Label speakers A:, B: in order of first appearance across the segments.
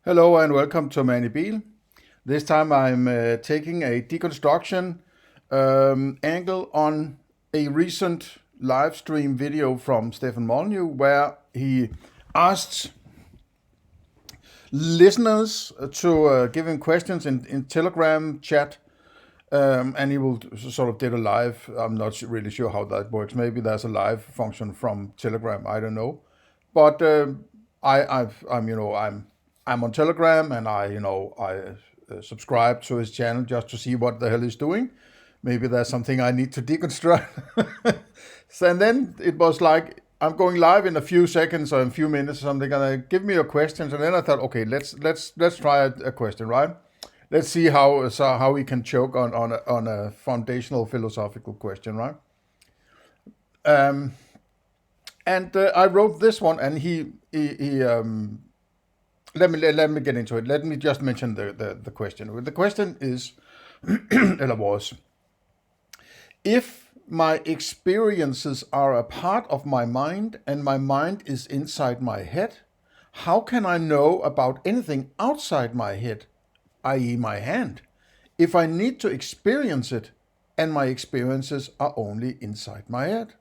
A: Hello and welcome to Mandibil. This time I'm taking a deconstruction angle on a recent live stream video from Stefan Molyneux where he asked listeners to give him questions in Telegram chat, and he will sort of did a live. I'm not really sure how that works. Maybe there's a live function from Telegram. I don't know, but I'm on Telegram, and I subscribe to his channel just to see what the hell he's doing. Maybe there's something I need to deconstruct. So, and then it was like, I'm going live in a few seconds or in a few minutes or something, and give me your questions. And then I thought, okay, let's try a question, right? Let's see how we can choke on a foundational philosophical question, right? And I wrote this one, and he let me get into it. Let me just mention the question. The question is, eller was, if my experiences are a part of my mind and my mind is inside my head, how can I know about anything outside my head, i.e. my hand, if I need to experience it and my experiences are only inside my head?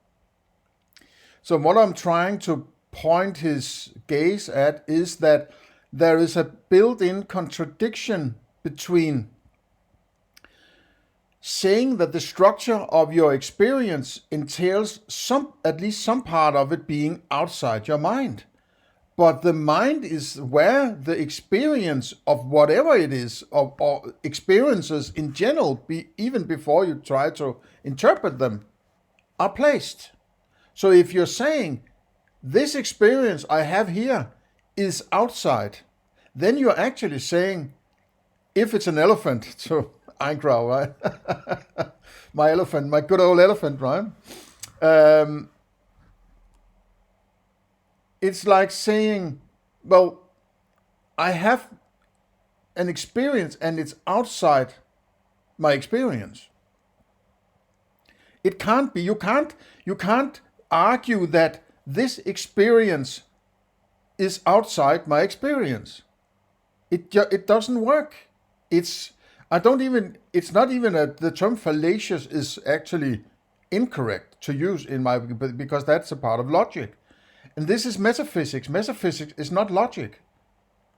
A: So what I'm trying to point his gaze at is that there is a built-in contradiction between saying that the structure of your experience entails at least some part of it being outside your mind. But the mind is where the experience of whatever it is, or experiences in general, even before you try to interpret them, are placed. So if you're saying, this experience I have here is outside, then you're actually saying, if it's an elephant, so Eingrau, right? My elephant, my good old elephant, right? It's like saying, well, I have an experience and it's outside my experience. It can't be. You can't argue that this experience is outside my experience. It doesn't work. It's not even the term fallacious is actually incorrect to use because that's a part of logic. And this is metaphysics. Metaphysics is not logic,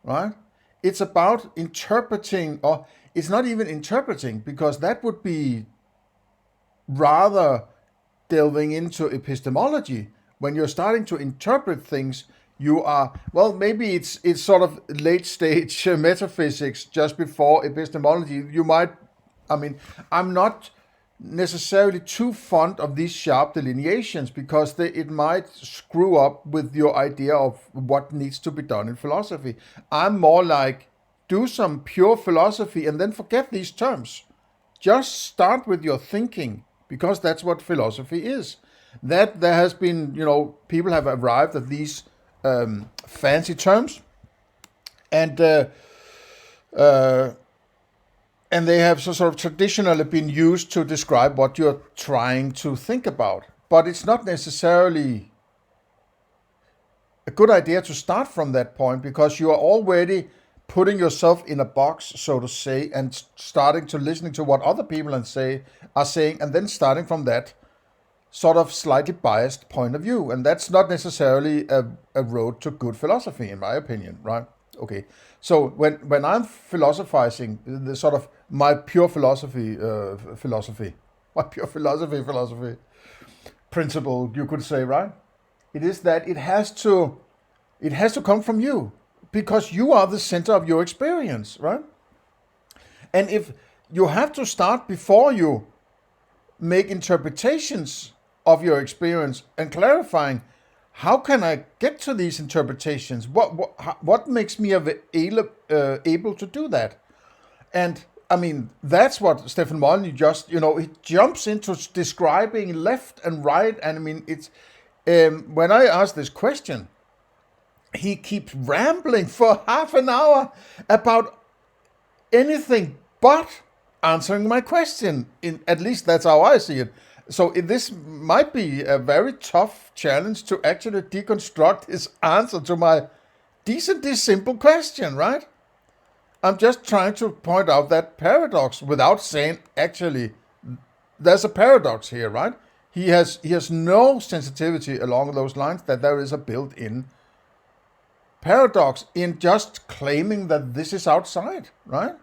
A: right? It's about interpreting, or it's not even interpreting, because that would be rather delving into epistemology. When you're starting to interpret things, you are, well, maybe it's sort of late stage metaphysics just before epistemology. I'm not necessarily too fond of these sharp delineations because it might screw up with your idea of what needs to be done in philosophy. I'm more like, do some pure philosophy and then forget these terms. Just start with your thinking, because that's what philosophy is. That there has been, people have arrived at these fancy terms, and they have sort of traditionally been used to describe what you're trying to think about. But it's not necessarily a good idea to start from that point, because you are already putting yourself in a box, so to say, and starting to listening to what other people are saying, and then starting from that sort of slightly biased point of view. And that's not necessarily a road to good philosophy, in my opinion, right? Okay, so when I'm philosophizing, the sort of my pure philosophy principle, you could say, right? It is that it has to come from you, because you are the center of your experience, right? And if you have to start before you make interpretations of your experience and clarifying, how can I get to these interpretations? What makes me able to do that? And I mean, that's what Stefan Molyneux just, he jumps into describing left and right. And I mean, it's when I ask this question, he keeps rambling for half an hour about anything but answering my question. At least that's how I see it. So this might be a very tough challenge to actually deconstruct his answer to my decently simple question, right? I'm just trying to point out that paradox without saying actually there's a paradox here, right? He has no sensitivity along those lines that there is a built-in paradox in just claiming that this is outside, right?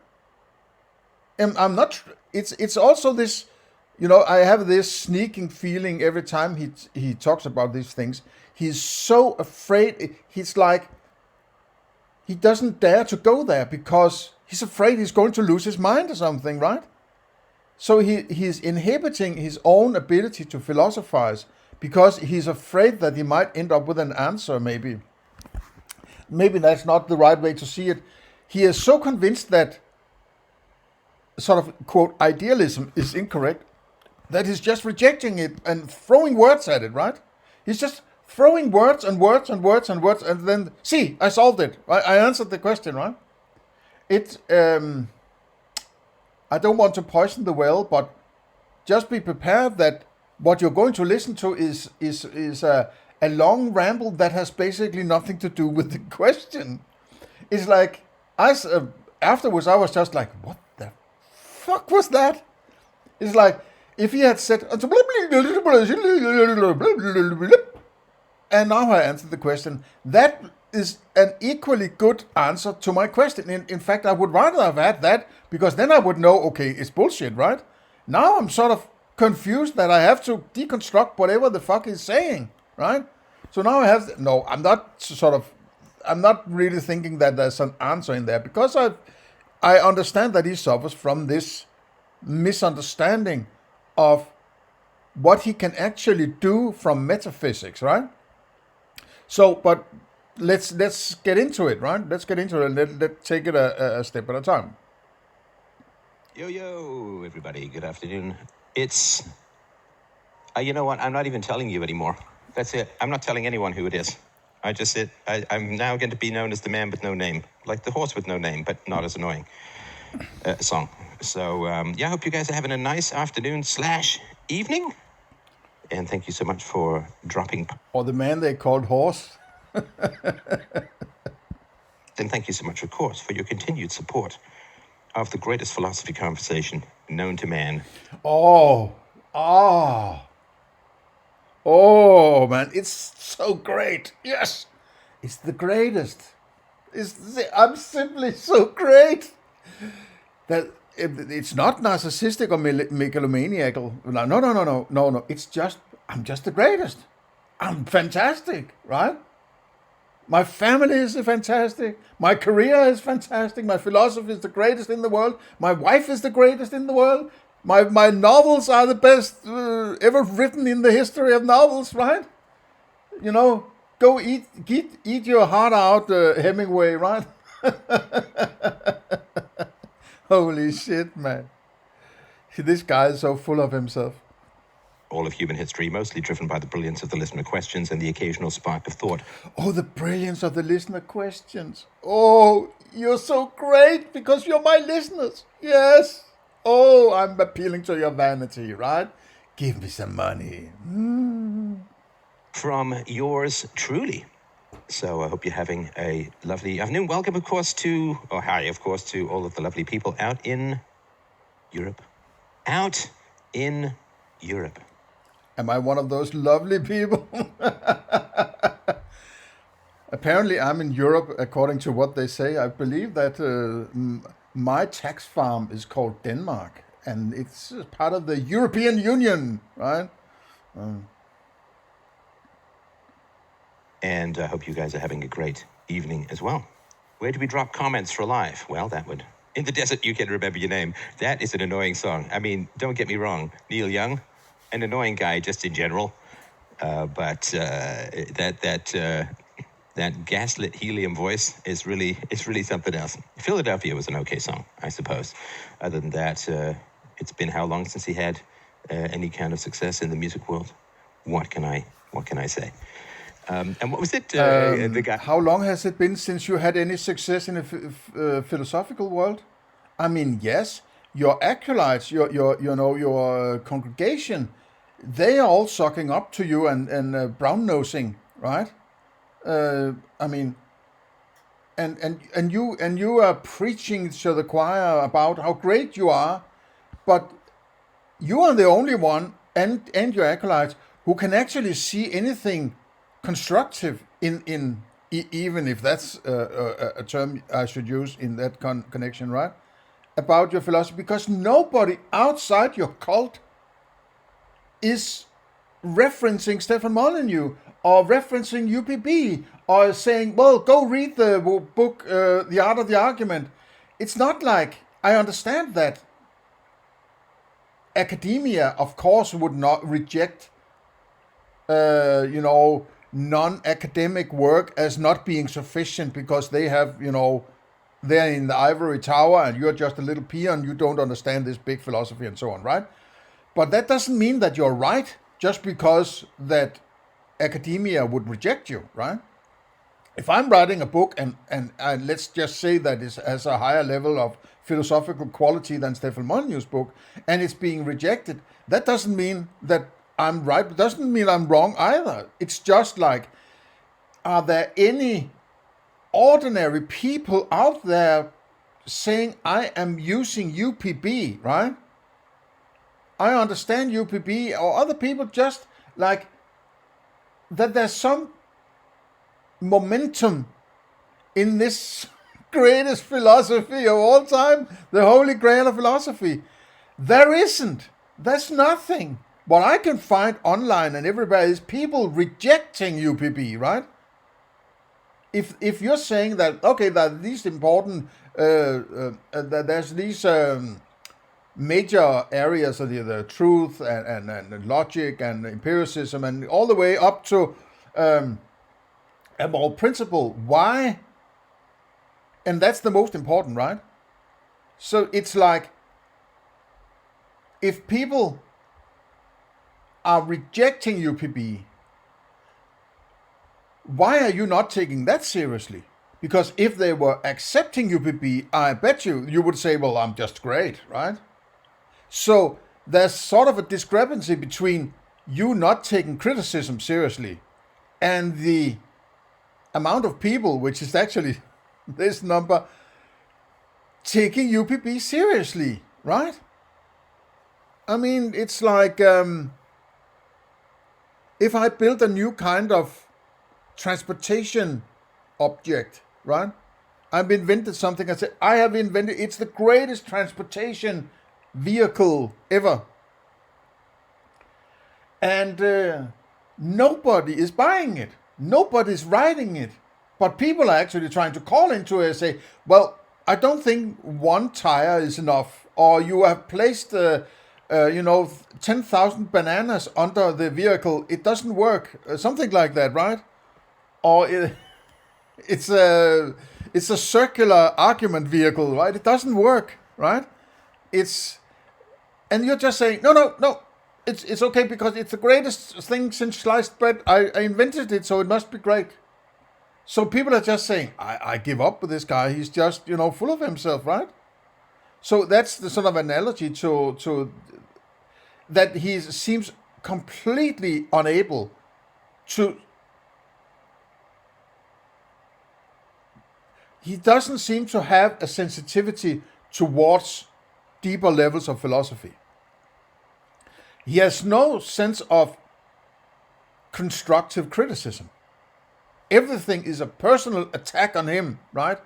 A: And I'm not. It's also this, I have this sneaking feeling every time he talks about these things. He's so afraid. He's like he doesn't dare to go there because he's afraid he's going to lose his mind or something, right? So he's inhibiting his own ability to philosophize because he's afraid that he might end up with an answer, maybe. Maybe that's not the right way to see it. He is so convinced that sort of, quote, idealism is incorrect that he's just rejecting it and throwing words at it, right? He's just throwing words and words and words and words and then, see, I solved it, right? I answered the question, right? I don't want to poison the well, but just be prepared that what you're going to listen to is a long ramble that has basically nothing to do with the question. It's like, afterwards I was just like, what the fuck was that? It's like, if he had said, and now I answered the question, that is an equally good answer to my question. In fact, I would rather have had that, because then I would know, okay, it's bullshit, right? Now I'm sort of confused that I have to deconstruct whatever the fuck he's saying, right? So now I have, I'm not really thinking that there's an answer in there, because I understand that he suffers from this misunderstanding of what he can actually do from metaphysics, right? So, but let's get into it, right? Let's get into it and let's take it a step at a time.
B: Yo, everybody. Good afternoon. It's, you know what? I'm not even telling you anymore. That's it. I'm not telling anyone who it is. I'm now going to be known as the man with no name, like the horse with no name, but not as annoying song. So, I hope you guys are having a nice afternoon / evening. And thank you so much for dropping.
A: Or the man they called horse.
B: And thank you so much, of course, for your continued support of the greatest philosophy conversation known to man.
A: Oh, man, it's so great. Yes, it's the greatest. I'm simply so great. That it's not narcissistic or megalomaniacal. No. I'm just the greatest. I'm fantastic, right? My family is fantastic. My career is fantastic. My philosophy is the greatest in the world. My wife is the greatest in the world. My novels are the best ever written in the history of novels, right? Go eat your heart out, Hemingway, right? Holy shit, man. This guy is so full of himself.
B: All of human history, mostly driven by the brilliance of the listener questions and the occasional spark of thought.
A: Oh, the brilliance of the listener questions. Oh, you're so great because you're my listeners. Yes. Oh, I'm appealing to your vanity, right? Give me some money.
B: From yours truly. So I hope you're having a lovely afternoon. Welcome, of course, to all of the lovely people out in Europe.
A: Am I one of those lovely people? Apparently, I'm in Europe, according to what they say. I believe that my tax farm is called Denmark, and it's part of the European Union, right?
B: And I hope you guys are having a great evening as well. Where do we drop comments for live? Well, that would... In the Desert, You Can Remember Your Name. That is an annoying song. I mean, don't get me wrong. Neil Young, an annoying guy just in general. But that gaslit helium voice is really something else. Philadelphia was an okay song, I suppose. Other than that, it's been how long since he had any kind of success in the music world? What can I say? And what was it? The guy.
A: How long has it been since you had any success in the philosophical world? I mean, yes, your acolytes, your congregation, they are all sucking up to you and brown nosing, right? I mean, and you are preaching to the choir about how great you are, but you are the only one, and your acolytes, who can actually see anything constructive in even if that's a term I should use in that connection, right? About your philosophy, because nobody outside your cult is referencing Stefan Molyneux or referencing UPB or saying, well, go read the book, The Art of the Argument. It's not like, I understand that academia, of course, would not reject, non-academic work as not being sufficient because they have, they're in the ivory tower and you're just a little peon, you don't understand this big philosophy and so on, right? But that doesn't mean that you're right just because that academia would reject you, right? If I'm writing a book and let's just say that it has a higher level of philosophical quality than Stefan Molyneux's book, and it's being rejected, that doesn't mean that I'm right. It doesn't mean I'm wrong either. It's just like, are there any ordinary people out there saying, I am using UPB, right? I understand UPB, or other people just like that there's some momentum in this greatest philosophy of all time, the Holy Grail of philosophy. There isn't. There's nothing. What I can find online and everybody is people rejecting UPB, right? If you're saying that, okay, that these important, that there's these major areas of the truth and logic and empiricism and all the way up to a moral principle. Why? And that's the most important, right? So it's like, if people are rejecting UPB, why are you not taking that seriously? Because if they were accepting UPB, I bet you would say, well, I'm just great, right? So there's sort of a discrepancy between you not taking criticism seriously and the amount of people, which is actually this number, taking UPB seriously, right? I mean, it's like, if I build a new kind of transportation object, right? I've invented something. I say, I have invented, it's the greatest transportation vehicle ever. And nobody is buying it. Nobody's riding it. But people are actually trying to call into it and say, well, I don't think one tire is enough. Or you have placed 10,000 bananas under the vehicle. It doesn't work. Something like that, right? Or it's a circular argument vehicle, right? It doesn't work, right? And you're just saying, no. It's okay because it's the greatest thing since sliced bread. I invented it, so it must be great. So people are just saying, I give up with this guy. He's just, full of himself, right? So that's the sort of analogy to that he seems completely unable to. He doesn't seem to have a sensitivity towards deeper levels of philosophy. He has no sense of constructive criticism. Everything is a personal attack on him, right?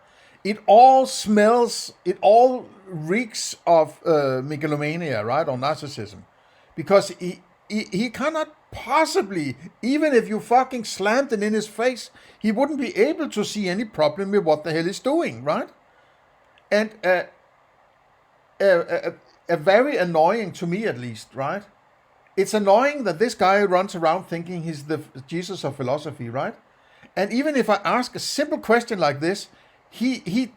A: It all smells, it all reeks of megalomania, right? Or narcissism. Because he cannot possibly, even if you fucking slammed it in his face, he wouldn't be able to see any problem with what the hell he's doing, right? And a very annoying, to me at least, right? It's annoying that this guy runs around thinking he's the Jesus of philosophy, right? And even if I ask a simple question like this, he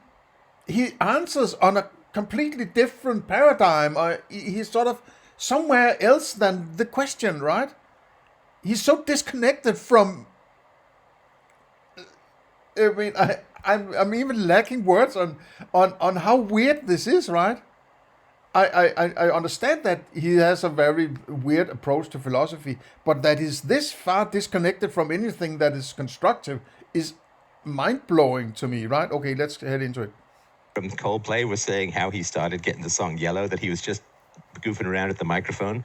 A: answers on a completely different paradigm. He's sort of somewhere else than the question, right? He's so disconnected from. I mean, I'm even lacking words on how weird this is, right? I understand that he has a very weird approach to philosophy, but that is this far disconnected from anything that is constructive is mind-blowing to me, right? Okay, let's head into it.
B: From Coldplay was saying how he started getting the song Yellow, that he was just goofing around at the microphone,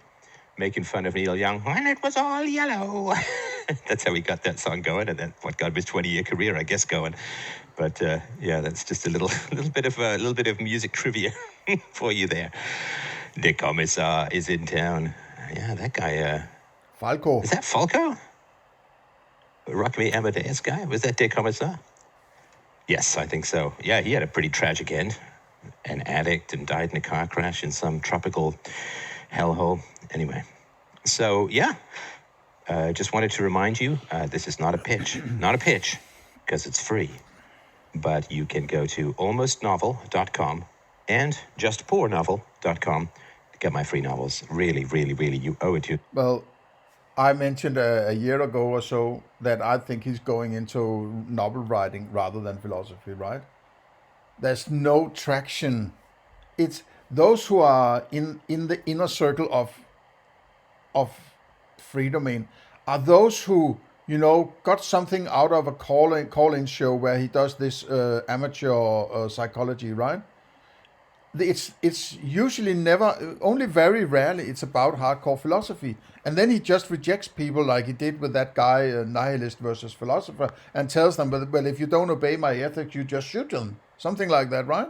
B: making fun of Neil Young when it was all yellow. That's how he got that song going, and then what got his 20-year career, I guess, going. But yeah, that's just a little bit of music trivia for you there. The Commissar is in town. Yeah, that guy.
A: Falco.
B: Is that Falco? Rock Me Amadeus guy? Was that De Commissar? Yes, I think so. Yeah, he had a pretty tragic end. An addict and died in a car crash in some tropical hellhole. Anyway, so yeah, just wanted to remind you, this is not a pitch. Not a pitch, because it's free. But you can go to almostnovel.com and justpoornovel.com to get my free novels. Really, really, really, you owe it to.
A: Well, I mentioned a year ago or so that I think he's going into novel writing rather than philosophy, right? There's no traction. It's those who are in the inner circle of free domain are those who, got something out of a call-in show where he does this amateur psychology, right? It's usually never, only very rarely, it's about hardcore philosophy. And then he just rejects people like he did with that guy, Nihilist versus Philosopher, and tells them, well, if you don't obey my ethics, you just shoot them. Something like that, right?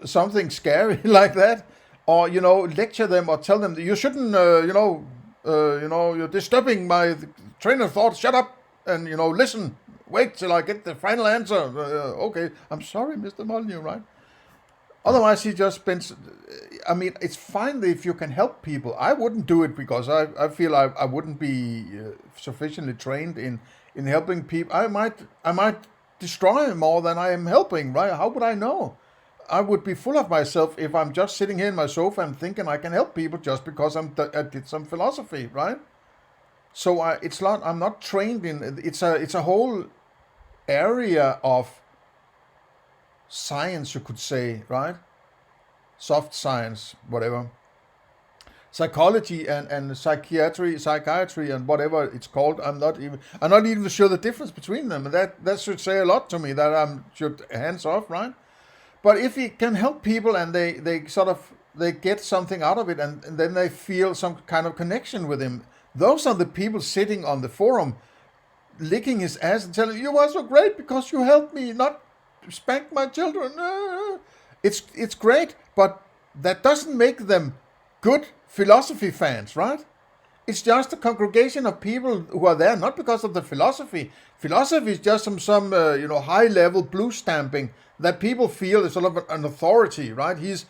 A: Something scary like that. Or, lecture them or tell them that you shouldn't, you're disturbing my train of thought. Shut up and, listen. Wait till I get the final answer. Okay, I'm sorry, Mr. Molyneux, right? Otherwise, he just spends. I mean, it's fine if you can help people. I wouldn't do it because I feel I wouldn't be sufficiently trained in helping people. I might destroy more than I am helping, right? How would I know? I would be full of myself if I'm just sitting here in my sofa and thinking I can help people just because I did some philosophy, right? So I'm not trained in. It's a whole area of science, you could say, right? Soft science, whatever. Psychology and psychiatry and whatever it's called. I'm not even sure the difference between them. That should say a lot to me that I'm should hands off, right? But if he can help people and they get something out of it and then they feel some kind of connection with him, those are the people sitting on the forum licking his ass and telling, you are so great because you helped me not spank my children. It's great, but that doesn't make them good philosophy fans, right? It's just a congregation of people who are there not because of the philosophy. Philosophy is just some high-level blue stamping that people feel is sort of an authority, right? He's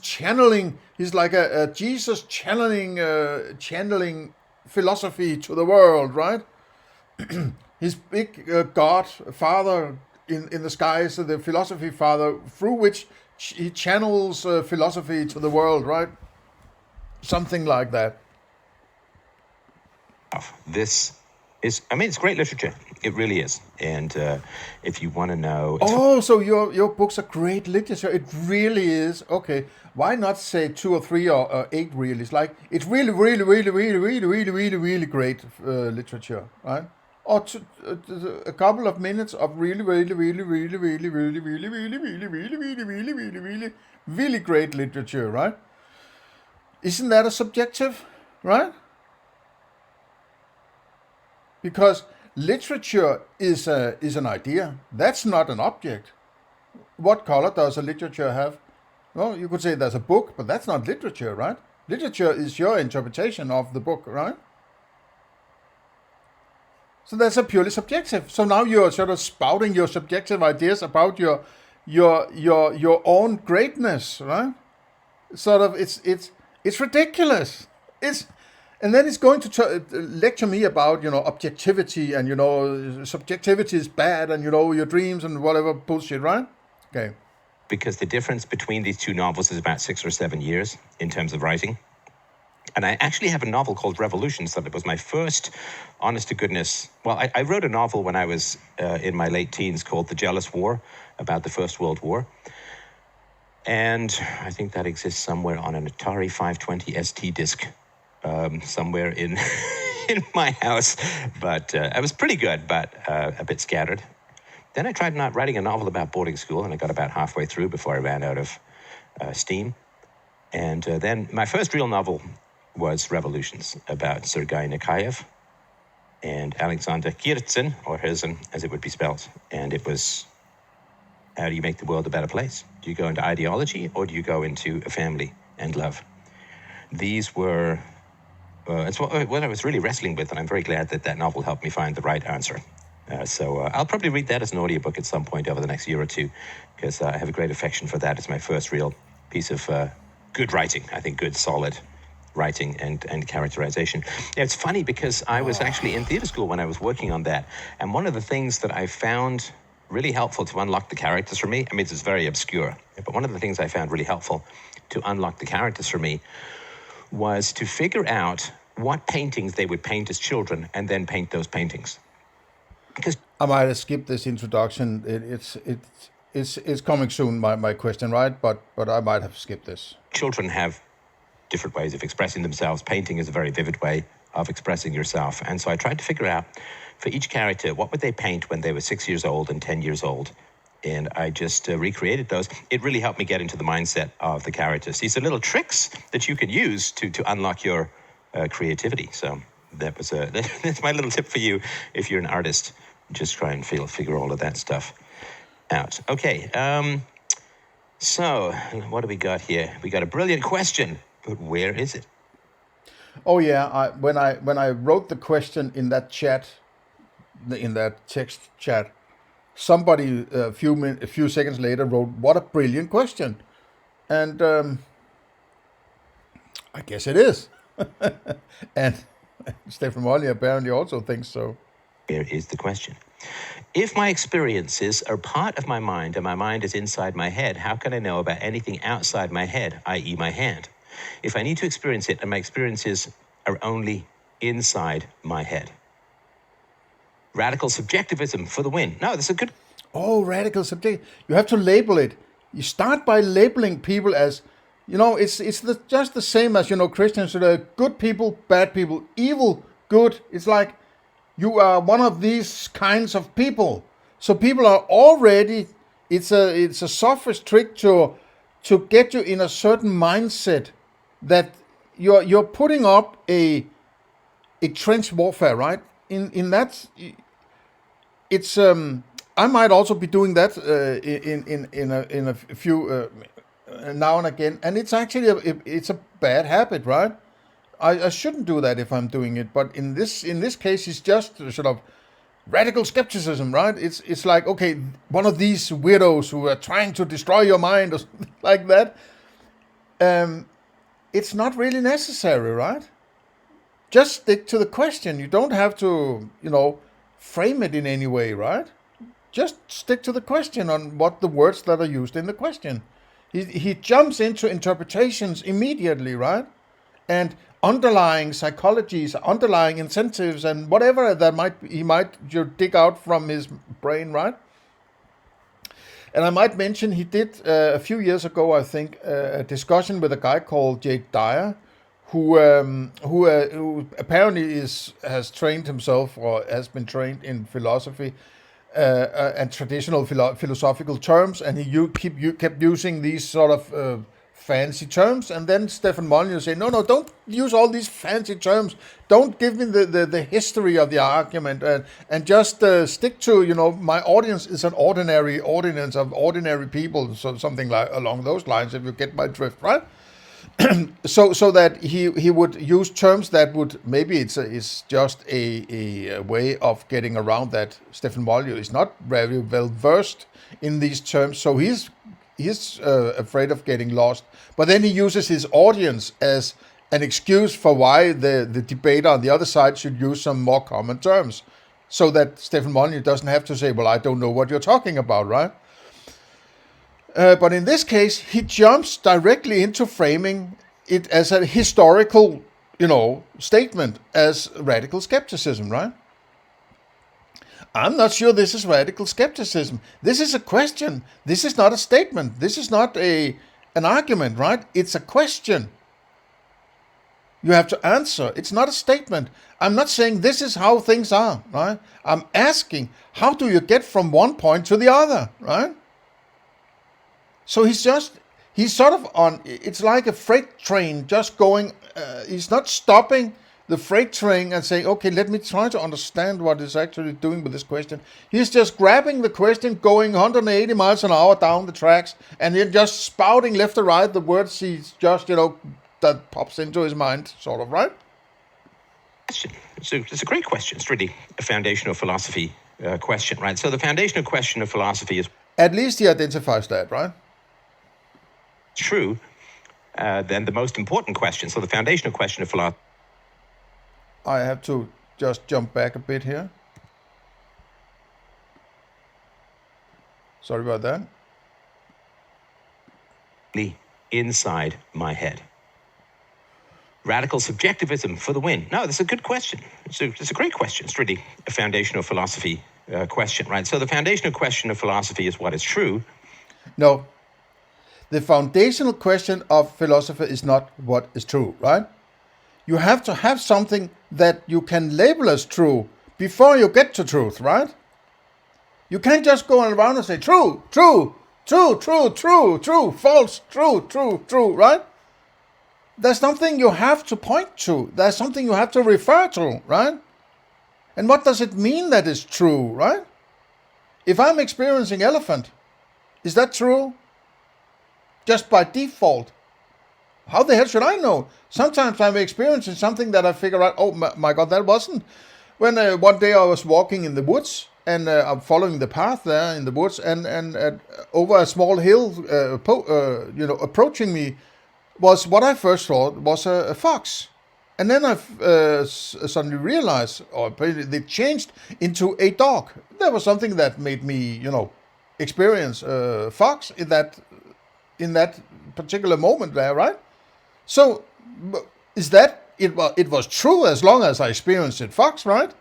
A: channeling. He's like a Jesus channeling philosophy to the world, right? His big God, Father in the skies, the philosophy Father, through which he channels philosophy to the world, right? Something like that.
B: This is, it's great literature. It really is. And if you want to know...
A: So your books are great literature. It really is. Okay. Why not say 2 or 3 or 8 really? It's like, it's really, really, really, really, really, really, really, really great literature, right? Or a couple of minutes of really, really, really, really, really, really, really, really, really, really, really, really, really, really, really great literature, right? Isn't that a subjective, right? Because literature is an idea. That's not an object. What color does a literature have? Well, you could say there's a book, but that's not literature, right? Literature is your interpretation of the book, right? So that's a purely subjective. So now you're sort of spouting your subjective ideas about your own greatness, right? Sort of, it's ridiculous. And then it's going to lecture me about, objectivity and, subjectivity is bad and, your dreams and whatever bullshit, right? Okay.
B: Because the difference between these 2 novels is about 6 or 7 years in terms of writing. And I actually have a novel called Revolutions that was my first, honest to goodness... Well, I wrote a novel when I was in my late teens called The Jealous War, about the First World War. And I think that exists somewhere on an Atari 520 ST disc. Somewhere in my house, but it was pretty good, but a bit scattered. Then I tried not writing a novel about boarding school, and I got about halfway through before I ran out of steam. And then my first real novel was Revolutions, about Sergei Nikhaev and Alexander Kirtsin, or Herzen, as it would be spelled. And it was, how do you make the world a better place? Do you go into ideology, or do you go into a family and love? These were, it's what I was really wrestling with, and I'm very glad that that novel helped me find the right answer. So I'll probably read that as an audiobook at some point over the next year or two, because I have a great affection for that. It's my first real piece of good writing, I think, good, solid writing and characterization. Yeah, it's funny because I was actually in theater school when I was working on that, and one of the things that I found really helpful to unlock the characters for me, I mean, it's very obscure, but one of the things I found really helpful to unlock the characters for me was to figure out what paintings they would paint as children and then paint those paintings. Because
A: I might have skipped this introduction. It's coming soon, my question, right? But I might have skipped this.
B: children have different ways of expressing themselves. Painting is a very vivid way of expressing yourself. And so I tried to figure out for each character, what would they paint when they were 6 years old and 10 years old? And I just recreated those. It really helped me get into the mindset of the characters. These are little tricks that you can use to unlock your creativity. So that was that's my little tip for you if you're an artist. Just try and figure all of that stuff out. Okay, so what do we got here? We got a brilliant question, but where is it?
A: Oh yeah, when I wrote the question in that chat, in that text chat, somebody a few seconds later wrote, "What a brilliant question," and I guess it is. And Stefan Molyneux apparently also thinks so.
B: Here is the question. If my experiences are part of my mind and my mind is inside my head, how can I know about anything outside my head, i.e. my hand? If I need to experience it and my experiences are only inside my head. Radical subjectivism for the win. No, that's a good...
A: Oh, radical subject. You have to label it. You start by labeling people as, it's just the same as, Christians. So there are good people, bad people, evil, good. It's like you are one of these kinds of people. So people are already, it's a sophist trick to get you in a certain mindset that you're putting up a trench warfare, right? In that, it's I might also be doing that in a few now and again, and it's actually it's a bad habit, right? I shouldn't do that if I'm doing it, but in this case, it's just sort of radical skepticism, right? It's like, okay, one of these weirdos who are trying to destroy your mind or something like that. It's not really necessary, right? Just stick to the question. You don't have to, frame it in any way, right? Just stick to the question on what the words that are used in the question. He jumps into interpretations immediately, right? And underlying psychologies, underlying incentives, and whatever that he might dig out from his brain, right? And I might mention he did a few years ago, I think, a discussion with a guy called Jake Dyer, who apparently has trained himself or has been trained in philosophy and traditional philosophical terms, and he kept using these sort of fancy terms. And then Stefan Molyneux said, no, don't use all these fancy terms. Don't give me the history of the argument, and just stick to, my audience is an ordinary audience of ordinary people, so something like along those lines, if you get my drift, right? so that he would use terms that would, maybe it's just a way of getting around that Stefan Molyneux is not very well versed in these terms, so he's afraid of getting lost. But then he uses his audience as an excuse for why the debater on the other side should use some more common terms, so that Stefan Molyneux doesn't have to say, well, I don't know what you're talking about, right? But in this case, he jumps directly into framing it as a historical, statement, as radical skepticism, right? I'm not sure this is radical skepticism. This is a question. This is not a statement. This is not an argument, right? It's a question. You have to answer. It's not a statement. I'm not saying this is how things are, right? I'm asking, how do you get from one point to the other, right? So he's sort of on, it's like a freight train just going, he's not stopping the freight train and saying, okay, let me try to understand what it's actually doing with this question. He's just grabbing the question, going 180 miles an hour down the tracks, and then just spouting left or right the words he's just, that pops into his mind, sort of, right?
B: It's a great question. It's really a foundational philosophy question, right? So the foundational question of philosophy is...
A: At least he identifies that, right?
B: True. Then the most important question, so the foundational question of philosophy...
A: I have to just jump back a bit here. Sorry about that.
B: Inside my head. Radical subjectivism for the win. No, that's a good question. It's a great question. It's really a foundational philosophy question, right? So the foundational question of philosophy is what is true.
A: No. The foundational question of philosophy is not what is true, right? You have to have something that you can label as true before you get to truth, right? You can't just go around and say true, true, true, true, true, true, false, true, true, true, right? There's something you have to point to. There's something you have to refer to, right? And what does it mean that is true, right? If I'm experiencing elephant, is that true? Just by default. How the hell should I know? Sometimes I'm experiencing something that I figure out, oh my God, that wasn't. When one day I was walking in the woods, and I'm following the path there in the woods, and over a small hill, approaching me, was what I first thought was a fox. And then I suddenly realized, or they changed into a dog. There was something that made me, experience fox in that particular moment there, right? So, is that, it was true as long as I experienced it fox, right?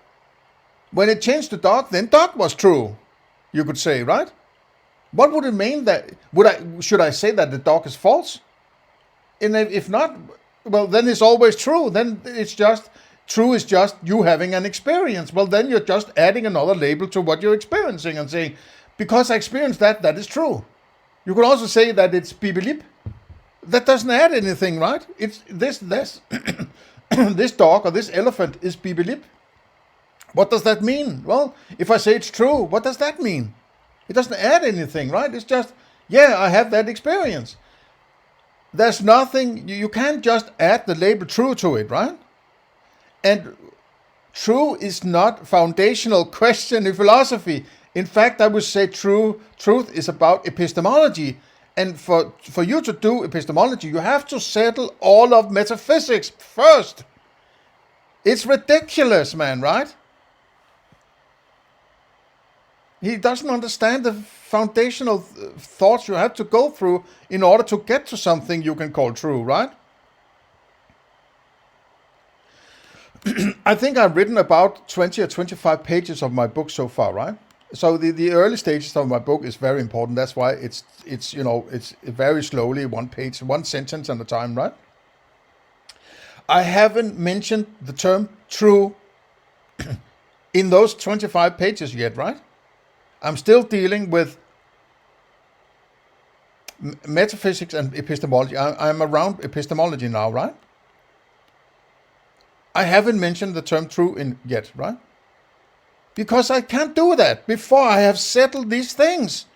A: When it changed to dog, then dog was true, you could say, right? What would it mean that, should I say that the dog is false? And if not, well, then it's always true. Then it's just, true is just you having an experience. Well, then you're just adding another label to what you're experiencing and saying, because I experienced that is true. You could also say that it's bibelip. That doesn't add anything, right? It's this this dog or this elephant is bibelip. What does that mean? Well, if I say it's true, what does that mean? It doesn't add anything, right? It's just, yeah, I have that experience. There's nothing, you can't just add the label true to it, right? And true is not foundational question in philosophy. In fact, I would say truth is about epistemology. And for you to do epistemology, you have to settle all of metaphysics first. It's ridiculous, man, right? He doesn't understand the foundational thoughts you have to go through in order to get to something you can call true, right? I think I've written about 20 or 25 pages of my book so far, right? So the early stages of my book is very important. That's why it's very slowly, one page, one sentence at a time, right? I haven't mentioned the term true in those 25 pages yet, right? I'm still dealing with metaphysics and epistemology. I'm around epistemology now, right? I haven't mentioned the term true in yet, right? Because I can't do that before I have settled these things.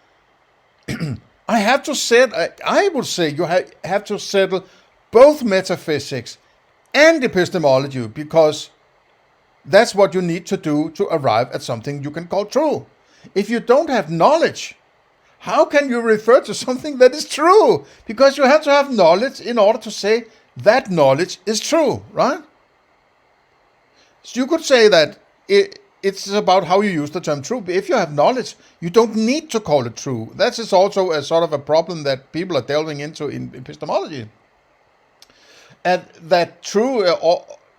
A: I have to I would say you have to settle both metaphysics and epistemology, because that's what you need to do to arrive at something you can call true. If you don't have knowledge, how can you refer to something that is true? Because you have to have knowledge in order to say that knowledge is true, right? So you could say that it's about how you use the term true. But if you have knowledge, you don't need to call it true. That is also a sort of a problem that people are delving into in epistemology. And that true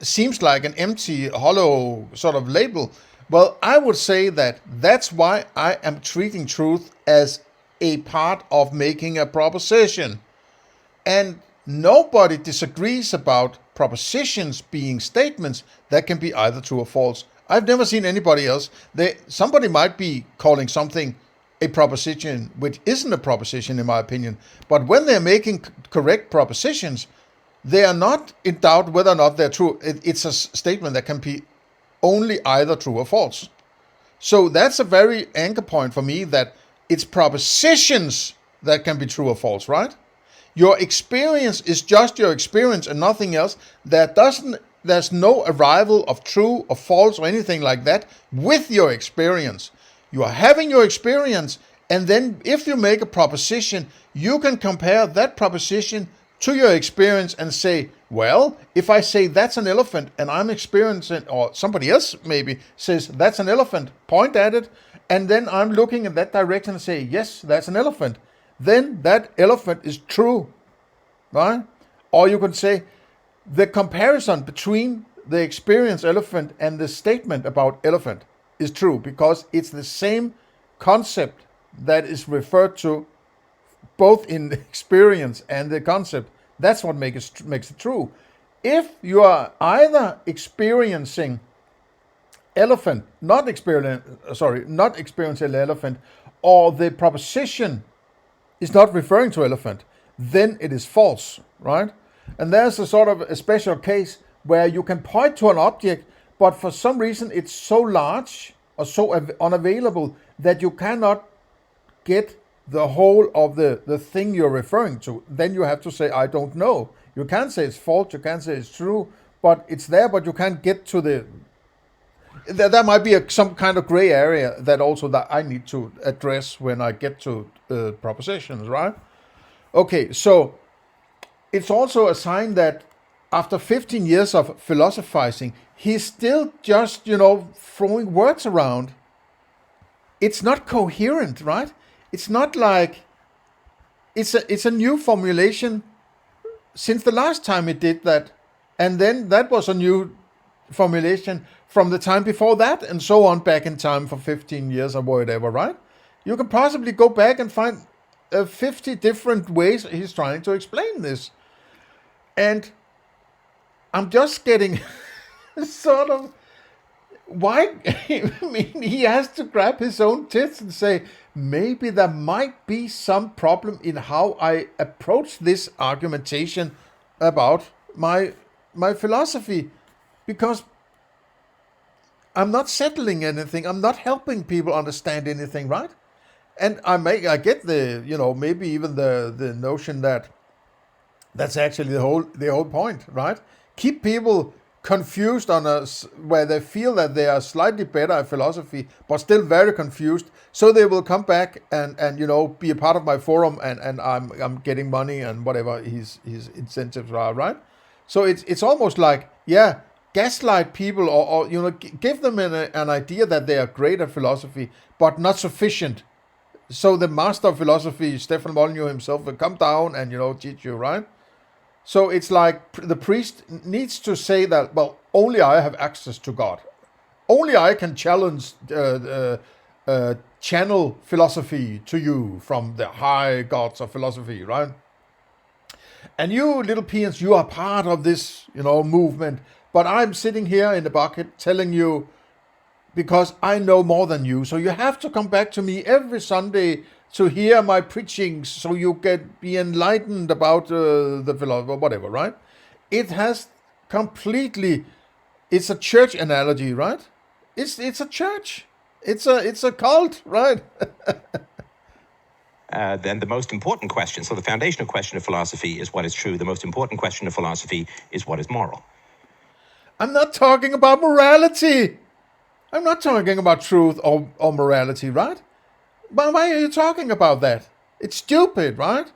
A: seems like an empty, hollow sort of label. Well, I would say that that's why I am treating truth as a part of making a proposition. And nobody disagrees about propositions being statements that can be either true or false. I've never seen anybody else. Somebody might be calling something a proposition which isn't a proposition, in my opinion. But when they're making correct propositions, they are not in doubt whether or not they're true. It's a statement that can be only either true or false. So that's a very anchor point for me, that it's propositions that can be true or false, right? Your experience is just your experience and nothing else. There's no arrival of true or false or anything like that with your experience. You are having your experience, and then if you make a proposition, you can compare that proposition to your experience and say, well, if I say that's an elephant and I'm experiencing, or somebody else maybe says that's an elephant, point at it, and then I'm looking in that direction and say, yes, that's an elephant, then that elephant is true, right? Or you could say the comparison between the experienced elephant and the statement about elephant is true, because it's the same concept that is referred to both in the experience and the concept. That's what makes it true. If you are either experiencing elephant, not experiencing elephant, or the proposition is not referring to elephant, then it is false, right? And there's a sort of a special case where you can point to an object, but for some reason it's so large or so unavailable that you cannot get the whole of the thing you're referring to. Then you have to say, I don't know. You can't say it's false, you can't say it's true, but it's there, but you can't get to there might be some kind of gray area that also that I need to address when I get to propositions, right? Okay, so it's also a sign that after 15 years of philosophizing, he's still just, throwing words around. It's not coherent, right? It's not like it's a new formulation since the last time he did that, and then that was a new formulation from the time before that, and so on back in time for 15 years or whatever, right? You can possibly go back and find 50 different ways he's trying to explain this. And I'm just getting sort of, why? I mean, he has to grab his own tits and say, maybe there might be some problem in how I approach this argumentation about my philosophy, because I'm not settling anything. I'm not helping people understand anything, right? And I get the, maybe even the notion that that's actually the whole point, right? Keep people confused where they feel that they are slightly better at philosophy, but still very confused. So they will come back and be a part of my forum, and I'm getting money and whatever his incentives are, right? So it's almost like, gaslight people or give them an idea that they are great at philosophy, but not sufficient. So the master of philosophy, Stefan Molyneux himself, will come down and teach you, right? So it's like the priest needs to say that, well, only I have access to God. Only I can challenge, channel philosophy to you from the high gods of philosophy, right? And you little peons, you are part of this, movement. But I'm sitting here in the bucket telling you, because I know more than you. So you have to come back to me every Sunday to hear my preachings, so you be enlightened about the philosophy or whatever, right? It has completely, it's a church analogy, right? It's a church. It's a cult, right?
B: Then the most important question, so the foundational question of philosophy is what is true. The most important question of philosophy is what is moral.
A: I'm not talking about morality. I'm not talking about truth or morality, right? But why are you talking about that? It's stupid, right?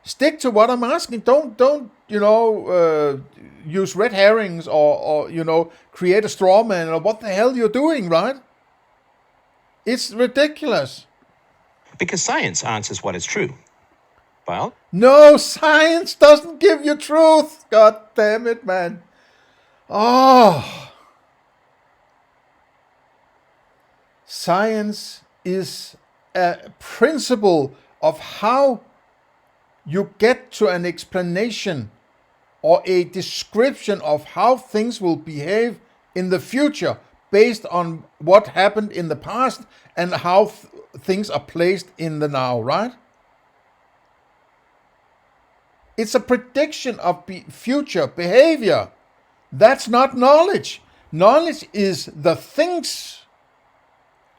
A: Stick to what I'm asking. Don't use red herrings or create a straw man or what the hell you're doing, right? It's ridiculous.
B: Because science answers what is true. Well,
A: no, science doesn't give you truth. God damn it, man. Oh. Science is a principle of how you get to an explanation or a description of how things will behave in the future based on what happened in the past and how things are placed in the now, right? It's a prediction of future behavior. That's not knowledge. Knowledge is the things,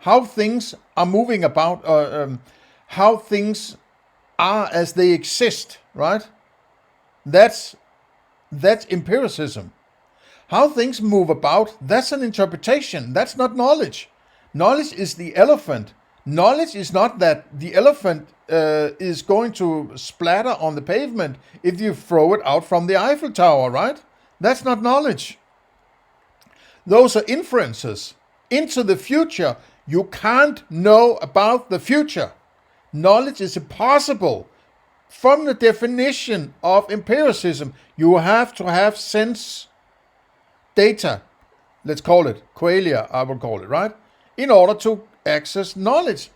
A: how things are moving about, how things are as they exist, right? That's empiricism. How things move about, that's an interpretation. That's not knowledge. Knowledge is the elephant. Knowledge is not that the elephant is going to splatter on the pavement if you throw it out from the Eiffel Tower, right? That's not knowledge. Those are inferences into the future. You can't know about the future. Knowledge is impossible. From the definition of empiricism, you have to have sense data, let's call it, qualia, I will call it, right? In order to access knowledge.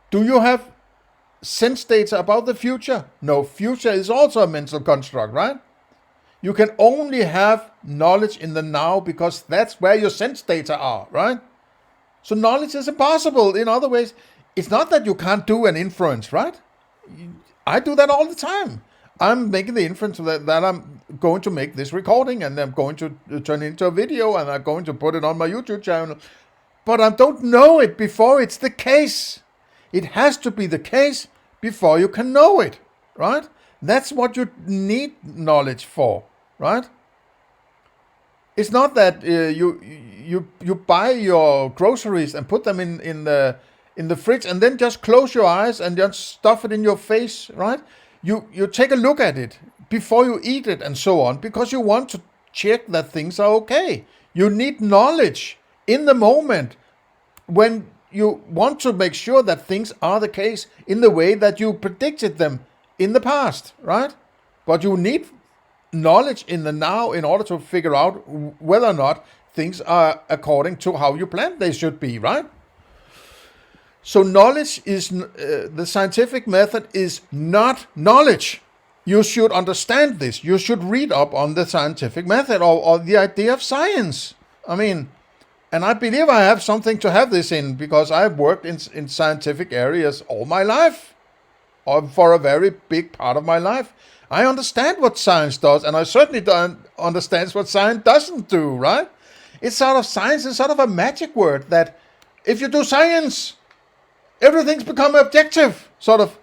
A: Do you have sense data about the future? No, future is also a mental construct, right? You can only have knowledge in the now because that's where your sense data are, right? So knowledge is impossible. In other ways, it's not that you can't do an inference, right? I do that all the time. I'm making the inference that I'm going to make this recording and I'm going to turn it into a video and I'm going to put it on my YouTube channel. But I don't know it before it's the case. It has to be the case before you can know it, right? That's what you need knowledge for, right? It's not that you buy your groceries and put them in the fridge and then just close your eyes and just stuff it in your face, right? You take a look at it before you eat it and so on because you want to check that things are okay. You need knowledge in the moment when you want to make sure that things are the case in the way that you predicted them in the past, right? But you need knowledge in the now in order to figure out whether or not things are according to how you planned they should be, right? So knowledge is, the scientific method is not knowledge. You should understand this. You should read up on the scientific method or the idea of science. I mean, and I believe I have something to have this in because I've worked in scientific areas all my life, or for a very big part of my life. I understand what science does, and I certainly don't understand what science doesn't do, right? It's sort of science is sort of a magic word that if you do science, everything's become objective, sort of.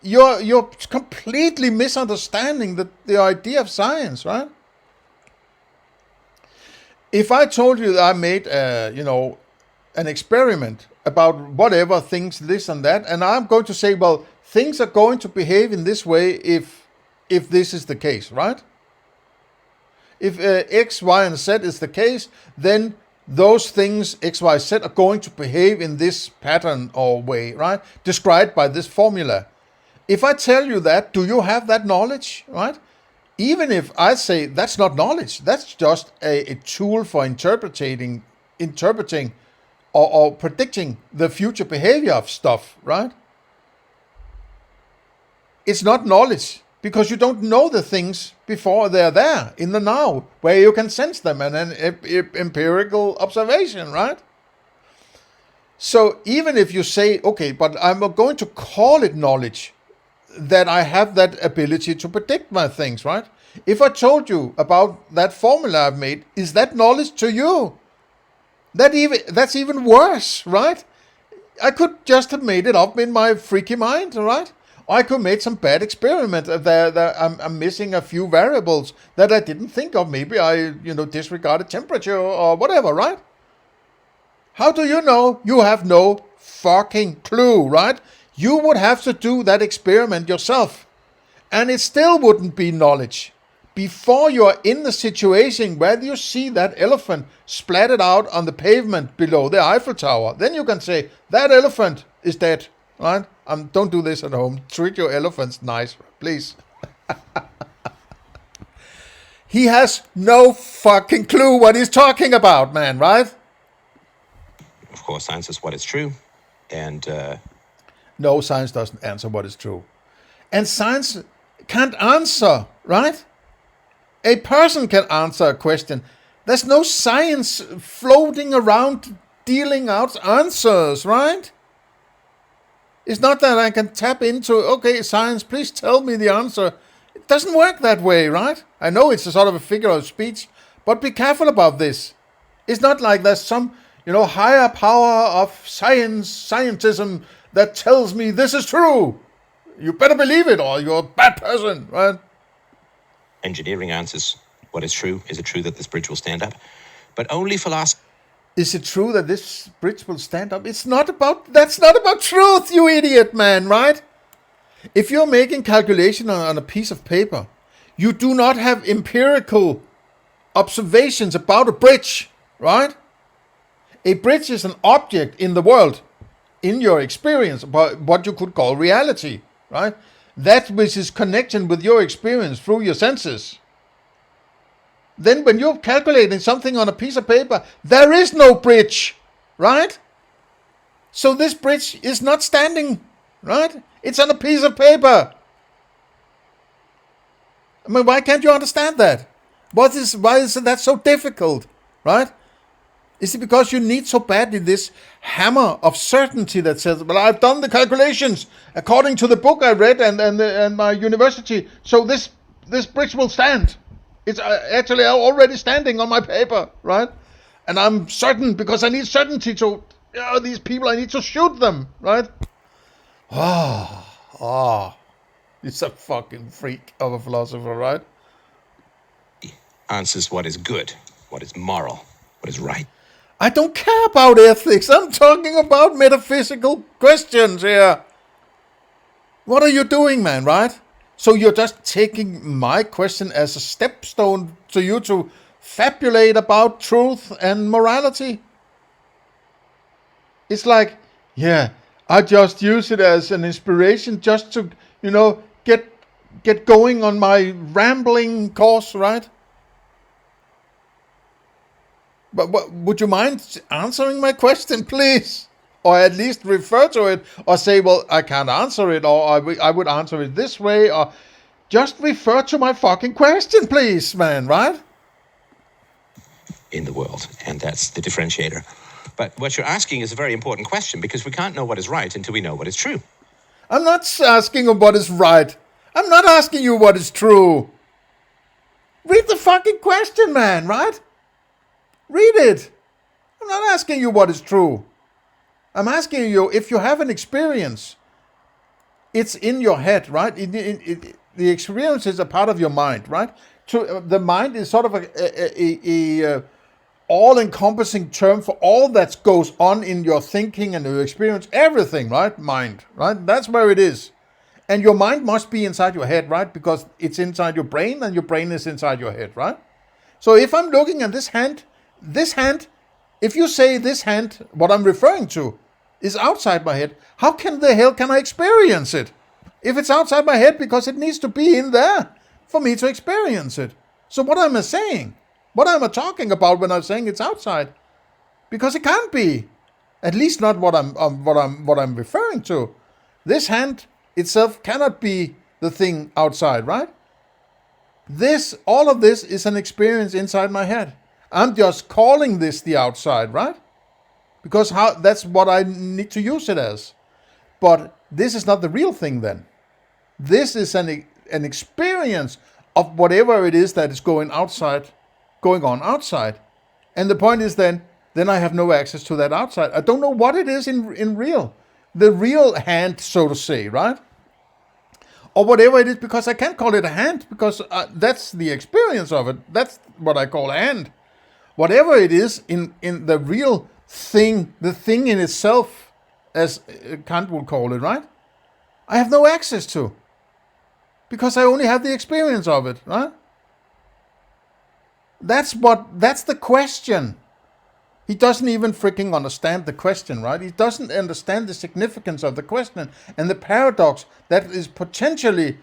A: You're completely misunderstanding the idea of science, right? If I told you that I made an experiment about whatever things this and that, and I'm going to say, well, things are going to behave in this way if this is the case, right? If X, Y, and Z is the case, then those things X, Y, Z are going to behave in this pattern or way, right? Described by this formula. If I tell you that, do you have that knowledge, right? Even if I say that's not knowledge, that's just a tool for interpreting or predicting the future behavior of stuff, right? It's not knowledge because you don't know the things before they're there in the now, where you can sense them and an empirical observation, right? So even if you say, okay, but I'm going to call it knowledge, that I have that ability to predict my things, right? If I told you about that formula I've made, is that knowledge to you? That's even worse, right? I could just have made it up in my freaky mind, right? Or I could make some bad experiment that I'm missing a few variables that I didn't think of. Maybe I disregarded temperature or whatever, right? How do you know? You have no fucking clue, right? You would have to do that experiment yourself. And it still wouldn't be knowledge. Before you're in the situation where you see that elephant splattered out on the pavement below the Eiffel Tower, then you can say, that elephant is dead, right? Don't do this at home. Treat your elephants nice, please. He has no fucking clue what he's talking about, man, right?
B: Of course, science is what is true. And
A: no, science doesn't answer what is true. And science can't answer, right? A person can answer a question. There's no science floating around dealing out answers, right? It's not that I can tap into, okay, science, please tell me the answer. It doesn't work that way, right? I know it's a sort of a figure of speech, but be careful about this. It's not like there's some, higher power of scientism that tells me this is true. You better believe it or you're a bad person, right?
B: Engineering answers what is true. Is it true that this bridge will stand up? But only philosophy.
A: Is it true that this bridge will stand up? That's not about truth, you idiot, man, right? If you're making calculation on a piece of paper, you do not have empirical observations about a bridge, right? A bridge is an object in the world, in your experience, what you could call reality, right? That which is connection with your experience through your senses. Then when you're calculating something on a piece of paper, there is no bridge, right? So this bridge is not standing, right? It's on a piece of paper. I mean, why can't you understand that? Why is that so difficult, right? Is it because you need so badly this hammer of certainty that says, well, I've done the calculations according to the book I read and my university, so this bridge will stand. It's actually already standing on my paper, right? And I'm certain because I need certainty to, these people, I need to shoot them, right? He's a fucking freak of a philosopher, right?
B: Answers what is good, what is moral, what is right.
A: I don't care about ethics. I'm talking about metaphysical questions here. What are you doing, man, right? So you're just taking my question as a stepstone to you to fabulate about truth and morality? It's like, yeah, I just use it as an inspiration just to, get going on my rambling course, right? But would you mind answering my question, please? Or at least refer to it, or say, well, I can't answer it, or I would answer it this way, or just refer to my fucking question, please, man, right?
B: In the world, and that's the differentiator. But what you're asking is a very important question, because we can't know what is right until we know what is true.
A: I'm not asking you what is right. I'm not asking you what is true. Read the fucking question, man, right? Read it. I'm not asking you what is true. I'm asking you if you have an experience. It's in your head, right? The experience is a part of your mind, right? The mind is sort of a all-encompassing term for all that goes on in your thinking and your experience. Everything, right? Mind, right? That's where it is. And your mind must be inside your head, right? Because it's inside your brain and your brain is inside your head, right? So if I'm looking at this hand, if you say this hand, what I'm referring to, is outside my head, how the hell can I experience it? If it's outside my head, because it needs to be in there for me to experience it. So what am I saying? What am I talking about when I'm saying it's outside? Because it can't be. At least not what I'm referring to. This hand itself cannot be the thing outside, right? All of this is an experience inside my head. I'm just calling this the outside, right? Because that's what I need to use it as. But this is not the real thing then. This is an experience of whatever it is that is going on outside. And the point is then I have no access to that outside. I don't know what it is in real. The real hand, so to say, right? Or whatever it is, because I can't call it a hand, because that's the experience of it. That's what I call a hand. Whatever it is in the real thing, the thing in itself, as Kant would call it, right? I have no access to. Because I only have the experience of it, right? That's the question. He doesn't even freaking understand the question, right? He doesn't understand the significance of the question and the paradox that is potentially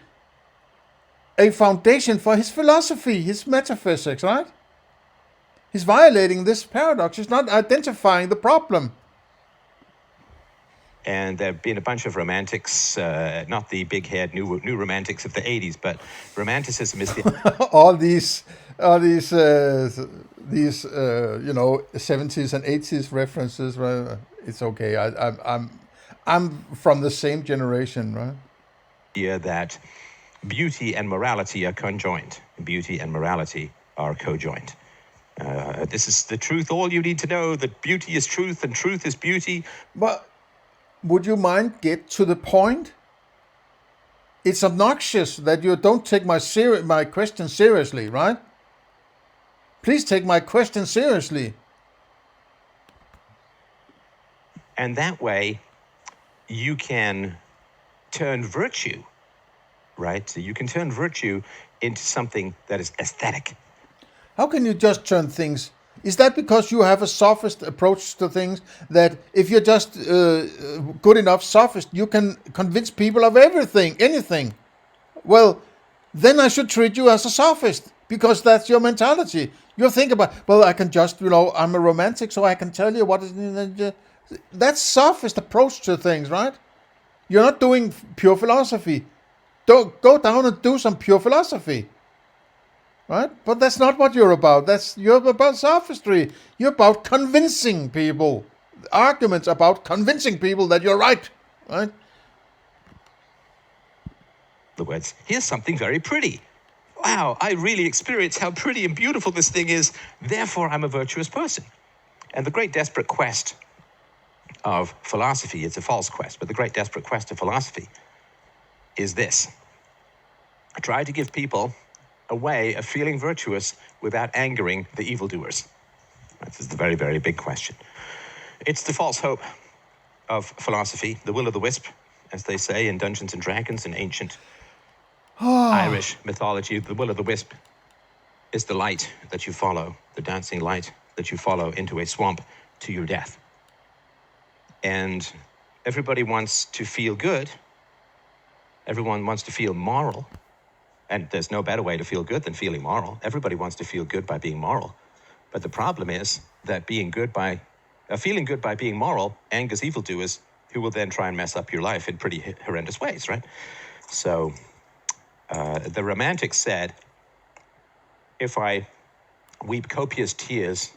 A: a foundation for his philosophy, his metaphysics, right? He's violating this paradox. He's not identifying the problem.
B: And there have been a bunch of romantics, not the big-haired new romantics of the 80s, but romanticism is the
A: all these 70s and 80s references, right? It's okay. I'm from the same generation, right?
B: idea that beauty and morality are conjoined. Beauty and morality are cojoined. This is the truth, all you need to know, that beauty is truth and truth is beauty.
A: But would you mind get to the point? It's obnoxious that you don't take my question seriously, right? Please take my question seriously.
B: And that way, you can turn virtue, right? So you can turn virtue into something that is aesthetic.
A: How can you just turn things? Is that because you have a sophist approach to things, that if you're just good enough sophist, you can convince people of everything, anything? Well, then I should treat you as a sophist, because that's your mentality. You think about, well, I can just, I'm a romantic, so I can tell you what is. That's sophist approach to things, right? You're not doing pure philosophy. Don't go down and do some pure philosophy. Right? But that's not what you're about. You're about sophistry. You're about convincing people. Arguments about convincing people that you're right. Right?
B: The words, here's something very pretty. Wow, I really experience how pretty and beautiful this thing is. Therefore, I'm a virtuous person. And the great desperate quest of philosophy, it's a false quest, but the great desperate quest of philosophy is this. Try to give people a way of feeling virtuous without angering the evildoers. This is the very, very big question. It's the false hope of philosophy, the will of the wisp, as they say in Dungeons and Dragons in ancient Irish mythology. The will of the wisp is the light that you follow, the dancing light that you follow into a swamp to your death. And everybody wants to feel good. Everyone wants to feel moral. And there's no better way to feel good than feeling moral. Everybody wants to feel good by being moral. But the problem is that feeling good by being moral angers evildoers, who will then try and mess up your life in pretty horrendous ways, right? So the Romantics said, if I weep copious tears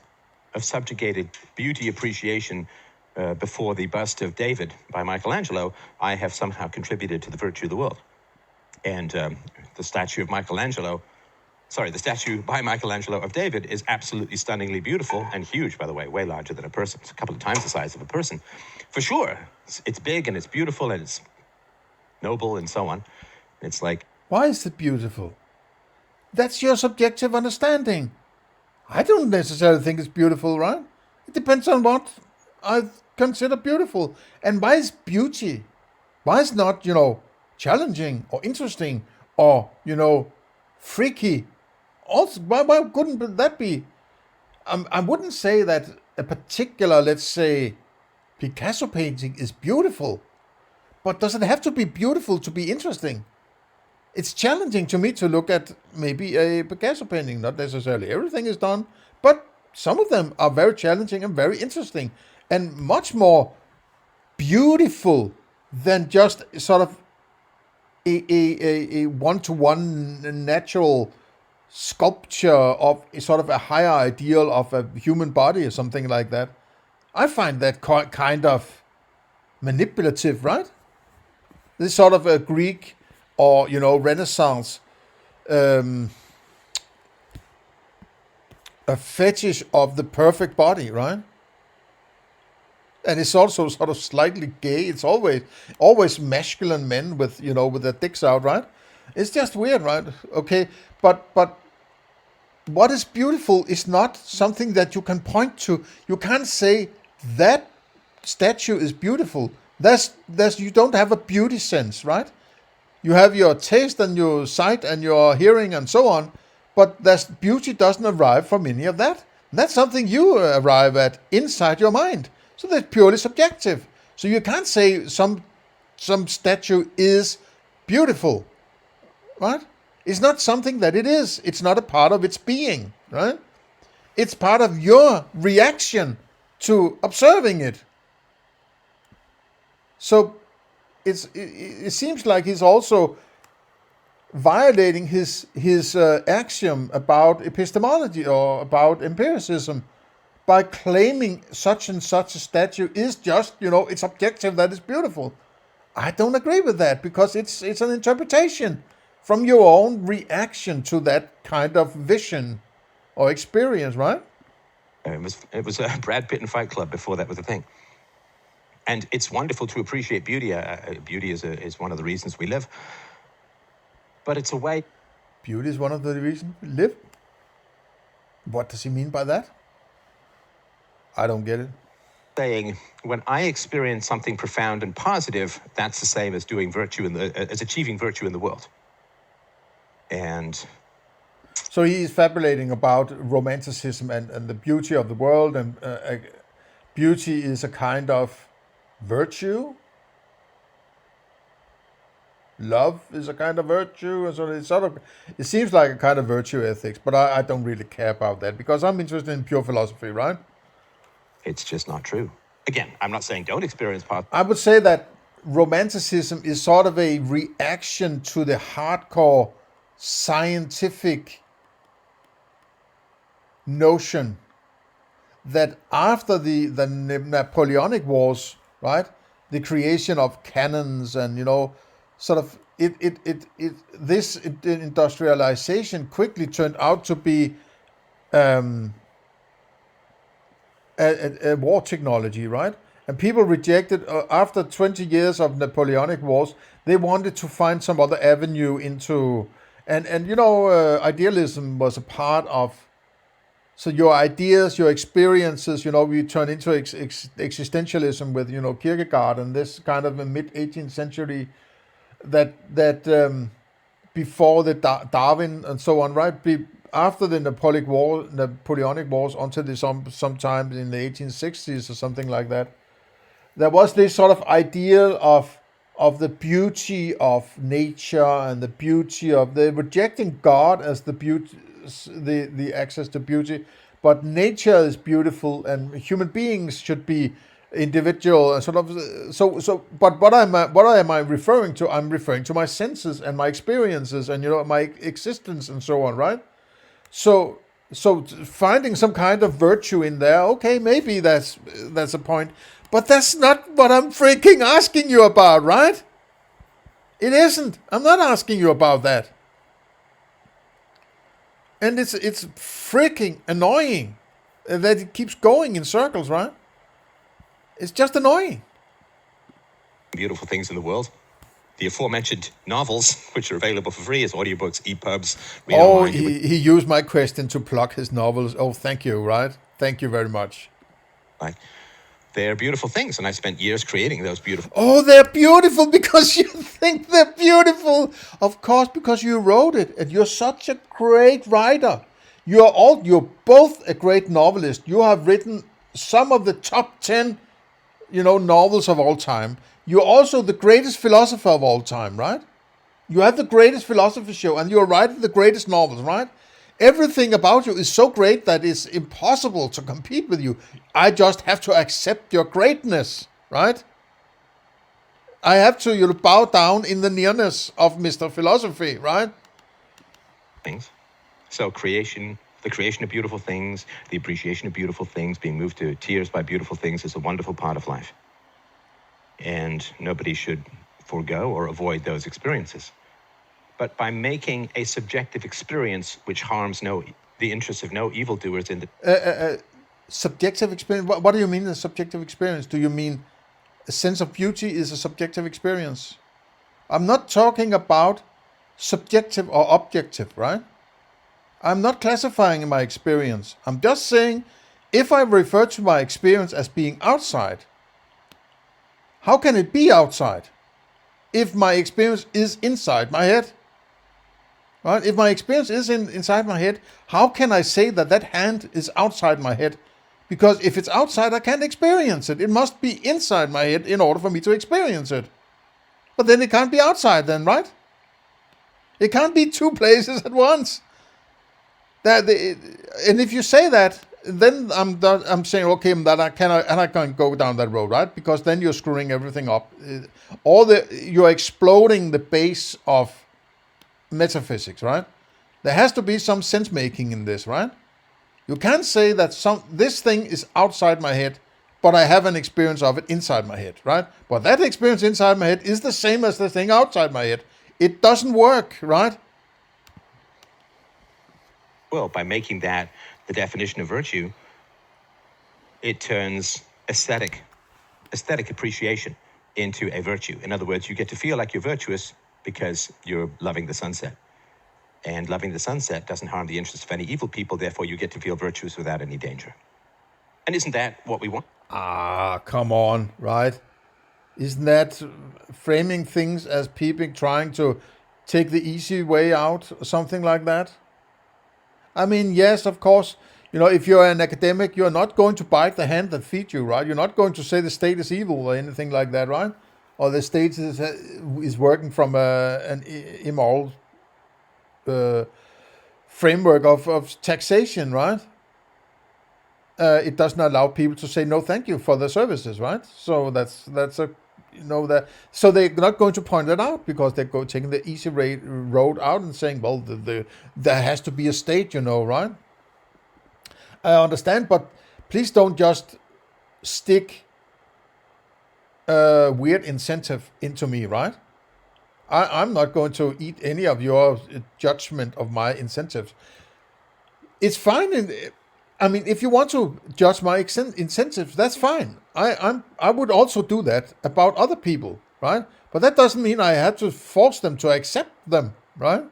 B: of subjugated beauty appreciation before the bust of David by Michelangelo, I have somehow contributed to the virtue of the world. And the statue by Michelangelo of David is absolutely stunningly beautiful and huge, by the way, way larger than a person. It's a couple of times the size of a person. For sure, it's big and it's beautiful and it's noble and so on. It's like...
A: Why is it beautiful? That's your subjective understanding. I don't necessarily think it's beautiful, right? It depends on what I consider beautiful. And why is beauty? Why is not, challenging or interesting or, freaky? Also, why couldn't that be? I wouldn't say that a particular, let's say, Picasso painting is beautiful, but does it have to be beautiful to be interesting? It's challenging to me to look at maybe a Picasso painting. Not necessarily everything is done, but some of them are very challenging and very interesting and much more beautiful than just sort of a one-to-one natural sculpture of sort of a higher ideal of a human body or something like that. I find that kind of manipulative, right? This sort of a Greek or, Renaissance, a fetish of the perfect body, right? And it's also sort of slightly gay. It's always masculine men with, with their dicks out, right? It's just weird, right? Okay, but what is beautiful is not something that you can point to. You can't say that statue is beautiful. You don't have a beauty sense, right? You have your taste and your sight and your hearing and so on, but beauty doesn't arrive from any of that. That's something you arrive at inside your mind. So that's purely subjective. So you can't say some statue is beautiful, right? It's not something that it is. It's not a part of its being, right? It's part of your reaction to observing it. So it seems like he's also violating his axiom about epistemology or about empiricism by claiming such and such a statue is just, it's objective, that is beautiful. I don't agree with that, because it's an interpretation from your own reaction to that kind of vision or experience, right?
B: It was Brad Pitt and Fight Club before that was a thing. And it's wonderful to appreciate beauty. Beauty is one of the reasons we live. But it's a way.
A: Beauty is one of the reasons we live? What does he mean by that? I don't get it.
B: Saying when I experience something profound and positive, that's the same as doing virtue as achieving virtue in the world. And
A: so he is fabulating about romanticism and the beauty of the world, and beauty is a kind of virtue. Love is a kind of virtue, and so it seems like a kind of virtue ethics, but I don't really care about that, because I'm interested in pure philosophy, right?
B: It's just not true. Again, I'm not saying don't experience positive.
A: I would say that romanticism is sort of a reaction to the hardcore scientific notion that after the Napoleonic Wars, right, the creation of cannons and sort of this industrialization quickly turned out to be a war technology, right? And people rejected, after 20 years of Napoleonic Wars, they wanted to find some other avenue into, and idealism was a part of, so your ideas, your experiences, we turn into existentialism with, Kierkegaard and this kind of a mid-18th century that before the Darwin and so on, right? After the Napoleonic Wars, until the sometime in the 1860s or something like that, there was this sort of ideal of the beauty of nature and the beauty of the rejecting God as the beauty, the access to beauty, but nature is beautiful and human beings should be individual and sort of so. But what am I referring to? I'm referring to my senses and my experiences and my existence and so on, right? So finding some kind of virtue in there, okay, maybe that's a point, but that's not what I'm freaking asking you about, right? It isn't. I'm not asking you about that. And it's freaking annoying that it keeps going in circles, right? It's just annoying.
B: Beautiful things in the world. The aforementioned novels, which are available for free as audiobooks, EPUBs.
A: He used my question to plug his novels. Oh, thank you, right? Thank you very much.
B: Right. They're beautiful things, and I spent years creating those beautiful...
A: Oh, they're beautiful because you think they're beautiful. Of course, because you wrote it, and you're such a great writer. You're both a great novelist. You have written some of the top 10, novels of all time. You're also the greatest philosopher of all time, right? You have the greatest philosophy show, and you're writing the greatest novels, right? Everything about you is so great that it's impossible to compete with you. I just have to accept your greatness, right? I have to bow down in the nearness of Mr. Philosophy, right?
B: Things. So the creation of beautiful things, the appreciation of beautiful things, being moved to tears by beautiful things is a wonderful part of life. And nobody should forego or avoid those experiences. But by making a subjective experience which harms the interests of no evildoers in the...
A: subjective experience? What do you mean a subjective experience? Do you mean a sense of beauty is a subjective experience? I'm not talking about subjective or objective, right? I'm not classifying my experience. I'm just saying, if I refer to my experience as being outside, how can it be outside if my experience is inside my head? Right? If my experience is inside my head, how can I say that hand is outside my head? Because if it's outside, I can't experience it. It must be inside my head in order for me to experience it. But then it can't be outside then, right? It can't be two places at once. And if you say that, then I'm saying, okay, that I can't go down that road, right? Because then you're screwing everything up. You're exploding the base of metaphysics, right? There has to be some sense making in this, right? You can't say that this thing is outside my head, but I have an experience of it inside my head, right? But that experience inside my head is the same as the thing outside my head. It doesn't work, right?
B: Well, by making that the definition of virtue, it turns aesthetic appreciation into a virtue. In other words, you get to feel like you're virtuous because you're loving the sunset. And loving the sunset doesn't harm the interests of any evil people, therefore you get to feel virtuous without any danger. And isn't that what we want?
A: Come on, right? Isn't that framing things as people trying to take the easy way out, or something like that? I mean, yes, of course, if you're an academic, you're not going to bite the hand that feeds you, right? You're not going to say the state is evil or anything like that, right? Or the state is working from an immoral framework of taxation, right? It doesn't allow people to say no, thank you for the services, right? So that's a so they're not going to point that out because they're taking the easy road out and saying, well, there has to be a state, right? I understand, but please don't just stick a weird incentive into me, right? I'm not going to eat any of your judgment of my incentives. It's fine. If you want to judge my incentives, that's fine. I would also do that about other people, right? But that doesn't mean I have to force them to accept them, right?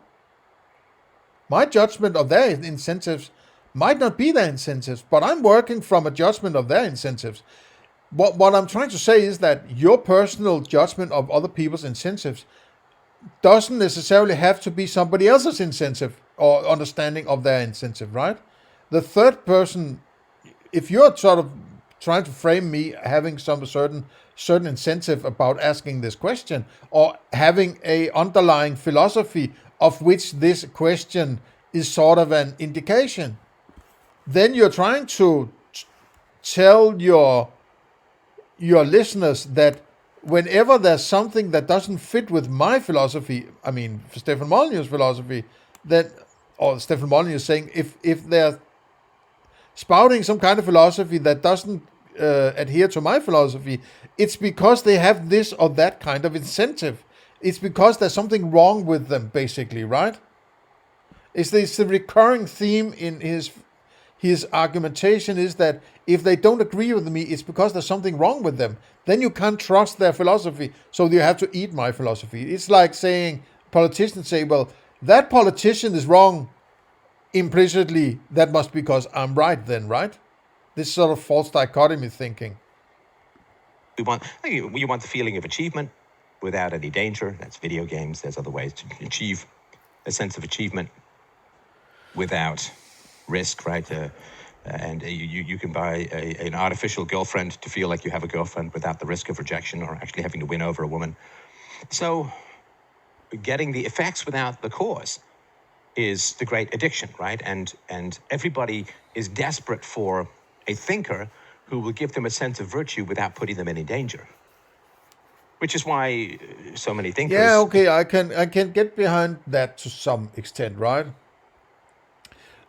A: My judgment of their incentives might not be their incentives, but I'm working from a judgment of their incentives. What I'm trying to say is that your personal judgment of other people's incentives doesn't necessarily have to be somebody else's incentive or understanding of their incentive, right? The third person, if you're sort of trying to frame me having some certain incentive about asking this question, or having a underlying philosophy of which this question is sort of an indication, then you're trying to tell your listeners that whenever there's something that doesn't fit with my philosophy, Stefan Molyneux' philosophy, or Stefan Molyneux saying, if they're spouting some kind of philosophy that doesn't adhere to my philosophy, it's because they have this or that kind of incentive. It's because there's something wrong with them, basically, right? It's the recurring theme in his argumentation is that if they don't agree with me, it's because there's something wrong with them. Then you can't trust their philosophy, so you have to eat my philosophy. It's like saying, politicians say, well, that politician is wrong. Implicitly, that must be because I'm right then, right? This sort of false dichotomy thinking.
B: We want the feeling of achievement without any danger. That's video games. There's other ways to achieve a sense of achievement without risk, right? And you can buy an artificial girlfriend to feel like you have a girlfriend without the risk of rejection or actually having to win over a woman. So getting the effects without the cause is the great addiction, right? And everybody is desperate for a thinker who will give them a sense of virtue without putting them in any danger. Which is why so many thinkers...
A: Yeah, okay, I can get behind that to some extent, right?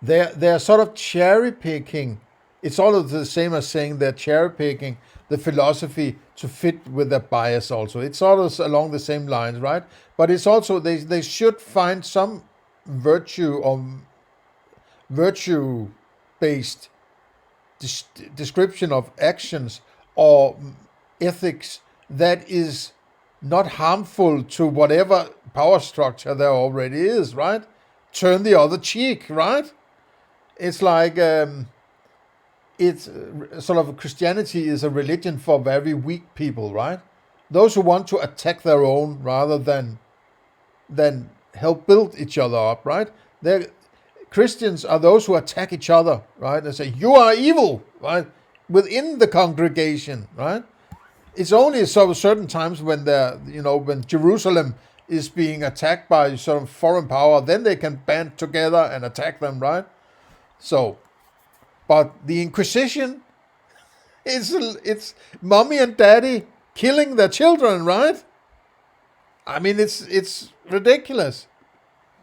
A: They're sort of cherry picking. It's all of the same as saying they're cherry picking the philosophy to fit with their bias also. It's all along the same lines, right? But it's also, they should find some virtue or virtue-based description of actions or ethics that is not harmful to whatever power structure there already is, right? Turn the other cheek, right? It's like it's sort of Christianity is a religion for very weak people, right? Those who want to attack their own rather than help build each other up, right? Christians are those who attack each other, right? They say, you are evil, right? Within the congregation, right? It's only sort of certain times when when Jerusalem is being attacked by sort of foreign power, then they can band together and attack them, right? So But the Inquisition, it's mommy and daddy killing their children, right? I mean, it's ridiculous.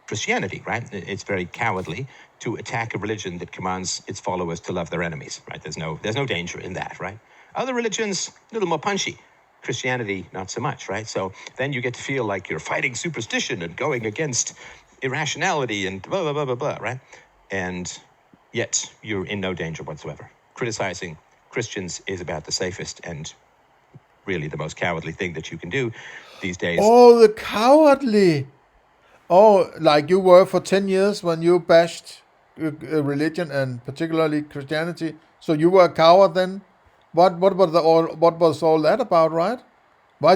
B: Christianity, right? It's very cowardly to attack a religion that commands its followers to love their enemies, right? There's no danger in that, right? Other religions, a little more punchy. Christianity, not so much, right? So then you get to feel like you're fighting superstition and going against irrationality and blah, blah, blah, blah, blah, right? And yet you're in no danger whatsoever. Criticizing Christians is about the safest and really the most cowardly thing that you can do these days.
A: Oh, the cowardly. Oh, like you were for 10 years when you bashed religion and particularly Christianity. So you were a coward then? What was all that about, right? Why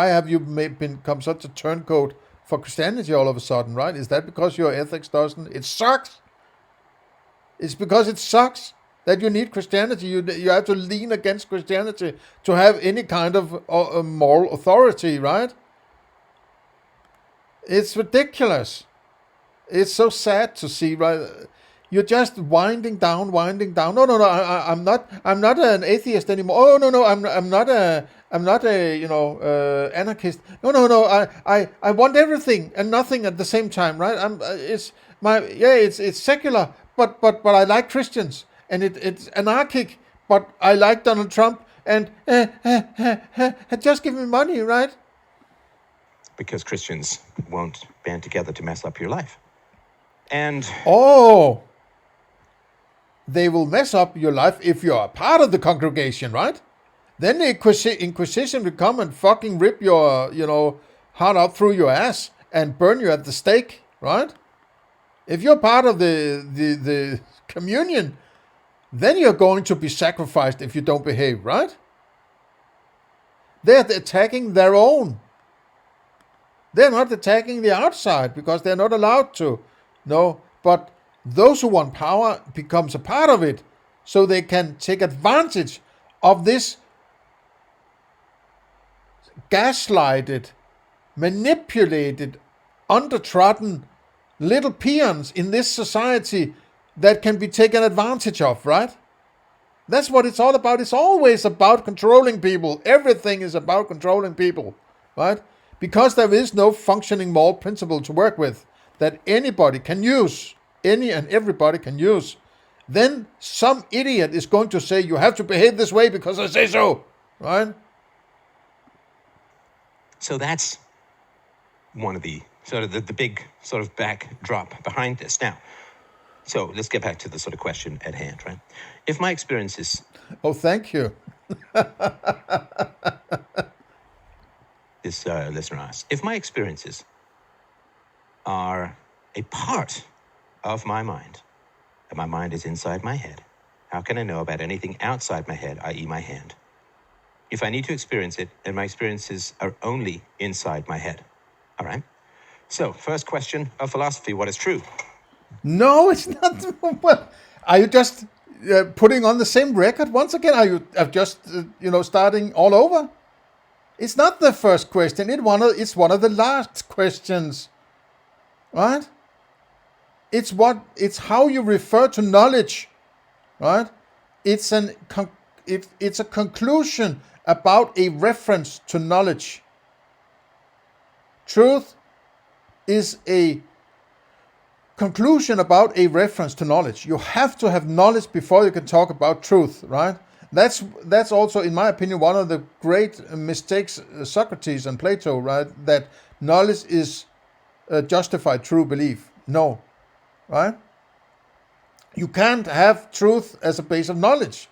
A: have you become such a turncoat for Christianity all of a sudden, right? Is that because your ethics doesn't? It sucks. It's because it sucks that you need Christianity. You have to lean against Christianity to have any kind of moral authority, right? It's ridiculous. It's so sad to see, right? You're just winding down. No. I'm not an atheist anymore. Oh no. I'm not a anarchist. No. I want everything and nothing at the same time, right? It's secular, but I like Christians, and it's anarchic, but I like Donald Trump, and just give me money, right?
B: Because Christians won't band together to mess up your life. And
A: they will mess up your life if you're a part of the congregation, right? Then the Inquisition will come and fucking rip your, heart out through your ass and burn you at the stake, right? If you're part of the communion, then you're going to be sacrificed if you don't behave, right? They're attacking their own. They're not attacking the outside because they're not allowed to. No, but those who want power becomes a part of it, so they can take advantage of this gaslighted, manipulated, undertrodden little peons in this society that can be taken advantage of, right? That's what it's all about. It's always about controlling people. Everything is about controlling people, right? Because there is no functioning moral principle to work with that anybody can use, any and everybody can use, then some idiot is going to say, you have to behave this way because I say so, right?
B: So that's one of the sort of the big sort of backdrop behind this. Now, so let's get back to the sort of question at hand, right? If my experience is...
A: Oh, thank you.
B: This listener asks, if my experiences are a part of my mind, and my mind is inside my head, how can I know about anything outside my head, i.e. my hand? If I need to experience it, then my experiences are only inside my head. All right? So, first question of philosophy, what is true?
A: No, it's not. What? Are you just putting on the same record once again? Are you just, starting all over? It's not the first question. It's one of the last questions, right? It's how you refer to knowledge, right? It's a conclusion about a reference to knowledge. Truth is a conclusion about a reference to knowledge. You have to have knowledge before you can talk about truth, right? That's also, in my opinion, one of the great mistakes Socrates and Plato, right? That knowledge is justified true belief. No, right? You can't have truth as a base of knowledge,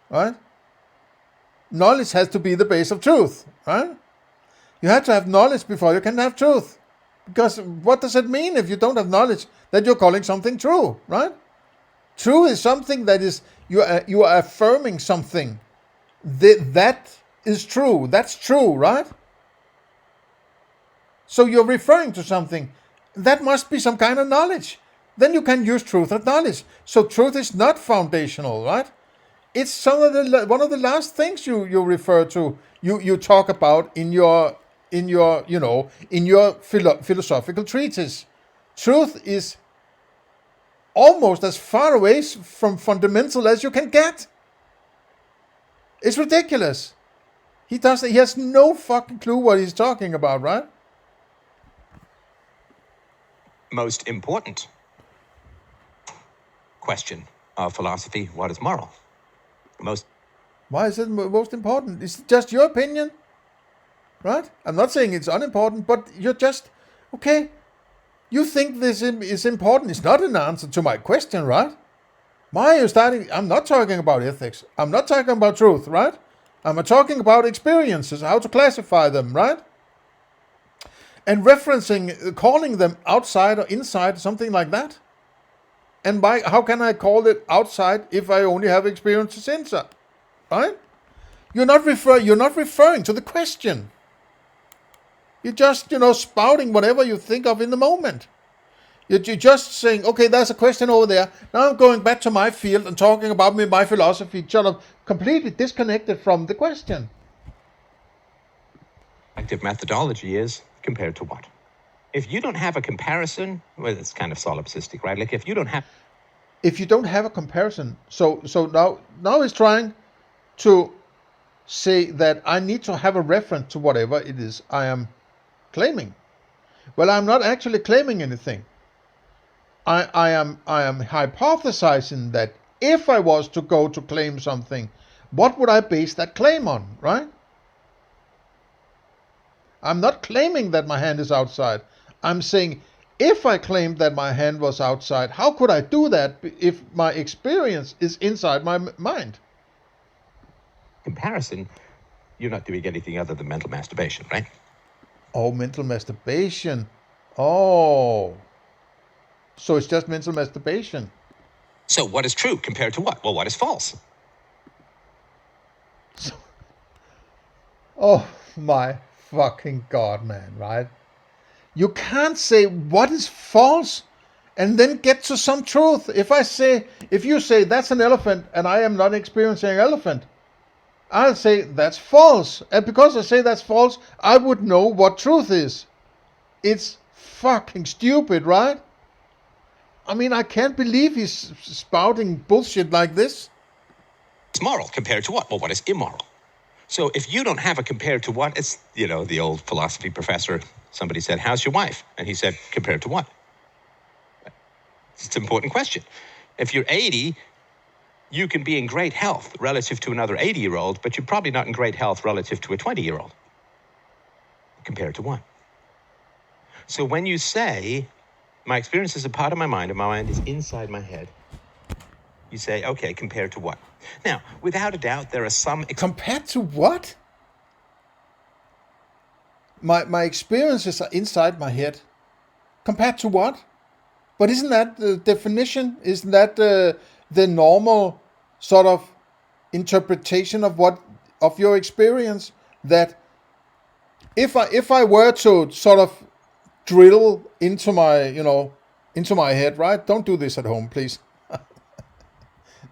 A: right? Knowledge has to be the base of truth, right? You have to have knowledge before you can have truth. Because what does it mean if you don't have knowledge that you're calling something true, right? True is something that is, you are affirming something. That is true. That's true, right? So you're referring to something. That must be some kind of knowledge. Then you can use truth as knowledge. So truth is not foundational, right? It's one of the last things you refer to, you talk about in your philosophical treatise. Truth is almost as far away from fundamental as you can get. It's ridiculous. He has no fucking clue what he's talking about, right?
B: Most important question of philosophy: what is moral?
A: Why is it most important? It's just your opinion, right? I'm not saying it's unimportant, but you're just, okay, you think this is important. It's not an answer to my question, right? Why are you starting? I'm not talking about ethics. I'm not talking about truth, right? I'm talking about experiences, how to classify them, right? And referencing, calling them outside or inside, something like that. And how can I call it outside if I only have experiences inside, right? You're not referring to the question. You're just, spouting whatever you think of in the moment. You're just saying, okay, there's a question over there. Now I'm going back to my field and talking about my philosophy, sort of completely disconnected from the question.
B: Active methodology is compared to what? If you don't have a comparison, well, it's kind of solipsistic, right? Like if you don't have
A: a comparison, so now he's trying to say that I need to have a reference to whatever it is I am claiming. Well, I'm not actually claiming anything. I am hypothesizing that if I was to go to claim something, what would I base that claim on, right? I'm not claiming that my hand is outside. I'm saying, if I claimed that my hand was outside, how could I do that if my experience is inside my mind?
B: Comparison, you're not doing anything other than mental masturbation, right?
A: Oh, mental masturbation. Oh. So it's just mental masturbation.
B: So what is true compared to what? Well, what is false?
A: Oh my fucking God, man, right? You can't say what is false and then get to some truth. If you say that's an elephant and I am not experiencing an elephant, I'll say that's false. And because I say that's false, I would know what truth is. It's fucking stupid, right? I mean, I can't believe he's spouting bullshit like this.
B: It's moral compared to what? Well, what is immoral? So if you don't have a compared to what, it's, the old philosophy professor, somebody said, how's your wife? And he said, compared to what? It's an important question. If you're 80, you can be in great health relative to another 80-year-old, but you're probably not in great health relative to a 20-year-old. Compared to what? So when you say, my experience is a part of my mind, and my mind is inside my head, you say, okay, compared to what? Now, without a doubt, there are some...
A: Compared to what? My experiences are inside my head. Compared to what? But isn't that the definition? Isn't that the normal sort of interpretation of your experience? That if I were to sort of drill into my head, right? Don't do this at home, please.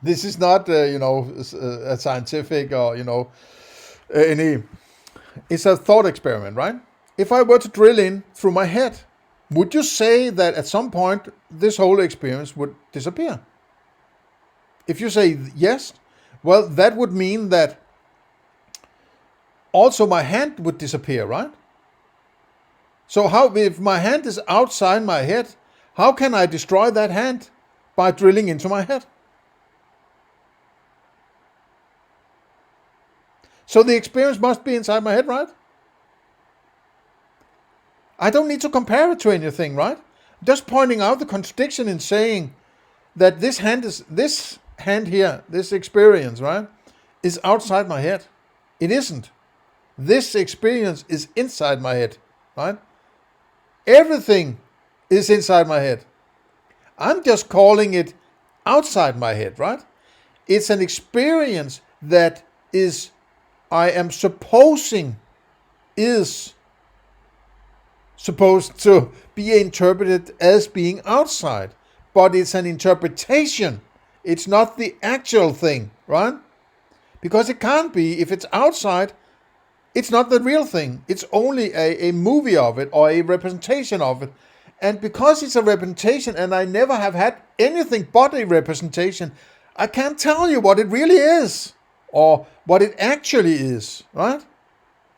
A: This is not a scientific or any. It's a thought experiment, right? If I were to drill in through my head, would you say that at some point this whole experience would disappear? If you say yes, well, that would mean that also my hand would disappear, right? So if my hand is outside my head, how can I destroy that hand? By drilling into my head. So the experience must be inside my head, right? I don't need to compare it to anything, right? Just pointing out the contradiction in saying that this hand here, this experience, right, is outside my head. It isn't. This experience is inside my head, right? Everything is inside my head. I'm just calling it outside my head, right? It's an experience that I am supposing is supposed to be interpreted as being outside. But it's an interpretation. It's not the actual thing, right? Because it can't be. If it's outside, it's not the real thing. It's only a movie of it or a representation of it. And because it's a representation and I never have had anything but a representation, I can't tell you what it really is or what it actually is, right?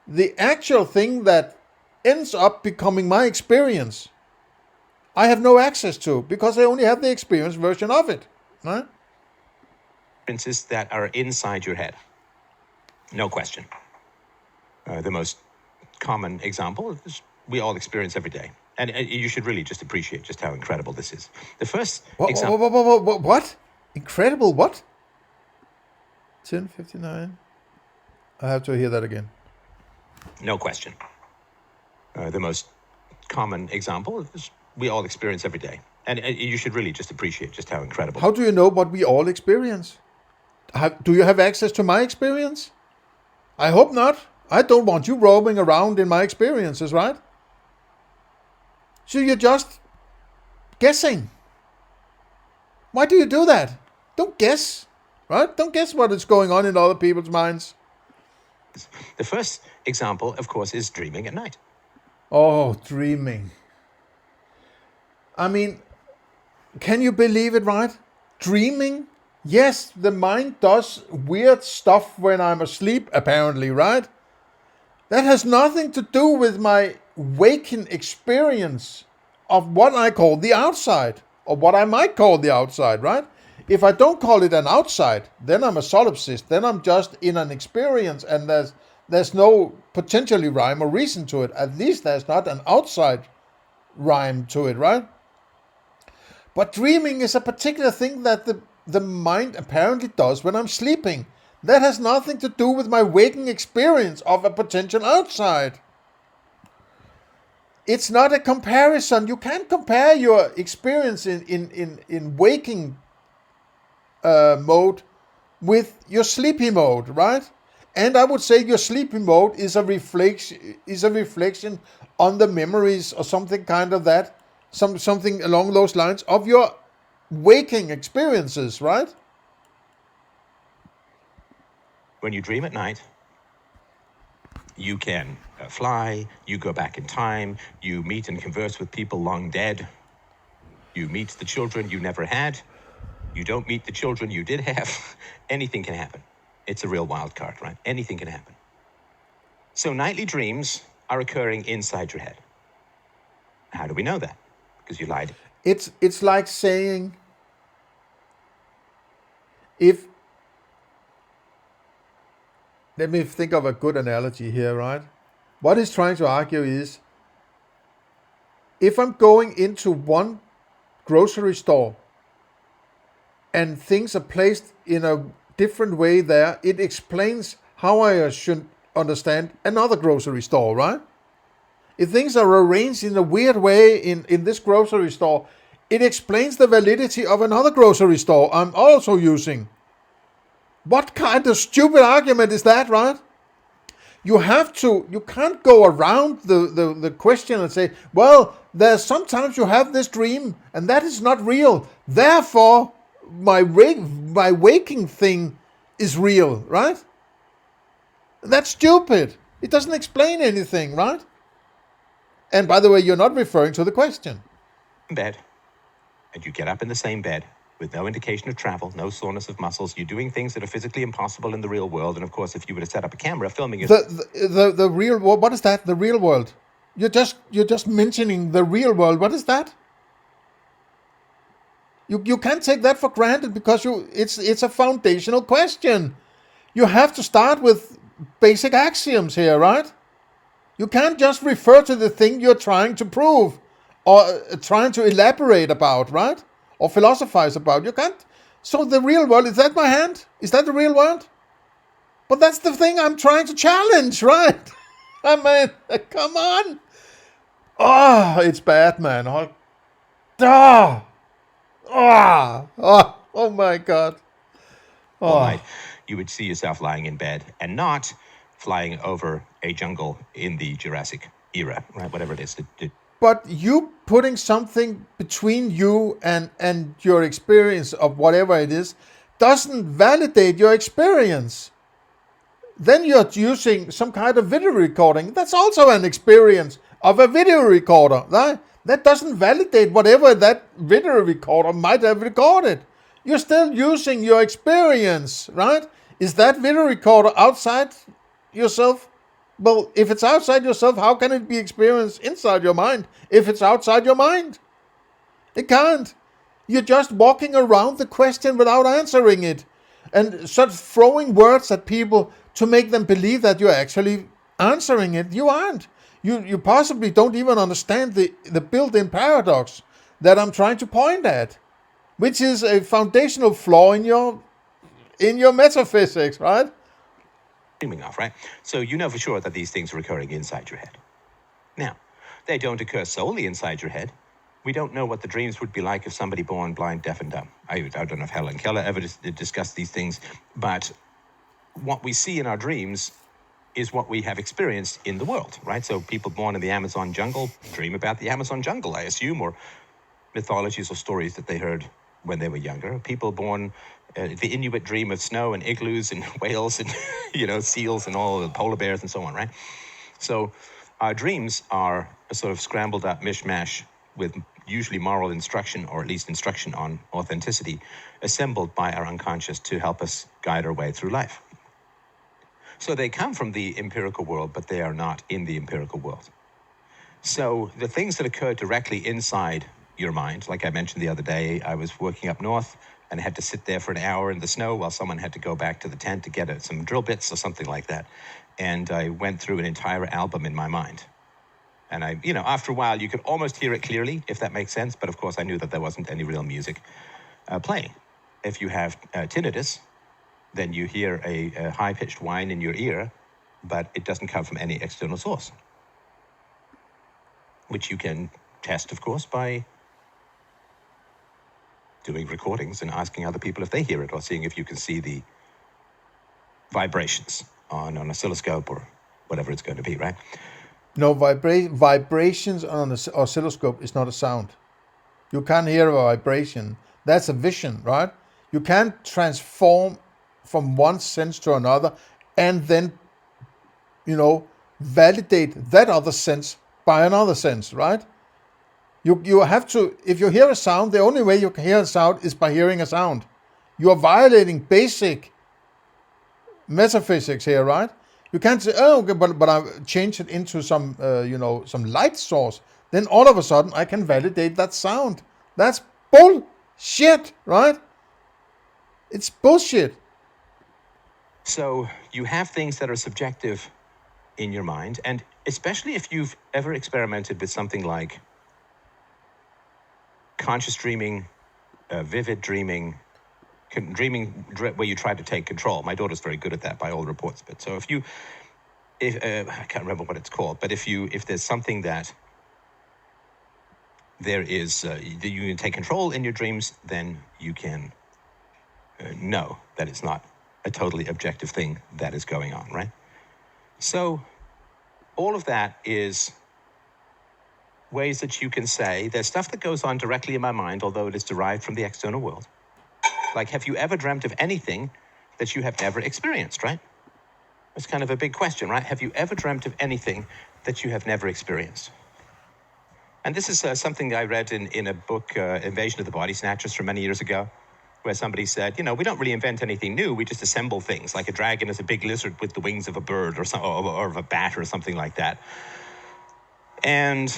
A: The actual thing that ends up becoming my experience, I have no access to because I only have the experience version of it, right?
B: Experiences that are inside your head. No question. The most common example is we all experience every day. And you should really just appreciate just how incredible this is. The first example...
A: What? Incredible what? 10:59. I have to hear that again.
B: No question. The most common example is we all experience every day. And you should really just appreciate just how incredible...
A: How do you know what we all experience? Do you have access to my experience? I hope not. I don't want you roaming around in my experiences, right? So you're just guessing. Why do you do that? Don't guess, right? Don't guess what is going on in other people's minds.
B: The first example, of course, is dreaming at night.
A: Oh, dreaming. I mean, can you believe it, right? Dreaming? Yes, the mind does weird stuff when I'm asleep, apparently, right? That has nothing to do with my waking experience of what I call the outside, or what I might call the outside, right? If I don't call it an outside, then I'm a solipsist. Then I'm just in an experience, and there's no potentially rhyme or reason to it. At least there's not an outside rhyme to it, right? But dreaming is a particular thing that the mind apparently does when I'm sleeping. That has nothing to do with my waking experience of a potential outside. It's not a comparison. You can't compare your experience in waking mode with your sleepy mode, right? And I would say your sleepy mode is a reflection on the memories or something kind of that, something along those lines of your waking experiences, right?
B: When you dream at night, you can fly, you go back in time, you meet and converse with people long dead, you meet the children you never had, you don't meet the children you did have. Anything can happen. It's a real wild card, right? Anything can happen. So nightly dreams are occurring inside your head. How do we know that? Because you lied.
A: It's like saying, let me think of a good analogy here, right? What he's trying to argue is, if I'm going into one grocery store and things are placed in a different way there, it explains how I should understand another grocery store, right? If things are arranged in a weird way in this grocery store, it explains the validity of another grocery store I'm also using. What kind of stupid argument is that, right? You can't go around the question and say, well, there's sometimes you have this dream and that is not real. Therefore, my waking thing is real, right? That's stupid. It doesn't explain anything, right? And by the way, you're not referring to the question.
B: Bed, and you get up in the same bed with no indication of travel, no soreness of muscles. You're doing things that are physically impossible in the real world. And of course, if you were to set up a camera filming it...
A: The real world, what is that? The real world? You're just mentioning the real world. What is that? You can't take that for granted because it's a foundational question. You have to start with basic axioms here, right? You can't just refer to the thing you're trying to prove or trying to elaborate about, right? Or philosophize about. You can't. So the real world, is that my hand? Is that the real world? But that's the thing I'm trying to challenge, right? I mean, come on. Oh, it's bad, man. Oh my God.
B: All night, you would see yourself lying in bed and not flying over a jungle in the Jurassic era, right? Whatever it is.
A: But you putting something between you and your experience of whatever it is doesn't validate your experience. Then you're using some kind of video recording. That's also an experience of a video recorder, right? That doesn't validate whatever that video recorder might have recorded. You're still using your experience, right? Is that video recorder outside yourself? Well, if it's outside yourself, how can it be experienced inside your mind if it's outside your mind? It can't. You're just walking around the question without answering it and sort of throwing words at people to make them believe that you're actually answering it. You aren't. You possibly don't even understand the built-in paradox that I'm trying to point at, which is a foundational flaw in your metaphysics, right?
B: Dreaming of, right? So you know for sure that these things are occurring inside your head. Now, they don't occur solely inside your head. We don't know what the dreams would be like if somebody born blind, deaf, and dumb. I don't know if Helen Keller ever discussed these things, but what we see in our dreams is what we have experienced in the world, right? So people born in the Amazon jungle dream about the Amazon jungle, I assume, or mythologies or stories that they heard when they were younger. People born, the Inuit dream of snow and igloos and whales and, seals and all the polar bears and so on, right? So our dreams are a sort of scrambled up mishmash with usually moral instruction, or at least instruction on authenticity, assembled by our unconscious to help us guide our way through life. So they come from the empirical world, but they are not in the empirical world. So the things that occur directly inside your mind, like I mentioned the other day, I was working up north and had to sit there for an hour in the snow while someone had to go back to the tent to get some drill bits or something like that. And I went through an entire album in my mind. And after a while, you could almost hear it clearly, if that makes sense. But of course, I knew that there wasn't any real music playing. If you have tinnitus, then you hear a high-pitched whine in your ear, but it doesn't come from any external source, which you can test, of course, by doing recordings and asking other people if they hear it, or seeing if you can see the vibrations on an oscilloscope or whatever it's going to be, right?
A: No, vibrations on an oscilloscope is not a sound. You can't hear a vibration. That's a vision, right? You can't transform from one sense to another and then, validate that other sense by another sense, right? You have to, if you hear a sound, the only way you can hear a sound is by hearing a sound. You are violating basic metaphysics here, right? You can't say, oh, okay, but I've changed it into some, some light source. Then all of a sudden I can validate that sound. That's bullshit, right? It's bullshit.
B: So you have things that are subjective in your mind, and especially if you've ever experimented with something like conscious dreaming, vivid dreaming, dreaming where you try to take control. My daughter's very good at that by all reports. But so if I can't remember what it's called, but if there's something that there is, that you can take control in your dreams, then you can know that it's not a totally objective thing that is going on, right? So all of that is ways that you can say there's stuff that goes on directly in my mind, although it is derived from the external world. Like, have you ever dreamt of anything that you have never experienced, right? It's kind of a big question, right? Have you ever dreamt of anything that you have never experienced? And this is something I read in a book, Invasion of the Body Snatchers, from many years ago, where somebody said, we don't really invent anything new. We just assemble things, like a dragon is a big lizard with the wings of a bird or of a bat or something like that. And,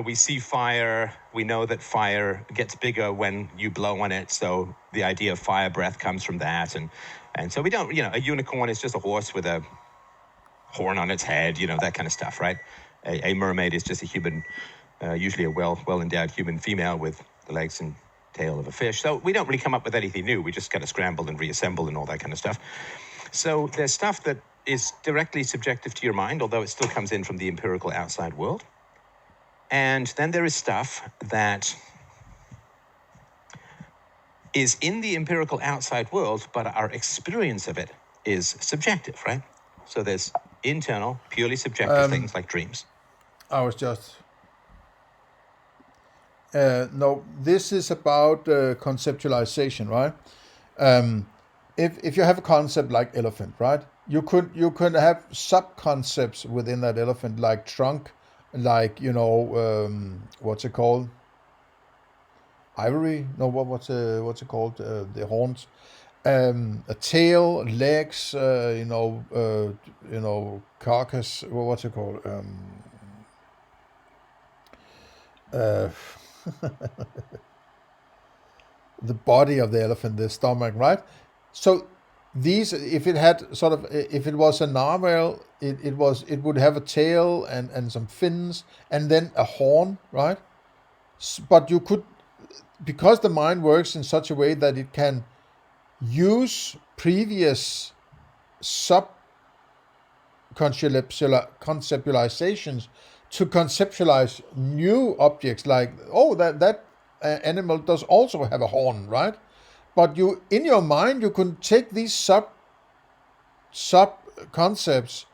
B: we see fire. We know that fire gets bigger when you blow on it. So the idea of fire breath comes from that. And so we don't, a unicorn is just a horse with a horn on its head, that kind of stuff, right? A mermaid is just a human, usually a well-endowed human female with the legs and tail of a fish. So we don't really come up with anything new. We just kind of scramble and reassemble and all that kind of stuff. So there's stuff that is directly subjective to your mind, although it still comes in from the empirical outside world. And then there is stuff that is in the empirical outside world, but our experience of it is subjective, right? So there's internal, purely subjective things like dreams.
A: I was just... no, this is about conceptualization, right? If you have a concept like elephant, right? You could have sub-concepts within that elephant, like trunk, like, what's it called? Ivory? No, what's it called? The horns. A tail, legs, carcass. What's it called? Uh, the body of the elephant, the stomach, right? So these, if it was a narwhal, it would have a tail and some fins and then a horn, right? But you could, because the mind works in such a way that it can use previous conceptualizations to conceptualize new objects, like, oh, that animal does also have a horn, right? But you, in your mind, you can take these sub concepts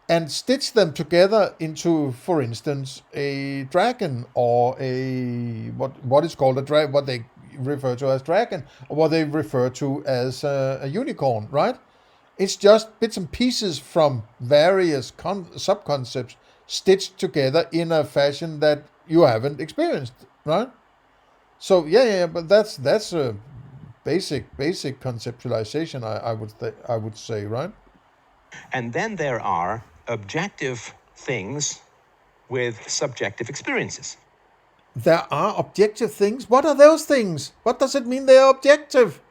A: and stitch them together into, for instance, a dragon, or a what is called a dragon, what they refer to as dragon, or what they refer to as a unicorn, right? It's just bits and pieces from various sub-concepts stitched together in a fashion that you haven't experienced, right? So yeah, but that's a basic conceptualization, I would say, right?
B: And then there are objective things with subjective experiences.
A: There are objective things? What are those things? What does it mean they are objective?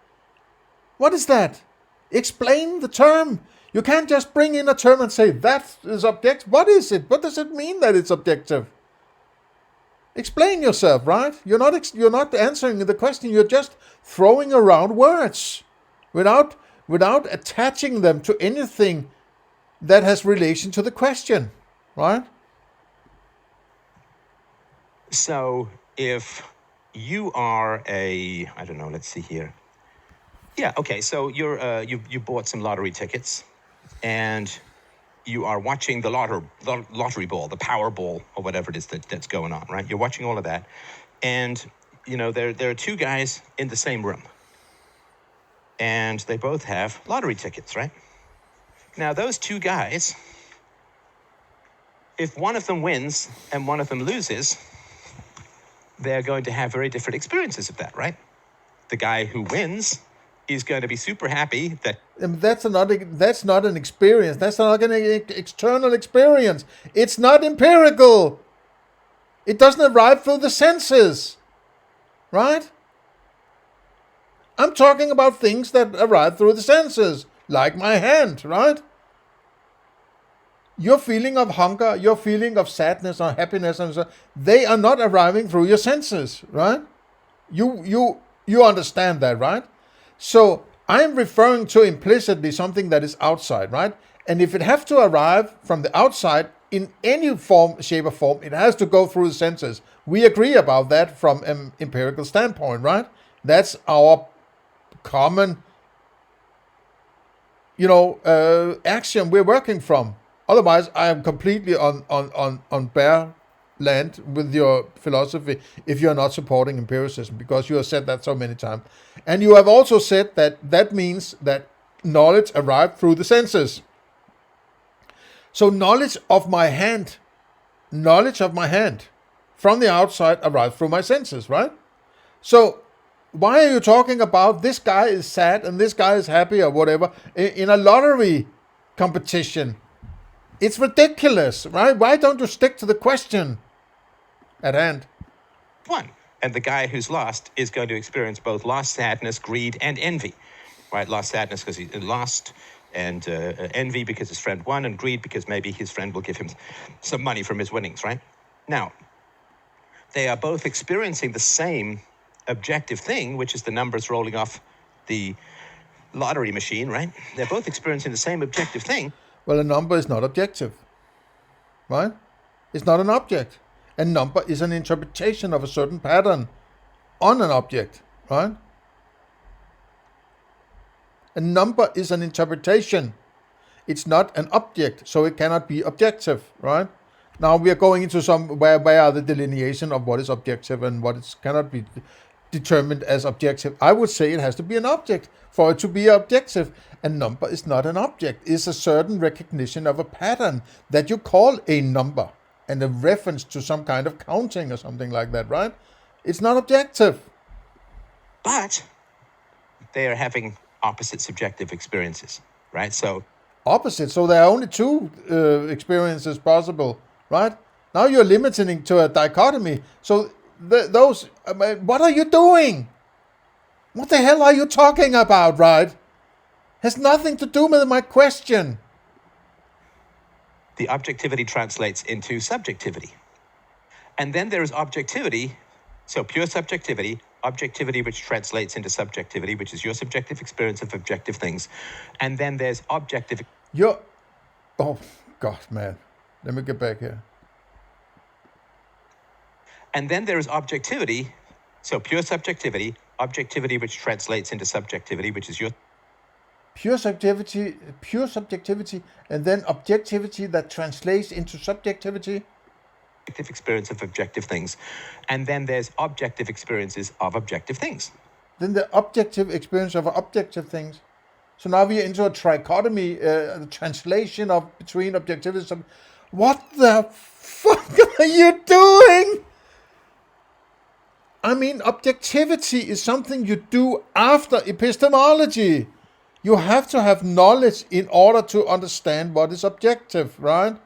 A: What is that? Explain the term. You can't just bring in a term and say that is objective. What is it? What does it mean that it's objective? Explain yourself, right? You're not answering the question. You're just throwing around words without attaching them to anything that has relation to the question, right?
B: So if you are let's see here. Yeah, okay, so you bought some lottery tickets, and you are watching the lottery ball, the Powerball, or whatever it is that's going on, right? You're watching all of that, and there are two guys in the same room, and they both have lottery tickets, right? Now, those two guys, if one of them wins and one of them loses, they're going to have very different experiences of that, right? The guy who wins is going to be super happy that...
A: That's not an experience. That's not an external experience. It's not empirical. It doesn't arrive through the senses, right? I'm talking about things that arrive through the senses, like my hand, right? Your feeling of hunger, your feeling of sadness or happiness, and so, they are not arriving through your senses, right? You understand that, right? So I'm referring to implicitly something that is outside, right? And if it has to arrive from the outside in any form, shape or form, it has to go through the senses. We agree about that from an empirical standpoint, right? That's our common, axiom we're working from. Otherwise, I am completely on bare land with your philosophy if you're not supporting empiricism, because you have said that so many times. And you have also said that means that knowledge arrived through the senses. So knowledge of my hand from the outside arrived through my senses, right? So why are you talking about this guy is sad and this guy is happy or whatever in a lottery competition? It's ridiculous, right? Why don't you stick to the question at hand?
B: One. And the guy who's lost is going to experience both loss, sadness, greed, and envy, right? Lost sadness because he lost, and envy because his friend won, and greed because maybe his friend will give him some money from his winnings, right? Now, they are both experiencing the same objective thing, which is the numbers rolling off the lottery machine, right? They're both experiencing the same objective thing.
A: Well, a number is not objective, right? It's not an object. A number is an interpretation of a certain pattern on an object, right? A number is an interpretation. It's not an object, so it cannot be objective, right? Now we are going into some where are the delineation of what is objective and what is cannot be determined as objective. I would say it has to be an object for it to be objective. A number is not an object. It's a certain recognition of a pattern that you call a number. and a reference to some kind of counting or something like that, right? It's not objective.
B: But they are having opposite subjective experiences, right? So
A: Opposite. So there are only two experiences possible, right? Now you're limiting to a dichotomy. So those, what are you doing? What the hell are you talking about, right? Has nothing to do with my question.
B: the objectivity translates into subjectivity. And then there is objectivity, so pure subjectivity, objectivity which translates into subjectivity, which is your subjective experience of objective things. And then there's objective...
A: Oh, God, man. Let me get back here.
B: And then there is objectivity, so pure subjectivity, objectivity which translates into subjectivity, which is your...
A: Pure subjectivity, and then objectivity that translates into subjectivity.
B: Objective experience of objective things. And then there's objective experiences of objective things.
A: Then the objective experience of objective things. So now we are into a trichotomy, the translation of between objectivity and what the fuck are you doing? I mean, objectivity is something you do after epistemology. You have to have knowledge in order to understand what is objective, right?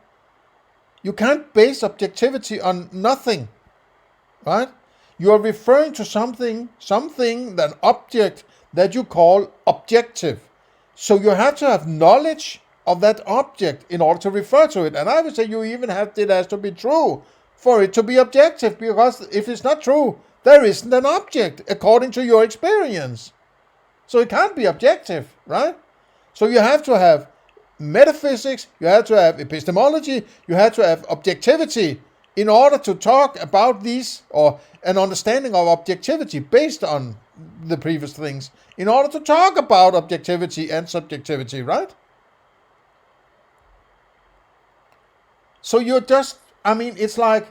A: You can't base objectivity on nothing, right? You are referring to something, an object that you call objective. So you have to have knowledge of that object in order to refer to it. And I would say you even have it has to be true for it to be objective, because if it's not true, there isn't an object according to your experience. So it can't be objective, right? So you have to have metaphysics, you have to have epistemology, you have to have objectivity in order to talk about these, or an understanding of objectivity based on the previous things, in order to talk about objectivity and subjectivity, right? So you're just, I mean, it's like,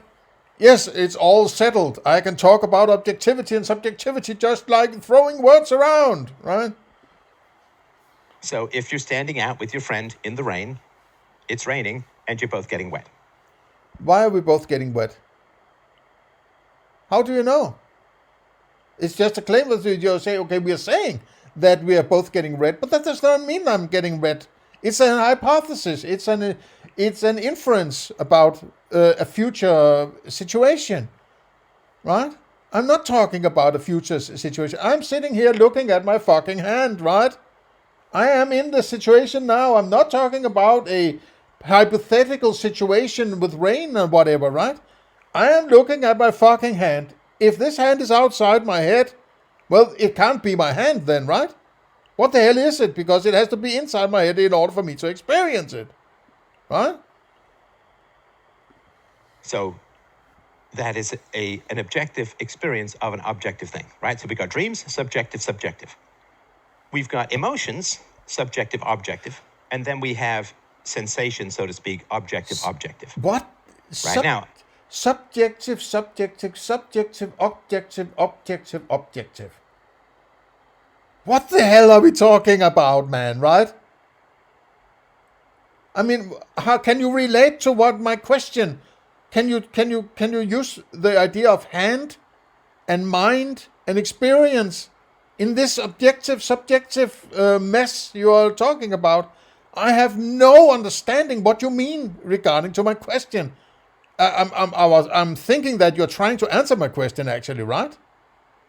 A: yes, it's all settled. I can talk about objectivity and subjectivity just like throwing words around, right?
B: So if you're standing out with your friend in the rain, it's raining, and you're both getting wet.
A: Why are we both getting wet? How do you know? It's just a claim that you say, okay, we are saying that we are both getting wet, but that does not mean I'm getting wet. It's an hypothesis. It's an inference about a future situation, right? I'm not talking about a future situation. I'm sitting here looking at my fucking hand, right? I am in the situation now. I'm not talking about a hypothetical situation with rain or whatever, right? I am looking at my fucking hand. If this hand is outside my head, well, it can't be my hand then, right? What the hell is it? Because it has to be inside my head in order for me to experience it, right?
B: So that is an objective experience of an objective thing, right? So we got dreams, subjective. We've got emotions, subjective, objective. And then we have sensation, so to speak, objective.
A: What?
B: Right now.
A: Subjective, objective. What the hell are we talking about, man, right? I mean, how can you relate to what my question? Can you use the idea of hand and mind and experience in this objective, subjective mess you are talking about? I have no understanding what you mean regarding to my question. I'm thinking that you're trying to answer my question, actually, right?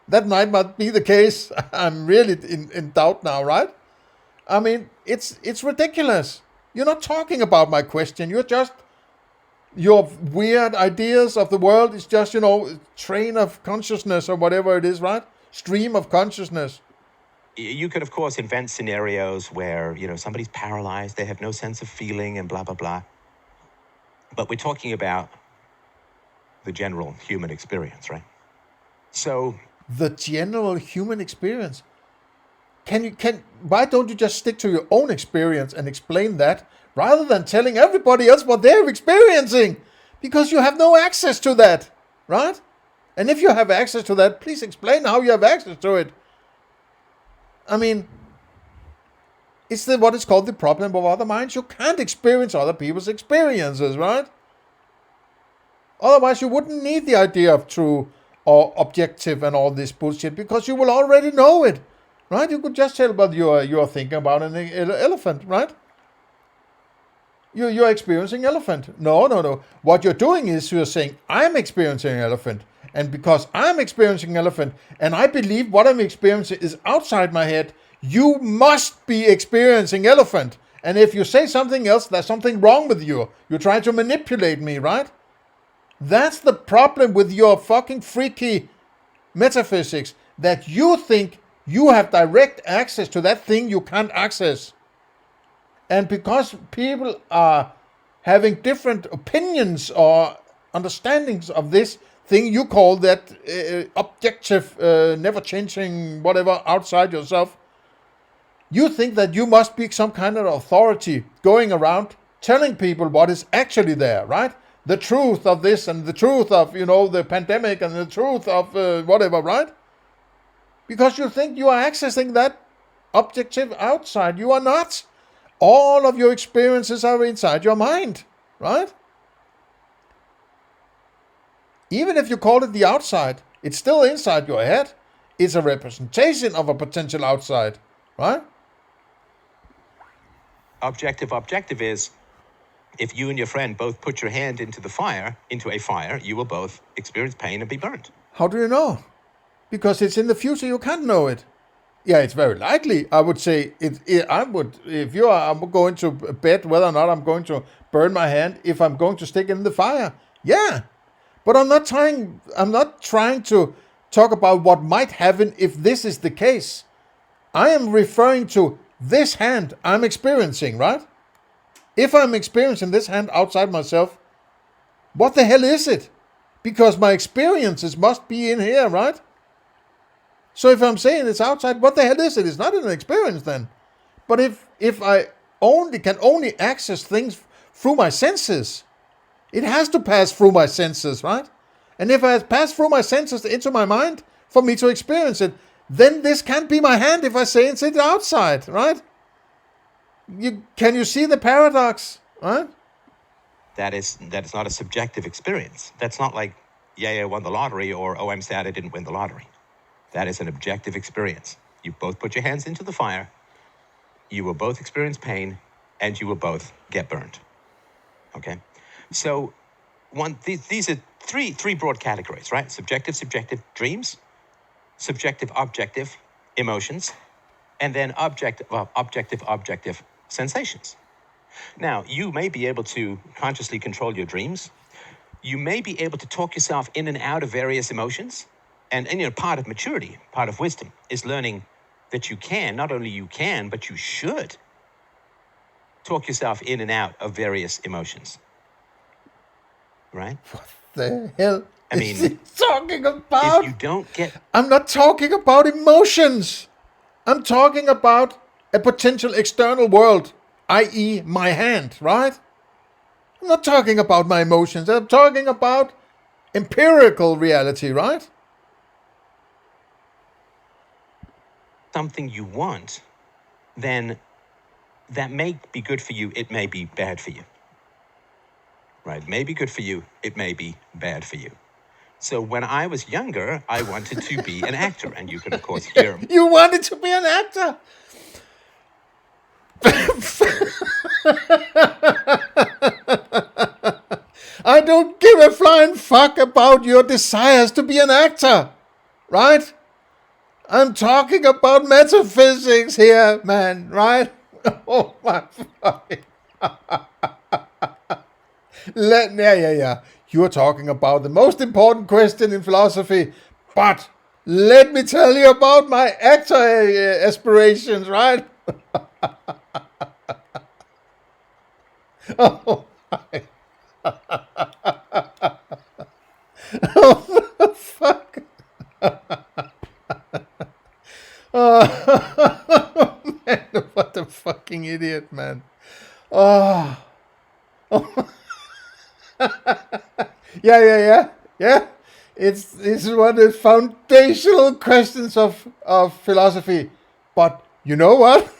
A: That might not be the case. I'm really in doubt now, right? I mean, it's ridiculous. You're not talking about my question. You're just, your weird ideas of the world is just, train of consciousness or whatever it is, right? Stream of consciousness.
B: You could, of course, invent scenarios where, somebody's paralyzed, they have no sense of feeling and blah, blah, blah. But we're talking about the general human experience, right? So...
A: The general human experience. Why don't you just stick to your own experience and explain that, rather than telling everybody else what they're experiencing? Because you have no access to that, right? And if you have access to that, please explain how you have access to it. I mean, it's what is called the problem of other minds. You can't experience other people's experiences, right? Otherwise, you wouldn't need the idea of true or objective and all this bullshit, because you will already know it, right? You could just tell what you're thinking about an elephant, right? You're experiencing elephant. No. What you're doing is you're saying, I'm experiencing an elephant. And because I'm experiencing elephant, and I believe what I'm experiencing is outside my head, you must be experiencing elephant. And if you say something else, there's something wrong with you. You're trying to manipulate me, right? That's the problem with your fucking freaky metaphysics, that you think you have direct access to that thing you can't access. And because people are having different opinions or understandings of this thing you call that objective, never changing, whatever, outside yourself, you think that you must be some kind of authority going around telling people what is actually there, right? The truth of this and the truth of, the pandemic and the truth of whatever, right? Because you think you are accessing that objective outside. You are not. All of your experiences are inside your mind, right? Even if you call it the outside, it's still inside your head. It's a representation of a potential outside, right?
B: Objective is, if you and your friend both put your hand into a fire, you will both experience pain and be burnt.
A: How do you know? Because it's in the future, you can't know it. Yeah, it's very likely. I would say I'm going to bet whether or not I'm going to burn my hand if I'm going to stick it in the fire. Yeah. But I'm not trying to talk about what might happen if this is the case. I am referring to this hand I'm experiencing, right? If I'm experiencing this hand outside myself, what the hell is it? Because my experiences must be in here, right? So if I'm saying it's outside, what the hell is it? It's not an experience then. But if I can only access things through my senses, it has to pass through my senses, right? And if I pass through my senses into my mind for me to experience it, then this can't be my hand if I say it's outside, right? Can you see the paradox, right?
B: That is not a subjective experience. That's not like, I won the lottery, or, oh, I'm sad I didn't win the lottery. That is an objective experience. You both put your hands into the fire, you will both experience pain, and you will both get burned. Okay? So these are three broad categories, right? Subjective dreams, objective emotions, and then objective sensations. Now, you may be able to consciously control your dreams. You may be able to talk yourself in and out of various emotions. And part of maturity, part of wisdom, is learning that not only you can, but you should talk yourself in and out of various emotions. Right?
A: What the hell
B: is
A: he talking about?
B: If you don't get...
A: I'm not talking about emotions. I'm talking about a potential external world, i.e. my hand, right? I'm not talking about my emotions. I'm talking about empirical reality, right?
B: Something you want, then that may be good for you, it may be bad for you. Right? It may be good for you, it may be bad for you. So when I was younger, I wanted to be an actor, and you can, of course, hear him.
A: You wanted to be an actor? I don't give a flying fuck about your desires to be an actor, right? I'm talking about metaphysics here, man, right? Oh my fucking... Yeah. You're talking about the most important question in philosophy, but let me tell you about my actor aspirations, right? Oh my... Oh fuck... Oh, man, what a fucking idiot, man. Oh. Yeah. It's one of the foundational questions of philosophy. But you know what?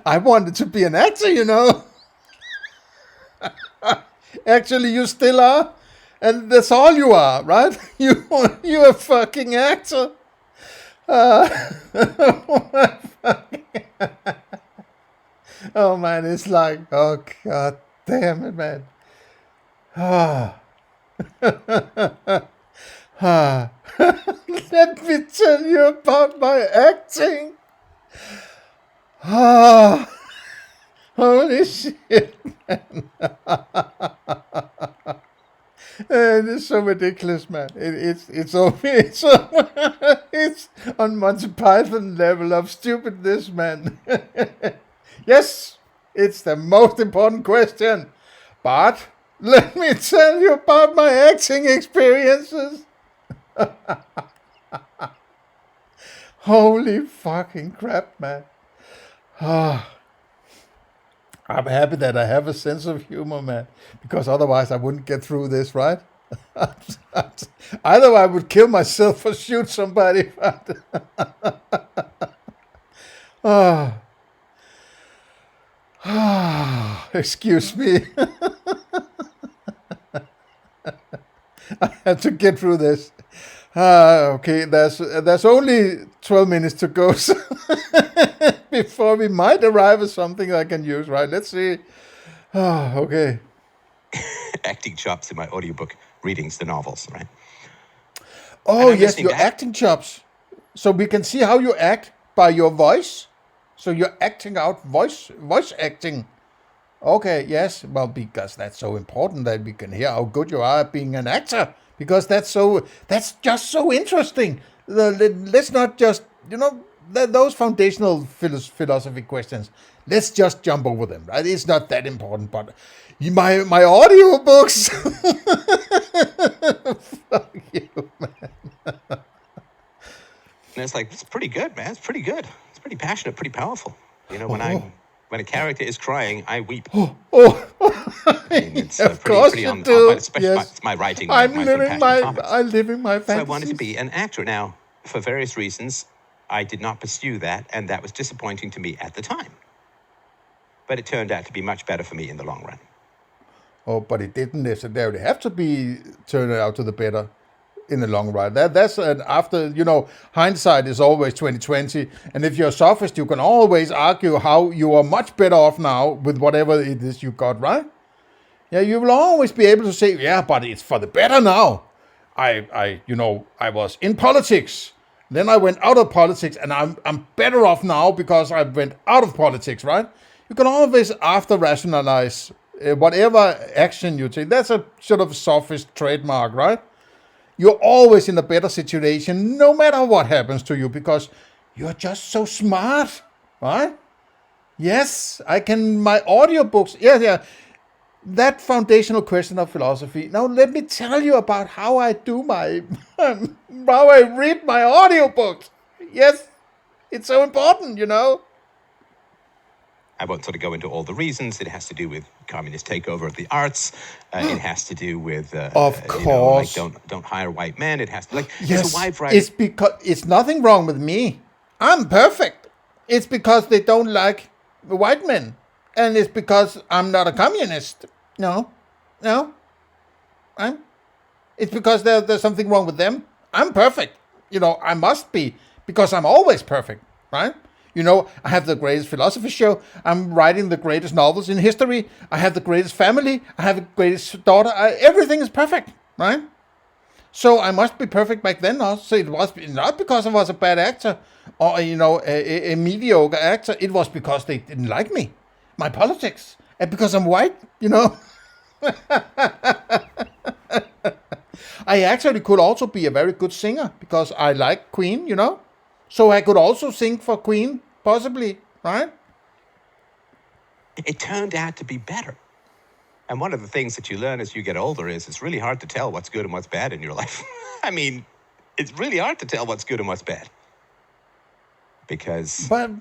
A: I wanted to be an actor, Actually, you still are. And that's all you are, right? You're a fucking actor. Oh man, it's like, oh god damn it, man. Let me tell you about my acting. Holy shit, man. It is so ridiculous, man. It's on Monty Python level of stupidness, man. Yes, it's the most important question. But let me tell you about my acting experiences. Holy fucking crap, man. I'm happy that I have a sense of humor, man, because otherwise I wouldn't get through this, right? Either I would kill myself or shoot somebody. Excuse me. I have to get through this. Okay, there's only 12 minutes to go so before we might arrive at something I can use, right? Let's see. Okay.
B: Acting chops in my audiobook readings, the novels, right?
A: Oh, yes, your acting chops. So we can see how you act by your voice. So you're acting out voice acting. Okay, yes. Well, because that's so important that we can hear how good you are at being an actor. Because that's just so interesting. Let's not just, those foundational philosophy questions, let's just jump over them, right? It's not that important, but my audiobooks. Fuck you, man.
B: And it's like, it's pretty good, man. It's pretty good. It's pretty passionate, pretty powerful. When a character is crying, I weep. I mean, it's
A: of course
B: pretty
A: you
B: on,
A: do.
B: especially
A: Yes.
B: it's my writing.
A: I'm
B: my
A: living
B: topics.
A: I'm living my
B: So I
A: fantasies.
B: wanted to be an actor. Now, for various reasons, I did not pursue that, and that was disappointing to me at the time. But it turned out to be much better for me in the long run.
A: Oh, but it didn't necessarily have to be turned out to the better in the long run. That's after, hindsight is always 2020. And if you're a sophist, you can always argue how you are much better off now with whatever it is you got, right? Yeah, you will always be able to say, yeah, but it's for the better now. I was in politics. Then I went out of politics, and I'm better off now because I went out of politics, right? You can always after rationalize whatever action you take. That's a sort of sophist trademark, right? You're always in a better situation no matter what happens to you because you're just so smart, right? Yes, I can, my audiobooks, yeah. That foundational question of philosophy. Now let me tell you about how I do how I read my audiobooks. Yes, it's so important,
B: I won't sort of go into all the reasons. It has to do with communist takeover of the arts. It has to do with,
A: of course,
B: don't hire white men. It has to
A: yes,
B: there's a wide variety.
A: It's because it's nothing wrong with me. I'm perfect. It's because they don't like white men, and it's because I'm not a communist. No, it's because there's something wrong with them. I'm perfect. I must be because I'm always perfect, right? I have the greatest philosophy show. I'm writing the greatest novels in history. I have the greatest family. I have the greatest daughter. Everything is perfect, right? So I must be perfect back then also. So it was not because I was a bad actor or, a mediocre actor. It was because they didn't like me, my politics, and because I'm white, I actually could also be a very good singer because I like Queen, So I could also sing for Queen, possibly, right?
B: It turned out to be better. And one of the things that you learn as you get older is it's really hard to tell what's good and what's bad in your life. I mean, it's really hard to tell what's good and what's bad. Because...
A: But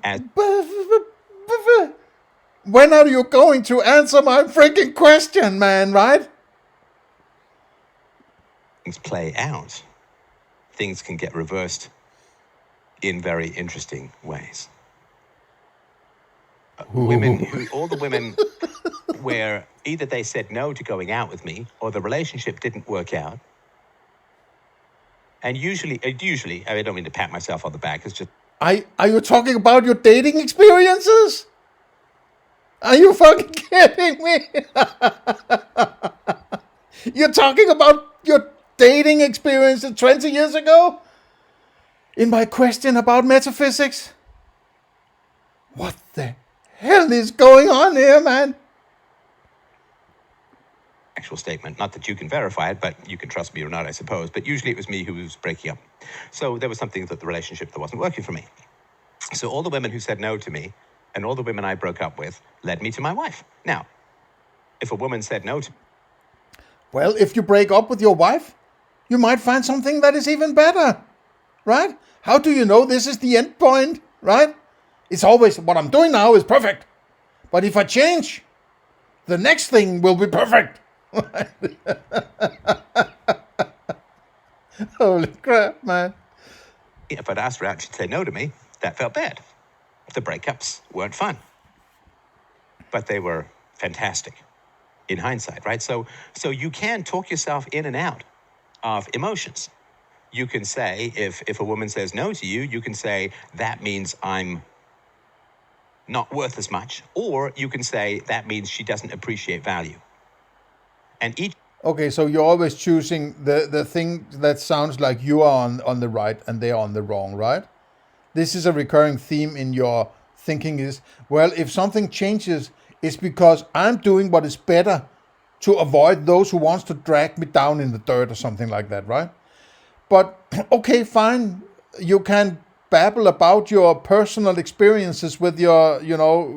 A: when are you going to answer my freaking question, man, right?
B: Things play out. Things can get reversed in very interesting ways. All the women where either they said no to going out with me, or the relationship didn't work out. And usually, I don't mean to pat myself on the back. It's just.
A: Are you talking about your dating experiences? Are you fucking kidding me? You're talking about your dating experiences 20 years ago? In my question about metaphysics? What the hell is going on here, man?
B: Actual statement. Not that you can verify it, but you can trust me or not, I suppose. But usually it was me who was breaking up. So there was something that the relationship that wasn't working for me. So all the women who said no to me and all the women I broke up with led me to my wife. Now, if a woman said no to...
A: Well, if you break up with your wife, you might find something that is even better, right? How do you know this is the end point, right? It's always, what I'm doing now is perfect. But if I change, the next thing will be perfect. Holy crap, man.
B: If I'd asked her out, she'd say no to me. That felt bad. The breakups weren't fun. But they were fantastic in hindsight, right? So you can talk yourself in and out of emotions. You can say, if a woman says no to you, you can say, that means I'm not worth as much. Or you can say, that means she doesn't appreciate value. And each...
A: Okay, so you're always choosing the thing that sounds like you are on the right and they are on the wrong, right? This is a recurring theme in your thinking is, well, if something changes, it's because I'm doing what is better to avoid those who wants to drag me down in the dirt or something like that, right? But, okay, fine. You can babble about your personal experiences with your,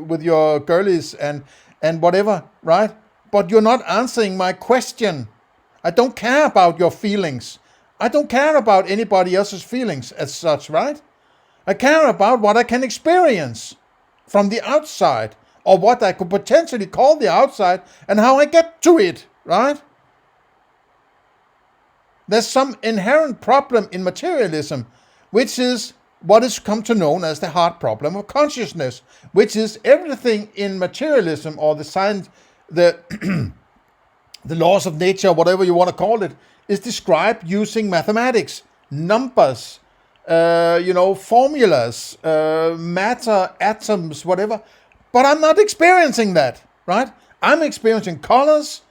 A: with your girlies and whatever, right? But you're not answering my question. I don't care about your feelings. I don't care about anybody else's feelings as such, right? I care about what I can experience from the outside, or what I could potentially call the outside, and how I get to it, right? There's some inherent problem in materialism, which is what is come to known as the hard problem of consciousness, which is everything in materialism or the science, the laws of nature, whatever you want to call it, is described using mathematics, numbers, formulas, matter, atoms, whatever. But I'm not experiencing that, right? I'm experiencing colors,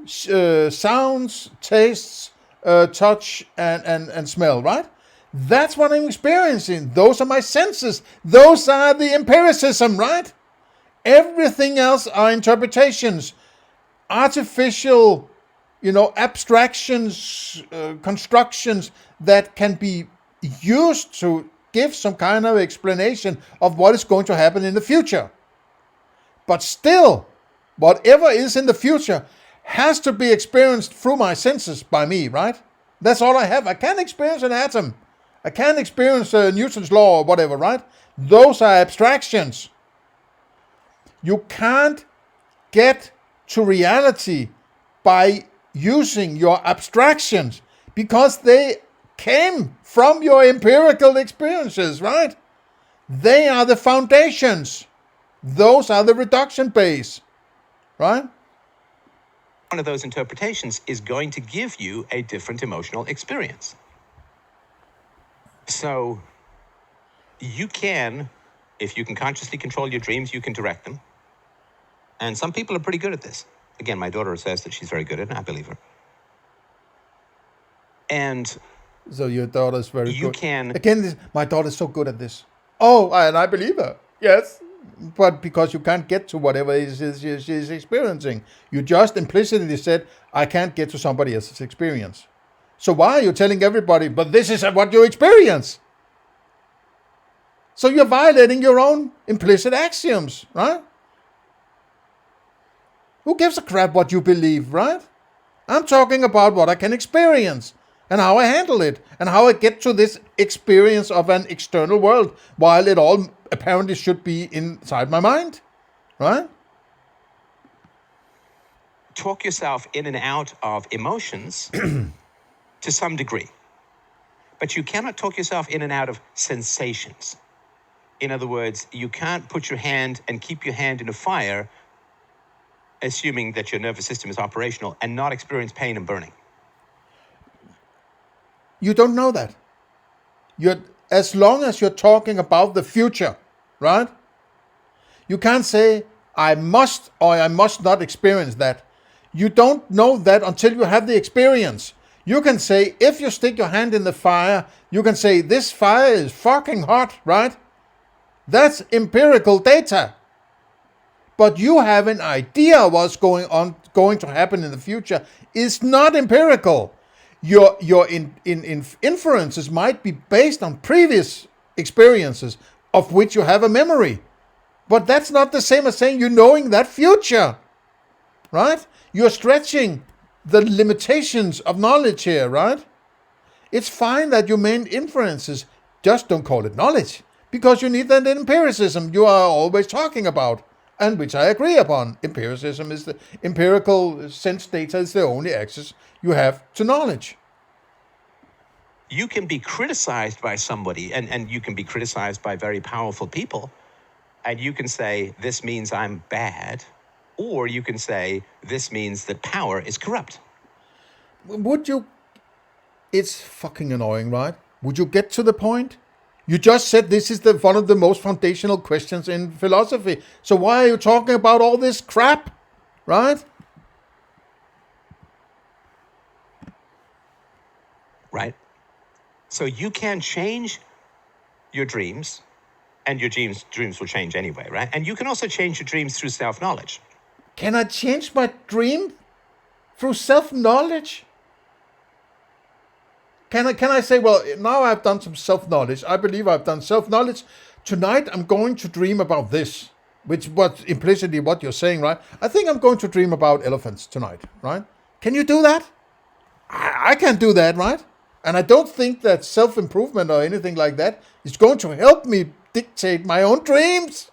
A: sounds, tastes, touch, and smell, right? That's what I'm experiencing. Those are my senses. Those are the empiricism, right? Everything else are interpretations, artificial, abstractions, constructions that can be used to give some kind of explanation of what is going to happen in the future. But still, whatever is in the future has to be experienced through my senses by me, right? That's all I have. I can't experience an atom. I can't experience Newton's law or whatever, right? Those are abstractions. You can't get to reality by using your abstractions because they came from your empirical experiences, right? They are the foundations. Those are the reduction base, right?
B: One of those interpretations is going to give you a different emotional experience. So you can, if you can consciously control your dreams, you can direct them. And some people are pretty good at this. Again, my daughter says that she's very good at it, and I believe her. And
A: so your daughter's very
B: you
A: good.
B: Can...
A: Again, my daughter's so good at this. Oh, and I believe her. Yes. But because you can't get to whatever she's experiencing. You just implicitly said, I can't get to somebody else's experience. So why are you telling everybody, but this is what you experience? So you're violating your own implicit axioms, right? Who gives a crap what you believe, right? I'm talking about what I can experience and how I handle it and how I get to this experience of an external world while it all apparently should be inside my mind, right?
B: Talk yourself in and out of emotions to some degree, but you cannot talk yourself in and out of sensations. In other words, you can't put your hand and keep your hand in a fire assuming that your nervous system is operational and not experience pain and burning?
A: You don't know that. As long as you're talking about the future, right? You can't say, I must or I must not experience that. You don't know that until you have the experience. You can say, if you stick your hand in the fire, you can say, this fire is fucking hot, right? That's empirical data. But you have an idea what's going to happen in the future is not empirical. Your inferences might be based on previous experiences of which you have a memory. But that's not the same as saying you knowing that future, right? You're stretching the limitations of knowledge here, right? It's fine that you made inferences, just don't call it knowledge, because you need that empiricism you are always talking about, and which I agree upon. Empiricism is the empirical sense data is the only access you have to knowledge.
B: You can be criticized by somebody, and you can be criticized by very powerful people, and you can say, this means I'm bad, or you can say, this means that power is corrupt.
A: It's fucking annoying, right? Would you get to the point? You just said this is one of the most foundational questions in philosophy. So why are you talking about all this crap, right?
B: Right? So you can change your dreams, and your dreams will change anyway, right? And you can also change your dreams through self-knowledge.
A: Can I change my dream through self-knowledge? Can I say, well, now I've done some self-knowledge. I believe I've done self-knowledge. Tonight I'm going to dream about this, which was implicitly what you're saying, right? I think I'm going to dream about elephants tonight, right? Can you do that? I can't do that, right? And I don't think that self-improvement or anything like that is going to help me dictate my own dreams.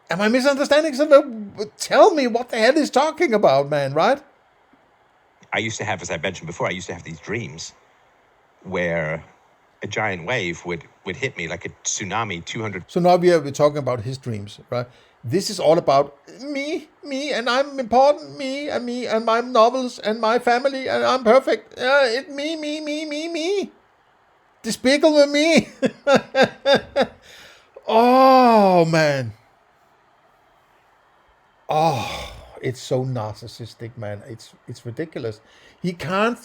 A: Am I misunderstanding something? Tell me what the hell he's talking about, man, right?
B: I used to have, as I mentioned before, I used to have these dreams where a giant wave would hit me like a tsunami 200.
A: So now we're talking about his dreams, right? This is all about me, and I'm important, me, and my novels, and my family, and I'm perfect. It's me. Despicable me. Oh, man. Oh, it's so narcissistic, man. It's ridiculous. He can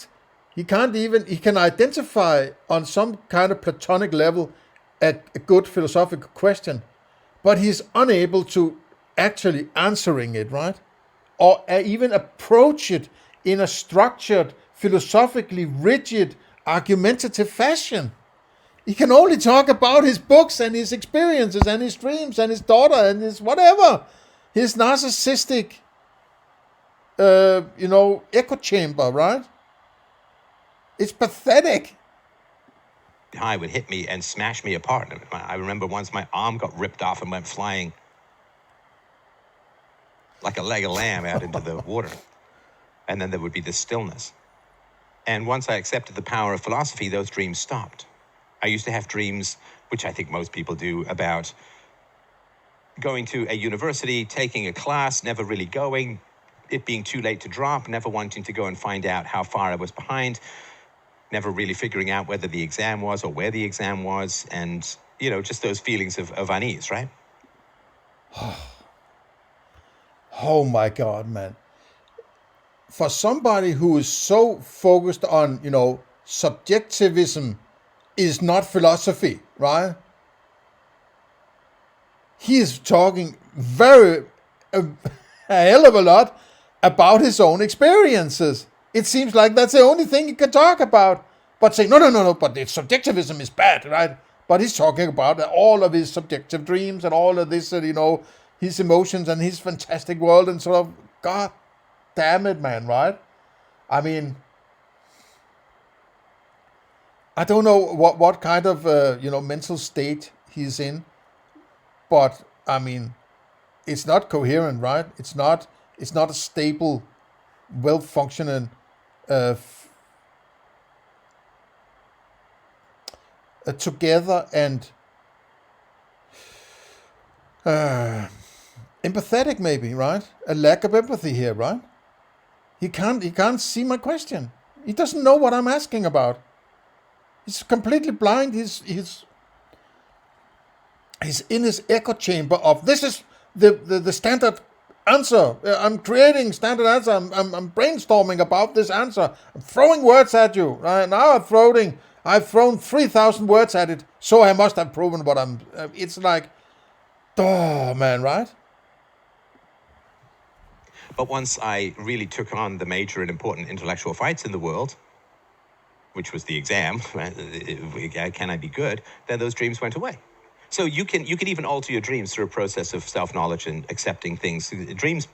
A: identify on some kind of platonic level a good philosophical question, but he's unable to actually answering it, right? Or even approach it in a structured, philosophically rigid, argumentative fashion. He can only talk about his books and his experiences and his dreams and his daughter and his whatever. His narcissistic, echo chamber, right? It's pathetic.
B: High would hit me and smash me apart. I remember once my arm got ripped off and went flying like a leg of lamb out into the water. And then there would be this stillness. And once I accepted the power of philosophy, those dreams stopped. I used to have dreams, which I think most people do, about going to a university, taking a class, never really going, it being too late to drop, never wanting to go and find out how far I was behind, never really figuring out whether the exam was or where the exam was, and, just those feelings of unease, right?
A: Oh my God, man. For somebody who is so focused on, subjectivism is not philosophy, right? He is talking a hell of a lot about his own experiences. It seems like that's the only thing he can talk about. But say, no, but the subjectivism is bad, right? But he's talking about all of his subjective dreams and all of this, his emotions and his fantastic world and sort of, God damn it, man, right? I mean, I don't know what kind of, mental state he's in. But, I mean, it's not coherent, right? It's not a stable, well-functioning together and empathetic maybe, right? A lack of empathy here, right? He can't see my question. He doesn't know what I'm asking about. He's completely blind. He's in his echo chamber of this is the standard answer. I'm creating standard answer. I'm brainstorming about this answer. I'm throwing words at you. Right now I've thrown 3,000 words at it, so I must have proven what I'm. It's like, oh man, right?
B: But once I really took on the major and important intellectual fights in the world, which was the exam, can I be good? Then those dreams went away. So you can even alter your dreams through a process of self-knowledge and accepting things. Dreams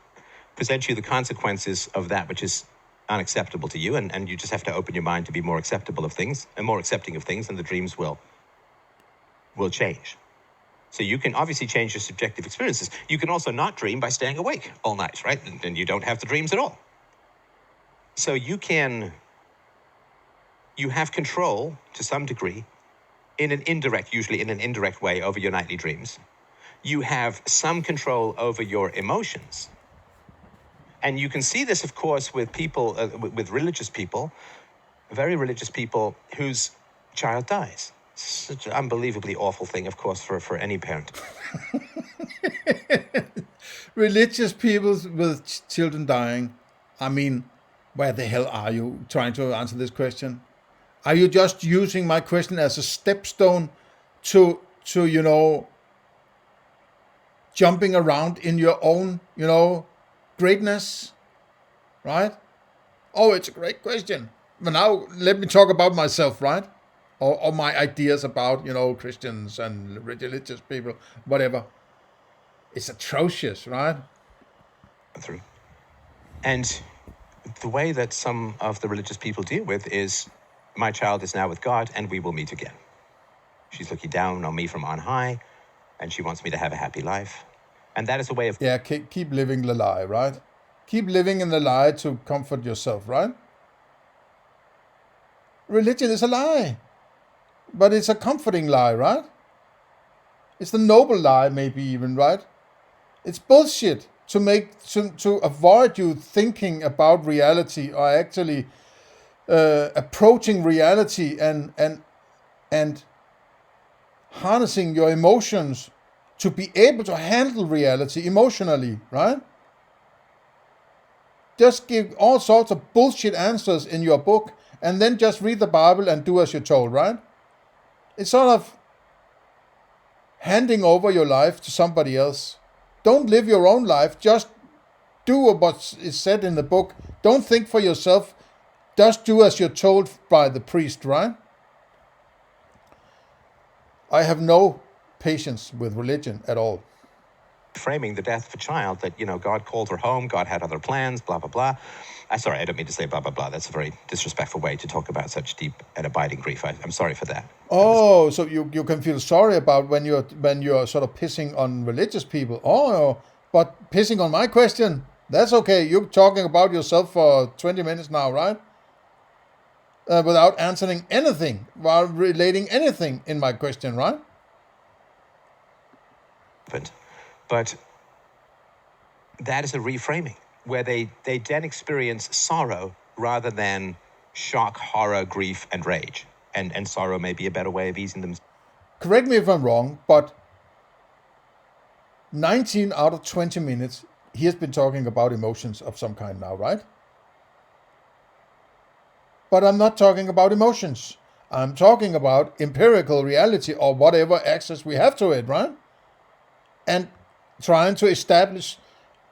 B: present you the consequences of that which is unacceptable to you, and you just have to open your mind to be more acceptable of things and more accepting of things, and the dreams will change. So you can obviously change your subjective experiences. You can also not dream by staying awake all night, right? And you don't have the dreams at all. So you have control to some degree usually in an indirect way over your nightly dreams. You have some control over your emotions. And you can see this, of course, with people, with religious people, very religious people whose child dies. Such an unbelievably awful thing, of course, for any parent.
A: Religious people with children dying. I mean, where the hell are you trying to answer this question? Are you just using my question as a stepstone to jumping around in your own, greatness? Right? Oh, it's a great question. But now let me talk about myself, right? Or my ideas about, Christians and religious people, whatever. It's atrocious, right?
B: Through. And the way that some of the religious people deal with is, my child is now with God and we will meet again. She's looking down on me from on high and she wants me to have a happy life. And that is a way of...
A: Yeah, keep living the lie, right? Keep living in the lie to comfort yourself, right? Religion is a lie. But it's a comforting lie, right? It's the noble lie, maybe even, right? It's bullshit to avoid you thinking about reality or actually approaching reality and harnessing your emotions to be able to handle reality emotionally, right? Just give all sorts of bullshit answers in your book and then just read the Bible and do as you're told, right? It's sort of handing over your life to somebody else. Don't live your own life. Just do what is said in the book. Don't think for yourself. Just do as you're told by the priest, right? I have no patience with religion at all.
B: Framing the death of a child that, God called her home, God had other plans, blah, blah, blah. Sorry, I don't mean to say blah, blah, blah. That's a very disrespectful way to talk about such deep and abiding grief. I'm sorry for that.
A: Oh, so you can feel sorry about when you're sort of pissing on religious people. Oh, but pissing on my question, that's okay. You're talking about yourself for 20 minutes now, right? Without answering anything, while relating anything in my question, right?
B: But that is a reframing where they then experience sorrow rather than shock, horror, grief, and rage. And sorrow may be a better way of easing them.
A: Correct me if I'm wrong, but 19 out of 20 minutes, he has been talking about emotions of some kind now, right? But I'm not talking about emotions. I'm talking about empirical reality or whatever access we have to it, right? And trying to establish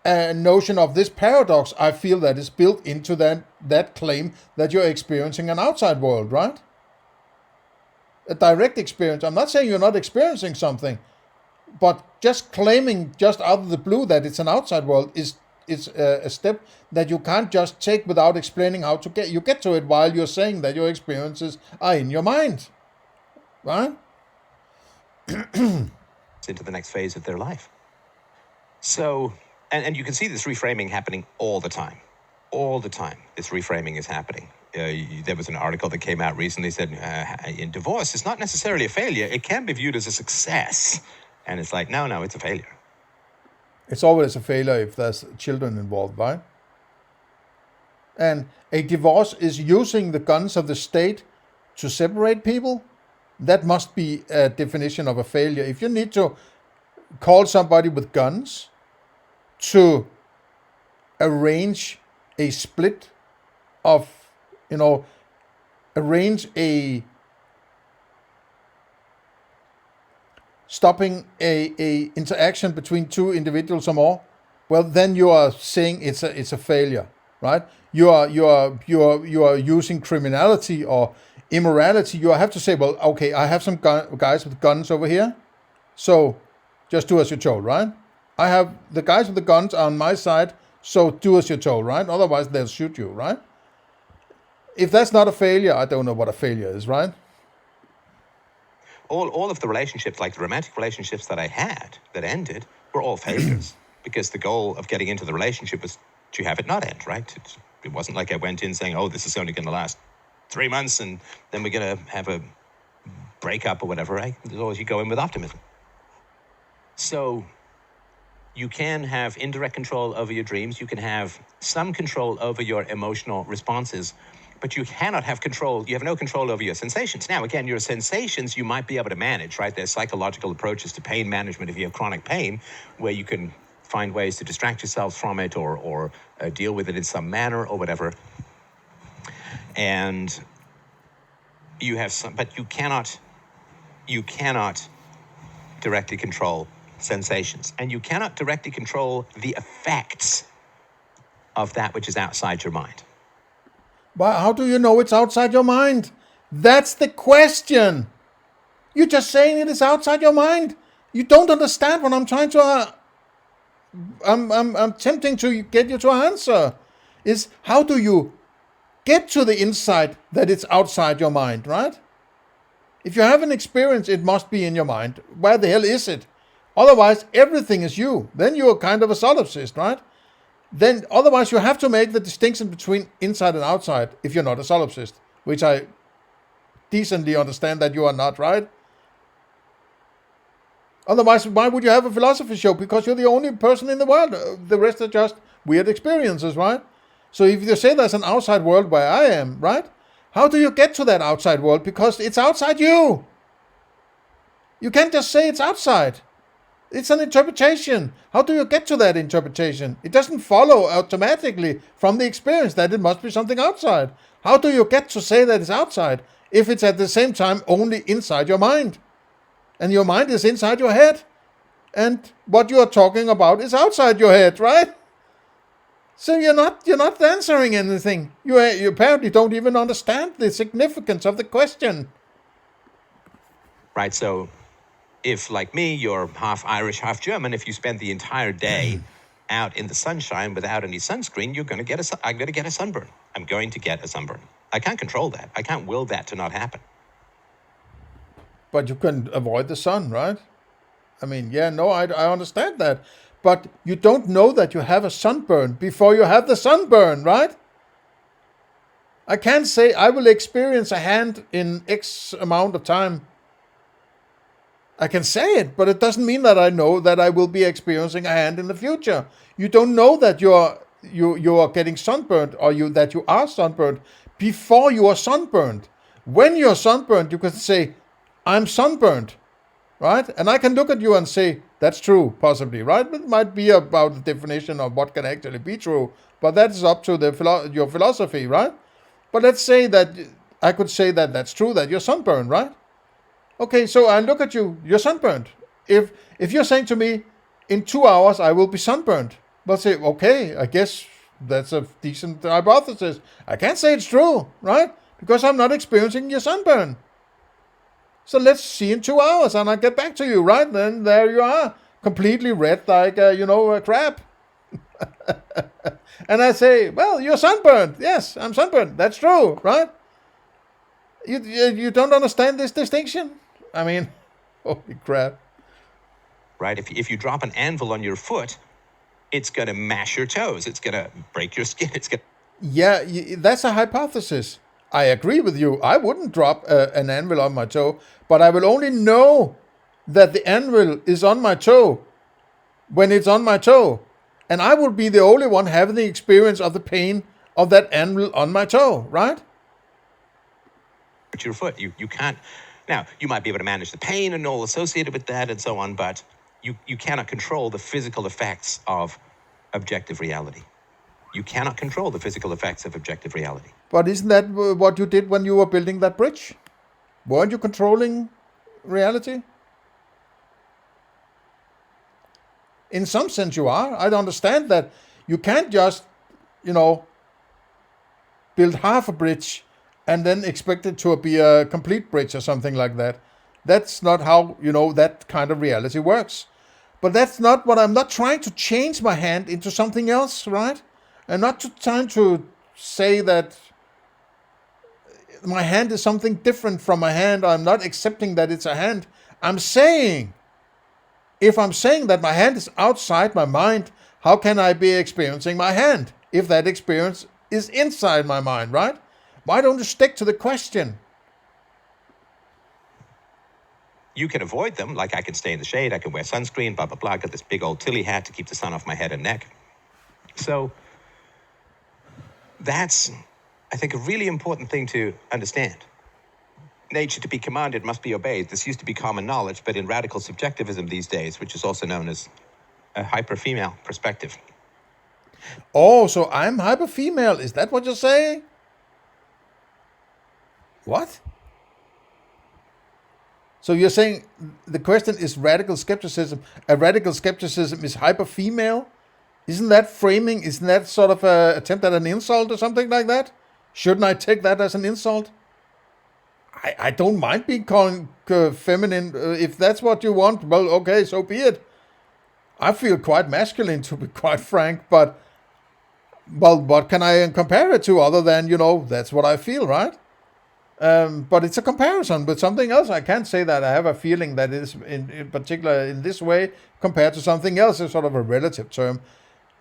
A: a notion of this paradox, I feel that is built into that claim that you're experiencing an outside world, right? A direct experience. I'm not saying you're not experiencing something, but just claiming just out of the blue that it's an outside world is a step that you can't just take without explaining how to get to it while you're saying that your experiences are in your mind, right?
B: Into the next phase of their life. So, and you can see this reframing happening all the time. All the time, this reframing is happening. There was an article that came out recently said, in divorce, it's not necessarily a failure. It can be viewed as a success. And it's like, no, it's a failure.
A: It's always a failure if there's children involved, right? And a divorce is using the guns of the state to separate people. That must be a definition of a failure. If you need to call somebody with guns to arrange a split of, arrange a stopping a interaction between two individuals or more, well, then you are saying it's a failure, right? You are using criminality or immorality. You have to say, well, okay, I have some guys with guns over here, so just do as you're told, right? I have the guys with the guns on my side, so do as you're told, right? Otherwise, they'll shoot you, right? If that's not a failure, I don't know what a failure is, right?
B: All of the relationships, like the romantic relationships that I had that ended, were all failures because the goal of getting into the relationship was to have it not end, right? It wasn't like I went in saying, oh, this is only going to last 3 months and then we're going to have a breakup or whatever, right? As always, you go in with optimism. So you can have indirect control over your dreams. You can have some control over your emotional responses, but you cannot have control. You have no control over your sensations. Now, again, your sensations you might be able to manage, right? There's psychological approaches to pain management if you have chronic pain, where you can find ways to distract yourself from it or deal with it in some manner or whatever. And you have some, but you cannot directly control sensations, and you cannot directly control the effects of that which is outside your mind.
A: But how do you know it's outside your mind? That's the question. You're just saying it is outside your mind. You don't understand what I'm trying to. I'm attempting to get you to answer. Is how do you get to the insight that it's outside your mind, right? If you have an experience, it must be in your mind. Where the hell is it? Otherwise, everything is you. Then you're kind of a solipsist, right? Then otherwise you have to make the distinction between inside and outside if you're not a solipsist, which I decently understand that you are not, right? Otherwise, why would you have a philosophy show? Because you're the only person in the world. The rest are just weird experiences, right? So if you say there's an outside world where I am, right? How do you get to that outside world? Because it's outside you. You can't just say it's outside. It's an interpretation. How do you get to that interpretation? It doesn't follow automatically from the experience that it must be something outside. How do you get to say that it's outside if it's at the same time only inside your mind? And your mind is inside your head. And what you are talking about is outside your head, right? So you're not answering anything. You apparently don't even understand the significance of the question.
B: Right, so if, like me, you're half Irish, half German, if you spend the entire day out in the sunshine without any sunscreen, I'm going to get a sunburn. I'm going to get a sunburn. I can't control that. I can't will that to not happen.
A: But you can avoid the sun, right? I mean, I understand that. But you don't know that you have a sunburn before you have the sunburn, right? I can't say I will experience a hand in X amount of time. I can say it, but it doesn't mean that I know that I will be experiencing a hand in the future. You don't know that you are getting sunburned or that you are sunburned before you are sunburned. When you're sunburned, you can say, I'm sunburned, right? And I can look at you and say, that's true, possibly, right? It might be about the definition of what can actually be true, but that's up to your philosophy, right? But let's say that I could say that that's true, that you're sunburned, right? Okay, so I look at you, you're sunburned. If you're saying to me, in 2 hours I will be sunburned, but say, okay, I guess that's a decent hypothesis. I can't say it's true, right? Because I'm not experiencing your sunburn. So let's see in 2 hours and I get back to you, right? Then there you are, completely red like, a crab. And I say, well, you're sunburned. Yes, I'm sunburned. That's true, right? You don't understand this distinction? I mean, holy crap.
B: Right? If you drop an anvil on your foot, it's going to mash your toes. It's going to break your skin.
A: Yeah, that's a hypothesis. I agree with you. I wouldn't drop an anvil on my toe, but I will only know that the anvil is on my toe when it's on my toe. And I will be the only one having the experience of the pain of that anvil on my toe, right?
B: Your foot. You can't. Now, you might be able to manage the pain and all associated with that and so on, but you cannot control the physical effects of objective reality. You cannot control the physical effects of objective reality.
A: But isn't that what you did when you were building that bridge? Weren't you controlling reality? In some sense you are. I understand that you can't just, build half a bridge and then expect it to be a complete bridge or something like that. That's not how, that kind of reality works. But that's not what I'm not trying to change my hand into something else, right? I'm not trying to say that my hand is something different from my hand. I'm not accepting that it's a hand. I'm saying, if I'm saying that my hand is outside my mind, how can I be experiencing my hand if that experience is inside my mind, right? Why don't you stick to the question?
B: You can avoid them, like I can stay in the shade, I can wear sunscreen, blah, blah, blah. I got this big old Tilly hat to keep the sun off my head and neck. So that's, I think, a really important thing to understand. Nature to be commanded must be obeyed. This used to be common knowledge, but in radical subjectivism these days, which is also known as a hyper-female perspective.
A: Oh, so I'm hyper-female. Is that what you're saying? What? So you're saying the question is radical skepticism. A radical skepticism is hyper-female? Isn't that framing? Isn't that sort of an attempt at an insult or something like that? Shouldn't I take that as an insult? I don't mind being called feminine. If that's what you want, well, okay, so be it. I feel quite masculine, to be quite frank, but well, what can I compare it to other than, that's what I feel, right? But it's a comparison with something else. I can't say that I have a feeling that is in particular in this way compared to something else. It's sort of a relative term.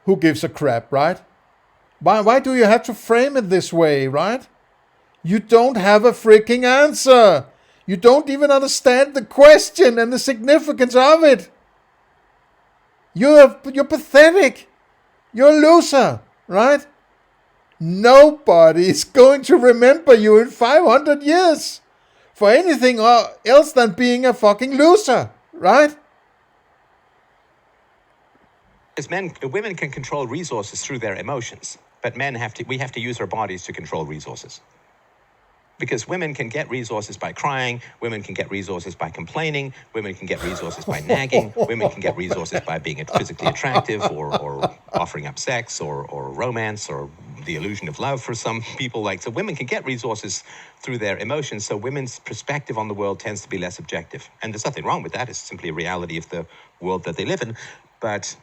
A: Who gives a crap, right? Why do you have to frame it this way, right? You don't have a freaking answer. You don't even understand the question and the significance of it. You're pathetic. You're a loser, right? Nobody is going to remember you in 500 years for anything else than being a fucking loser, right?
B: As women can control resources through their emotions, but we have to use our bodies to control resources. Because women can get resources by crying, women can get resources by complaining, women can get resources by nagging, women can get resources by being physically attractive or offering up sex or romance or the illusion of love for some people. So women can get resources through their emotions, so women's perspective on the world tends to be less objective. And there's nothing wrong with that. It's simply a reality of the world that they live in. But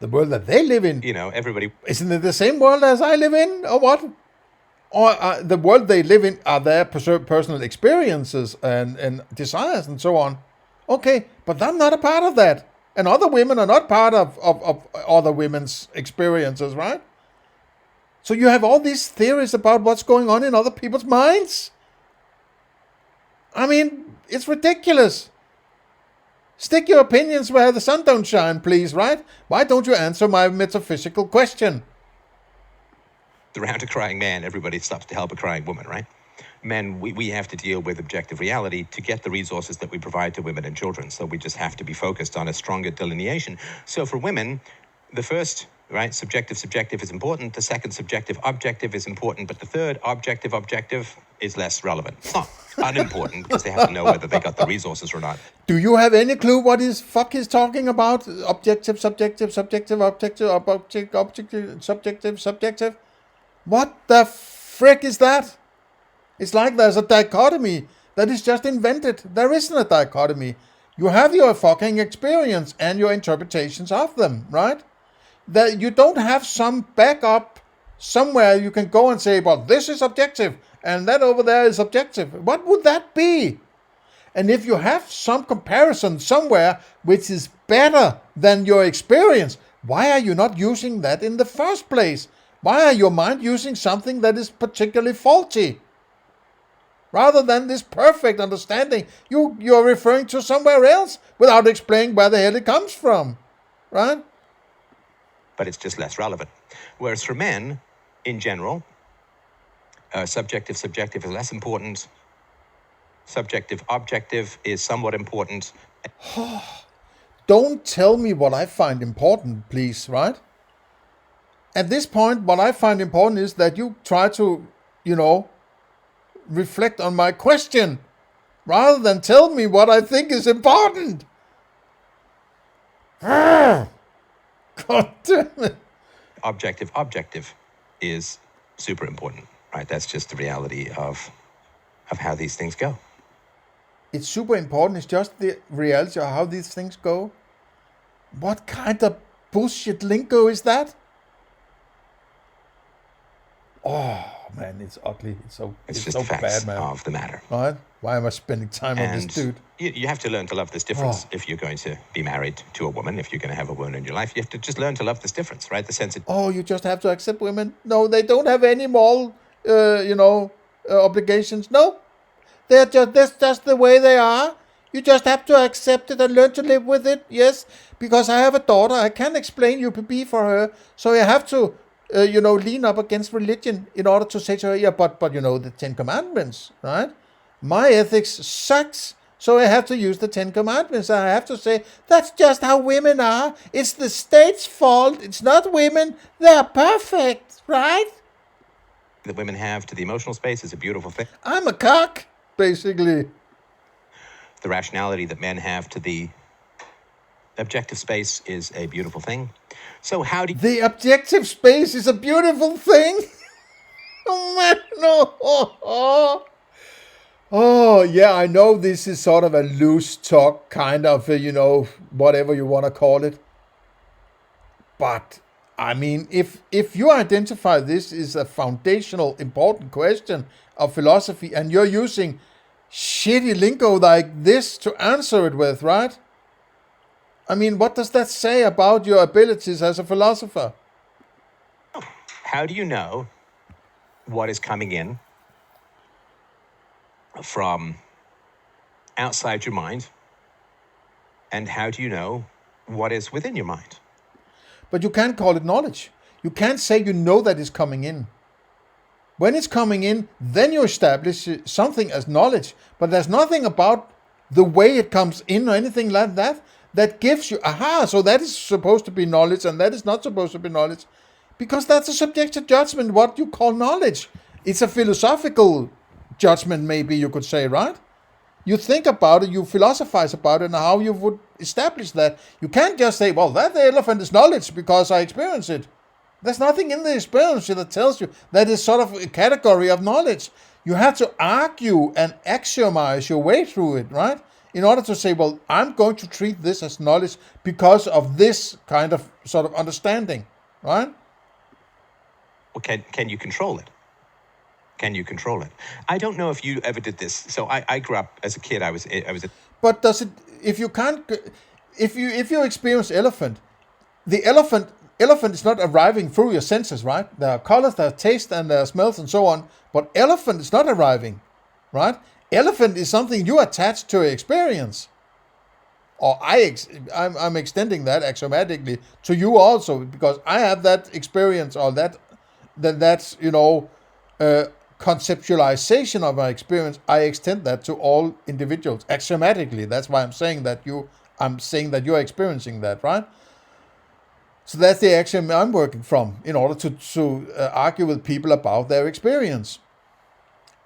A: the world that they live in,
B: everybody...
A: Isn't it the same world as I live in, or what? Or the world they live in are their personal experiences and desires and so on. Okay, but I'm not a part of that. And other women are not part of other women's experiences, right? So you have all these theories about what's going on in other people's minds. I mean, it's ridiculous. Stick your opinions where the sun don't shine, please, right? Why don't you answer my metaphysical question?
B: Around a crying man, everybody stops to help a crying woman, right? Men, we have to deal with objective reality to get the resources that we provide to women and children. So we just have to be focused on a stronger delineation. So for women, the first, right, subjective is important. The second, subjective objective is important. But the third, objective is less relevant. It's not unimportant because they have to know whether they got the resources or not.
A: Do you have any clue what fuck he's talking about? Objective, subjective, subjective. What the frick is that? It's like there's a dichotomy that is just invented. There isn't a dichotomy. You have your fucking experience and your interpretations of them, right? That you don't have some backup somewhere you can go and say, well, this is objective and that over there is objective. What would that be? And if you have some comparison somewhere which is better than your experience, why are you not using that in the first place? Why are your mind using something that is particularly faulty? Rather than this perfect understanding, you're referring to somewhere else without explaining where the hell it comes from. right?
B: But it's just less relevant. Whereas for men, in general, subjective, subjective is less important. Subjective, objective is somewhat important.
A: Don't tell me what I find important, please, right? At this point, what I find important is that you try to, reflect on my question rather than tell me what I think is important. God damn it.
B: Objective is super important, right? That's just the reality of how these things go.
A: It's super important. It's just the reality of how these things go. What kind of bullshit lingo is that? Oh man, it's ugly.
B: It's just
A: so
B: the facts
A: bad, man.
B: of the matter.
A: Right? Why am I spending time on this
B: And
A: dude?
B: you have to learn to love this difference if you're going to be married to a woman, if you're going to have a woman in your life. You have to just learn to love this difference, right? The sense of...
A: You just have to accept women. No, they don't have any moral, obligations. No, that's just the way they are. You just have to accept it and learn to live with it. Yes, because I have a daughter. I can't explain UPB for her. So I have to, lean up against religion in order to say to her, yeah, but the Ten Commandments, right? My ethics sucks. So I have to use the Ten Commandments. I have to say, that's just how women are. It's the state's fault. It's not women. They're perfect, right?
B: that women have to the emotional space is a beautiful thing.
A: I'm a cock, basically.
B: The rationality that men have to the objective space is a beautiful thing. So how do you...
A: The objective space is a beautiful thing? Oh, man, no. Oh, yeah, I know this is sort of a loose talk, kind of, whatever you want to call it. But, I mean, if you identify this is a foundational, important question of philosophy, and you're using shitty lingo like this to answer it with, right? I mean, what does that say about your abilities as a philosopher?
B: How do you know what is coming in from outside your mind? And how do you know what is within your mind?
A: But you can't call it knowledge. You can't say you know that it's coming in. When it's coming in, then you establish something as knowledge. But there's nothing about the way it comes in or anything like that that gives you, so that is supposed to be knowledge and that is not supposed to be knowledge. Because that's a subjective judgment, what you call knowledge. It's a philosophical judgment, maybe you could say, right? You think about it, you philosophize about it, and how you would establish that. You can't just say, well, that elephant is knowledge because I experience it. There's nothing in the experience that tells you that is sort of a category of knowledge. You have to argue and axiomize your way through it, right? In order to say, well, I'm going to treat this as knowledge because of this kind of sort of understanding, right?
B: Well, can you control it? Can you control it? I don't know if you ever did this. So I grew up as a kid. I was.
A: But does it? If you can't, if you experience elephant, the elephant is not arriving through your senses, right? There are colors, there are taste, and there are smells, and so on. But elephant is not arriving, right? Elephant is something you attach to an experience. Or I'm extending that axiomatically to you also, because I have that experience or that's conceptualization of my experience. I extend that to all individuals axiomatically. That's why I'm saying that you're experiencing that, right? So that's the axiom I'm working from in order to argue with people about their experience.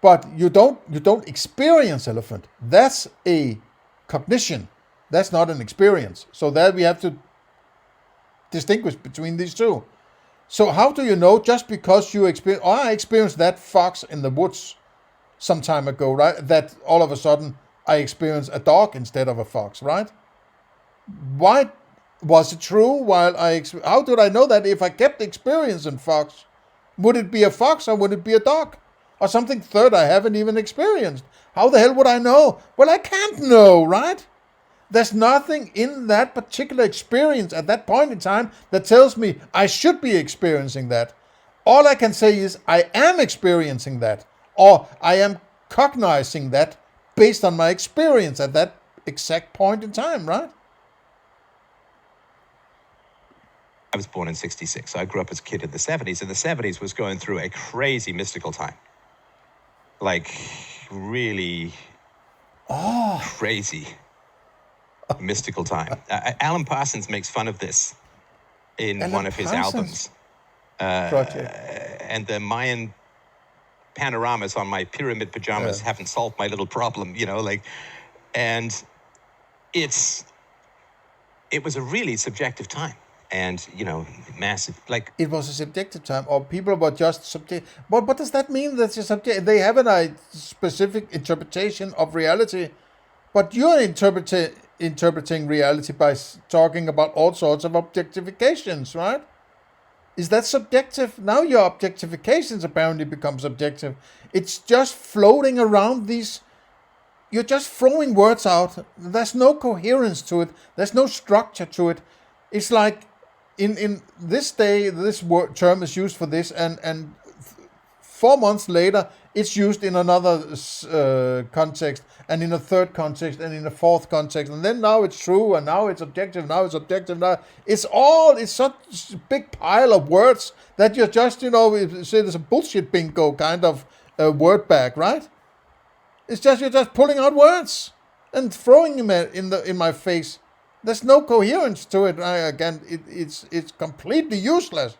A: But you don't experience elephant. That's a cognition. That's not an experience. So that we have to distinguish between these two. So how do you know just because you experience, I experienced that fox in the woods some time ago, right? That all of a sudden I experienced a dog instead of a fox, right? Why was it true how did I know that if I kept experiencing fox? Would it be a fox or would it be a dog? Or something third I haven't even experienced? How the hell would I know? Well, I can't know, right? There's nothing in that particular experience at that point in time that tells me I should be experiencing that. All I can say is I am experiencing that, or I am cognizing that based on my experience at that exact point in time, right?
B: I was born in 66, so I grew up as a kid in the 70s, and the 70s was going through a crazy mystical time. Like, really crazy mystical time. Alan Parsons makes fun of this in
A: Alan
B: one of his
A: Parsons
B: albums.
A: project.
B: And the Mayan panoramas on my pyramid pajamas haven't solved my little problem, and it was a really subjective time. And, massive,
A: It was a subjective time, or people were just subjective. What does that mean? That's a subject. They have a specific interpretation of reality, but you're interpreting reality by talking about all sorts of objectifications, right? Is that subjective? Now your objectifications apparently become subjective. It's just floating around these. You're just throwing words out. There's no coherence to it. There's no structure to it. It's like in this day, this term is used for this, and 4 months later, it's used in another context, and in a third context, and in a fourth context, and then now it's true, and now it's objective, now it's objective, now it's such a big pile of words that you're just, say there's a bullshit bingo kind of word bag, right? It's just, you're just pulling out words and throwing them in my face. There's no coherence to it. It's completely useless.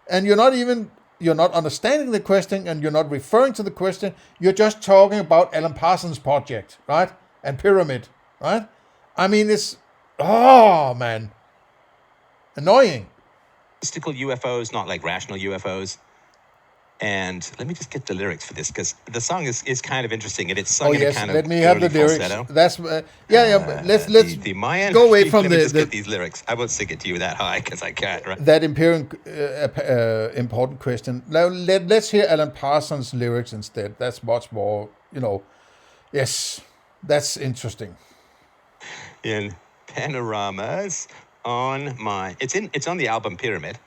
A: And you're not understanding the question, and you're not referring to the question. You're just talking about Alan Parsons' project, right? And pyramid, right? I mean, it's, man, annoying.
B: mystical UFOs, not like rational UFOs. And let me just get the lyrics for this, because the song is kind of interesting, and it's sung in a kind of
A: let me have the lyrics.
B: falsetto.
A: That's let's
B: the Mayan.
A: go away from
B: let me just get these lyrics. I won't sing it to you that high because I can't. Right?
A: That important question. Now let's hear Alan Parsons' lyrics instead. That's much more, Yes, that's interesting.
B: In panoramas on my, it's on the album Pyramid.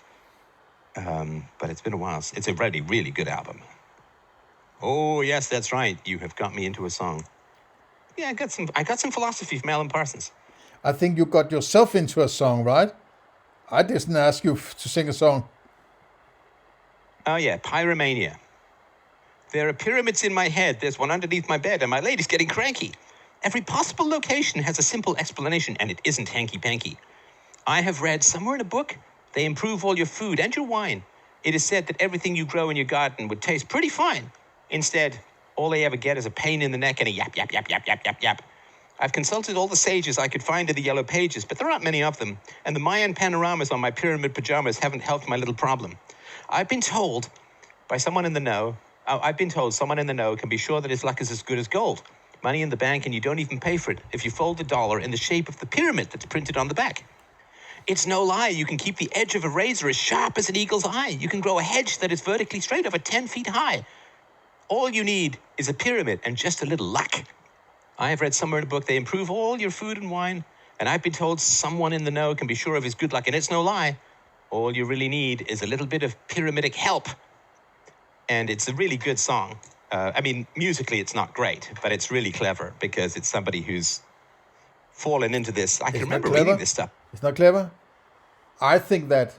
B: But it's been a while. It's a really, really good album. Oh, yes, that's right. You have got me into a song. Yeah, I got some philosophy from Alan Parsons.
A: I think you got yourself into a song, right? I didn't ask you to sing a song.
B: Oh, yeah, Pyromania. There are pyramids in my head. There's one underneath my bed, and my lady's getting cranky. Every possible location has a simple explanation, and it isn't hanky-panky. I have read somewhere in a book, they improve all your food and your wine. It is said that everything you grow in your garden would taste pretty fine. Instead, all they ever get is a pain in the neck and a yap, yap, yap, yap, yap, yap, yap. I've consulted all the sages I could find in the yellow pages, but there aren't many of them, and the Mayan panoramas on my pyramid pajamas haven't helped my little problem. I've been told someone in the know can be sure that his luck is as good as gold. Money in the bank, and you don't even pay for it if you fold $1 in the shape of the pyramid that's printed on the back. It's no lie, you can keep the edge of a razor as sharp as an eagle's eye. You can grow a hedge that is vertically straight over 10 feet high. All you need is a pyramid and just a little luck. I have read somewhere in a book they improve all your food and wine, and I've been told someone in the know can be sure of his good luck, and it's no lie. All you really need is a little bit of pyramidic help. And it's a really good song. Musically it's not great, but it's really clever because it's somebody who's fallen into this. I can remember reading this stuff.
A: It's not clever. I think that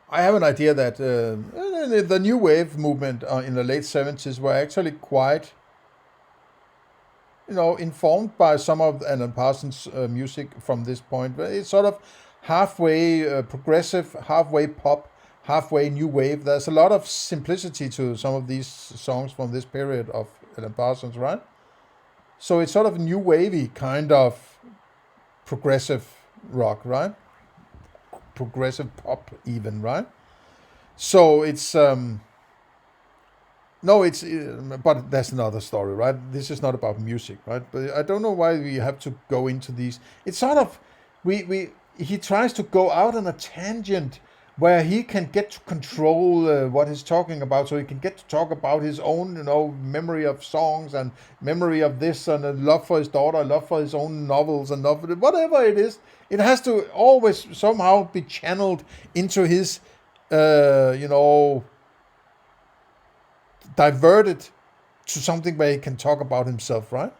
A: I have an idea that the new wave movement in the late 70s were actually quite, informed by some of Alan Parsons' music from this point. It's sort of halfway progressive, halfway pop, halfway new wave. There's a lot of simplicity to some of these songs from this period of Alan Parsons, right? So it's sort of new wavy kind of progressive rock, right? Progressive pop even, right? So it's but that's another story, right? This is not about music, right? But I don't know why we have to go into these. It's sort of he tries to go out on a tangent where he can get to control what he's talking about, so he can get to talk about his own, memory of songs and memory of this, and a love for his daughter, a love for his own novels and whatever it is. It has to always somehow be channeled into his, diverted to something where he can talk about himself, right?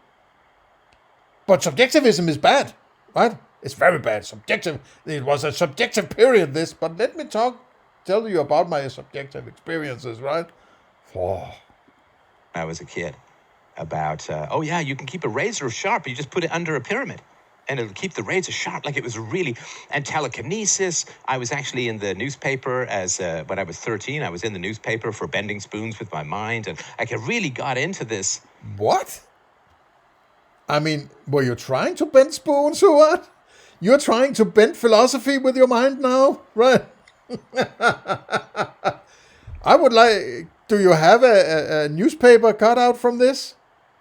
A: But subjectivism is bad, right? It's very bad. Subjective. It was a subjective period, this, but let me tell you about my subjective experiences, right? Oh.
B: I was a kid about, oh yeah, you can keep a razor sharp. You just put it under a pyramid and it'll keep the razor sharp. Like it was really, and telekinesis. I was actually in the newspaper when I was 13, I was in the newspaper for bending spoons with my mind. And I really got into this.
A: What? I mean, were you trying to bend spoons or what? You're trying to bend philosophy with your mind now, right? I would like, do you have a newspaper cut out from this?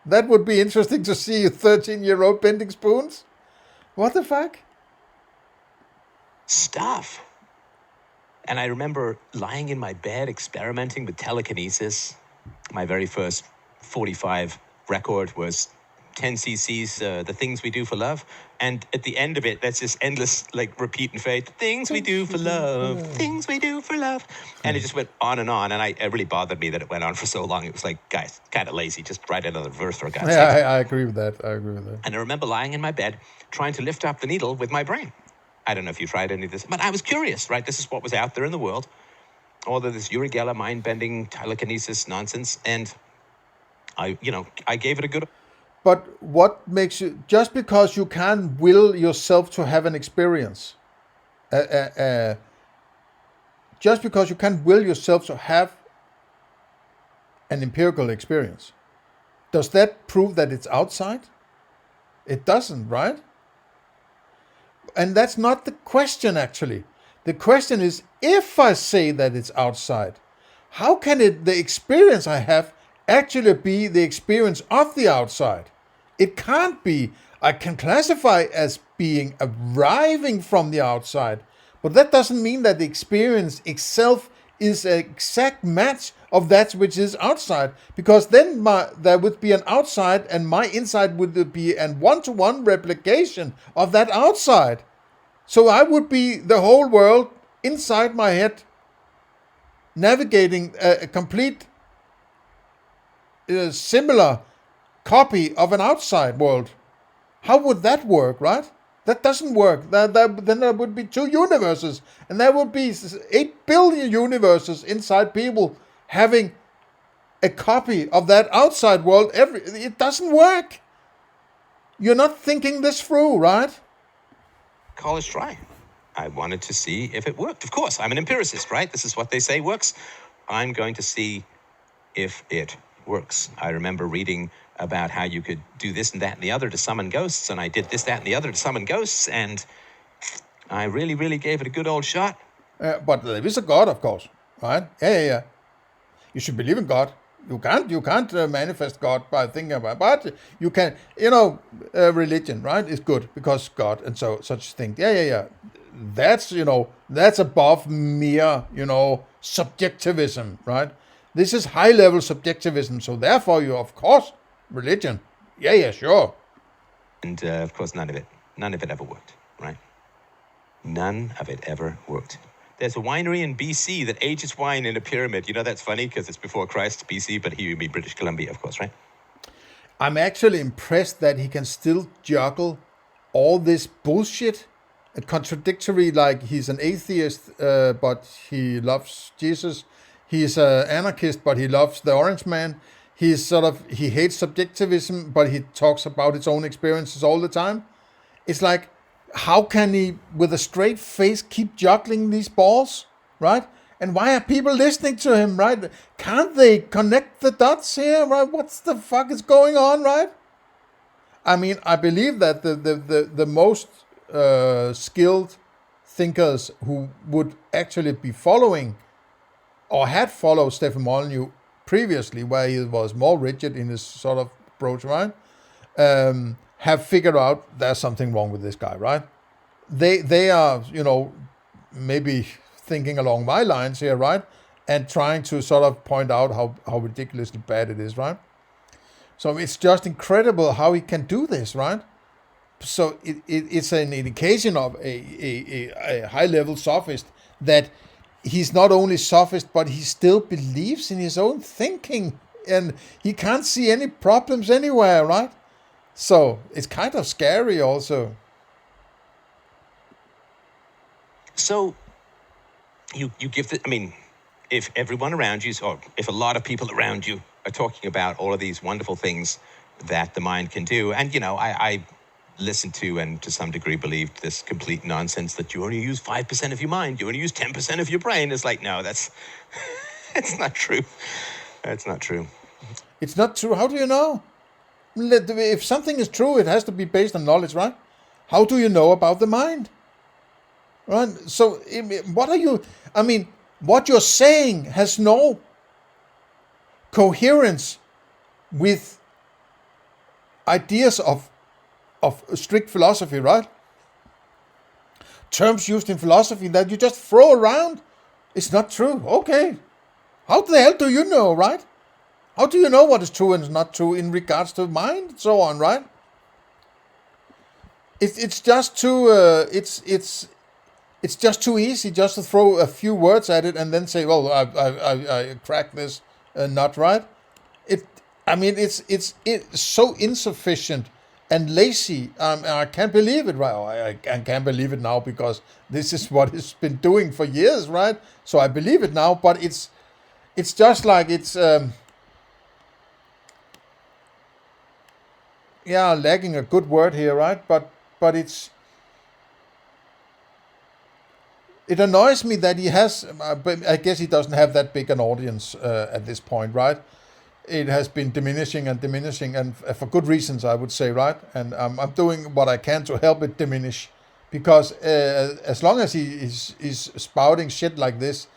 A: That would be interesting to see a 13-year-old bending spoons. What the fuck?
B: Stuff. And I remember lying in my bed experimenting with telekinesis. My very first 45 record was 10 cc's, The Things We Do for Love. And at the end of it, that's this endless, like, repeat and fade. Things we do for love, things we do for love. And it just went on. And it really bothered me that it went on for so long. It was like, guys, kind of lazy. Just write another verse for God's sake.
A: Yeah, I agree with that.
B: And I remember lying in my bed, trying to lift up the needle with my brain. I don't know if you tried any of this, but I was curious, right? This is what was out there in the world. All of this Uri Geller mind-bending telekinesis nonsense. And I gave it a good...
A: But what makes you, just because you can't will yourself to have an experience, just because you can't will yourself to have an empirical experience, does that prove that it's outside? It doesn't, right? And that's not the question, actually. The question is, if I say that it's outside, how can the experience I have actually be the experience of the outside? It can't be. I can classify as being arriving from the outside, but that doesn't mean that the experience itself is an exact match of that which is outside, because then there would be an outside and my inside would be a one-to-one replication of that outside. So I would be the whole world inside my head, navigating a complete similar copy of an outside world. How would that work, right? That doesn't work. Then there would be 2 universes, and there would be 8 billion universes inside people having a copy of that outside world. It doesn't work. You're not thinking this through, right?
B: College try. I wanted to see if it worked. Of course, I'm an empiricist, right? This is what they say works. I'm going to see if it works. I remember reading about how you could do this and that and the other to summon ghosts, and I did this, that, and the other to summon ghosts, and I really, really gave it a good old shot.
A: But there is a God, of course, right? Yeah. You should believe in God. You can't manifest God by thinking about, but you can. Religion, right, is good because God and such thing. Yeah. That's above mere, subjectivism, right? This is high-level subjectivism. So therefore, of course, religion. Yeah, sure.
B: And of course, none of it ever worked, right? None of it ever worked. There's a winery in BC that ages wine in a pyramid. That's funny because it's before Christ, BC, but he would be British Columbia, of course, right?
A: I'm actually impressed that he can still juggle all this bullshit, contradictory, like he's an atheist, but he loves Jesus. He's an anarchist, but he loves the Orange Man. He hates subjectivism, but he talks about his own experiences all the time. It's like, how can he, with a straight face, keep juggling these balls, right? And why are people listening to him, right? Can't they connect the dots here, right? What's the fuck is going on, right? I mean, I believe that the most skilled thinkers who would actually be following or had followed Stefan Molyneux previously, where he was more rigid in his sort of approach, right? Have figured out there's something wrong with this guy, right? They are, maybe thinking along my lines here, right? And trying to sort of point out how ridiculously bad it is, right? So it's just incredible how he can do this, right? So it's an indication of a high-level sophist that he's not only sophist, but he still believes in his own thinking, and he can't see any problems anywhere, right? So it's kind of scary also.
B: So you give the, I mean, if everyone around you, or if a lot of people around you are talking about all of these wonderful things that the mind can do, and, you know, I listen to and to some degree believed this complete nonsense that you only use 5% of your mind, you only use 10% of your brain. It's like, no, that's, it's not true. That's not true.
A: It's not true. How do you know? If something is true, it has to be based on knowledge, right? How do you know about the mind? Right? So, what are you, I mean, what you're saying has no coherence with ideas of strict philosophy, right? Terms used in philosophy that you just throw around. It's not true. Okay. How the hell do you know, right? How do you know what is true and is not true in regards to mind and so on, right? It's just too it's just too easy just to throw a few words at it and then say, well, I cracked this nut, right? It's so insufficient and lazy. I can't believe it, right? Oh, I can't believe it now because this is what it's been doing for years, right? So I believe it now, but it's just like it's lacking a good word here, right? But it annoys me that he has, but I guess he doesn't have that big an audience at this point, right? It has been diminishing, and for good reasons, I would say, right? And I'm doing what I can to help it diminish, because as long as he is spouting shit like this,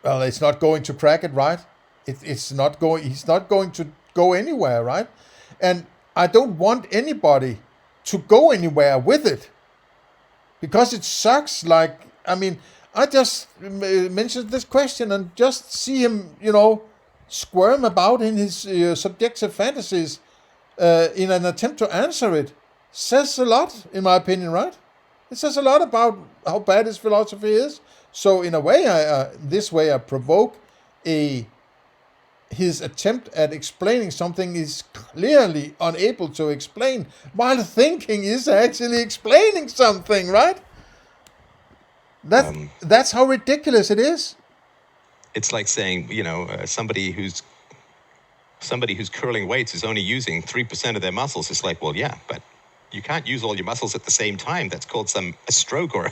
A: well, it's not going to crack it, right? It's not going. He's not going to go anywhere, right? And I don't want anybody to go anywhere with it, because it sucks. Like, I mean, I just mentioned this question and just see him, squirm about in his subjective fantasies in an attempt to answer it says a lot, in my opinion, right? It says a lot about how bad his philosophy is. So in a way, this way I provoke his attempt at explaining something is clearly unable to explain, while thinking is actually explaining something, right? That's how ridiculous it is.
B: It's like saying, somebody who's curling weights is only using 3% of their muscles. It's like, well, yeah, but you can't use all your muscles at the same time. That's called a stroke or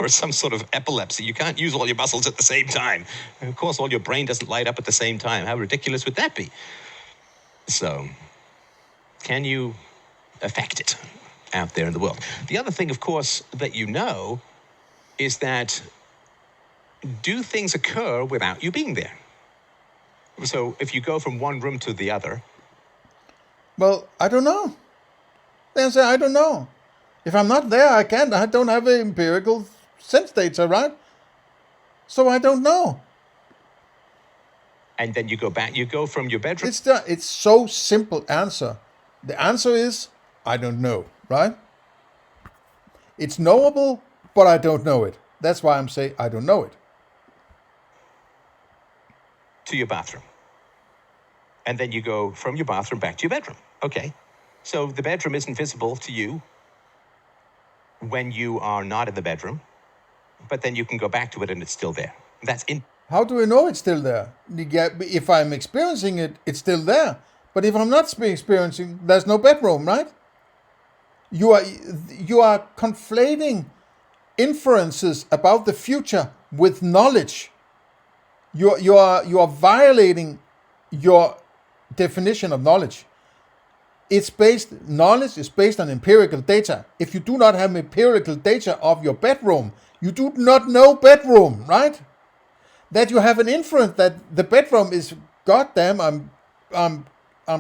B: some sort of epilepsy. You can't use all your muscles at the same time. And of course, all your brain doesn't light up at the same time. How ridiculous would that be? So, can you affect it out there in the world? The other thing, of course, that you know is that do things occur without you being there? So if you go from one room to the other...
A: Well, I don't know. They say, I don't know. If I'm not there, I don't have empirical sense data, right? So I don't know.
B: And then you go back, you go from your bedroom...
A: It's so simple answer. The answer is, I don't know, right? It's knowable, but I don't know it. That's why I'm saying I don't know it.
B: To your bathroom. And then you go from your bathroom back to your bedroom. Okay. So the bedroom isn't visible to you when you are not in the bedroom, but then you can go back to it and it's still there.
A: How do we know it's still there? If I'm experiencing it, it's still there. But if I'm not experiencing, there's no bedroom, right? You are conflating inferences about the future with knowledge. You are violating your definition of knowledge. Knowledge is based on empirical data. If you do not have empirical data of your bedroom, you do not know bedroom, right? That you have an inference that the bedroom is goddamn, I'm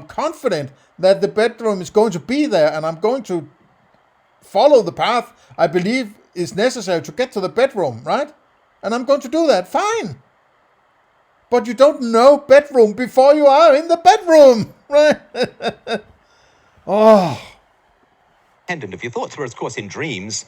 A: confident that the bedroom is going to be there, and I'm going to follow the path I believe is necessary to get to the bedroom, right? And I'm going to do that. Fine. But you don't know bedroom before you are in the bedroom, right? Oh.
B: And if your thoughts were, of course, in dreams,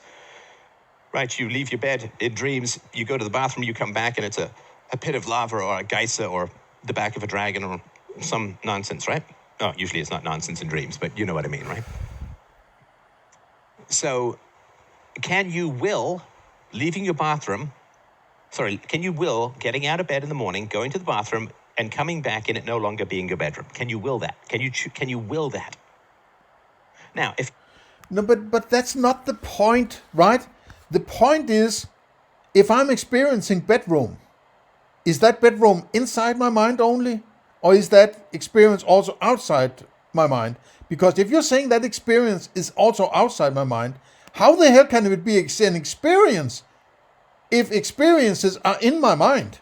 B: right? You leave your bed in dreams, you go to the bathroom, you come back, and it's a pit of lava or a geyser or the back of a dragon or some nonsense, right? Oh, usually it's not nonsense in dreams, but you know what I mean, right? So, can you will leaving your bathroom, can you will getting out of bed in the morning, going to the bathroom, and coming back and it no longer being your bedroom? Can you will that? Can you will that? Now, if...
A: No, but that's not the point, right? The point is, if I'm experiencing bedroom, is that bedroom inside my mind only? Or is that experience also outside my mind? Because if you're saying that experience is also outside my mind, how the hell can it be an experience if experiences are in my mind?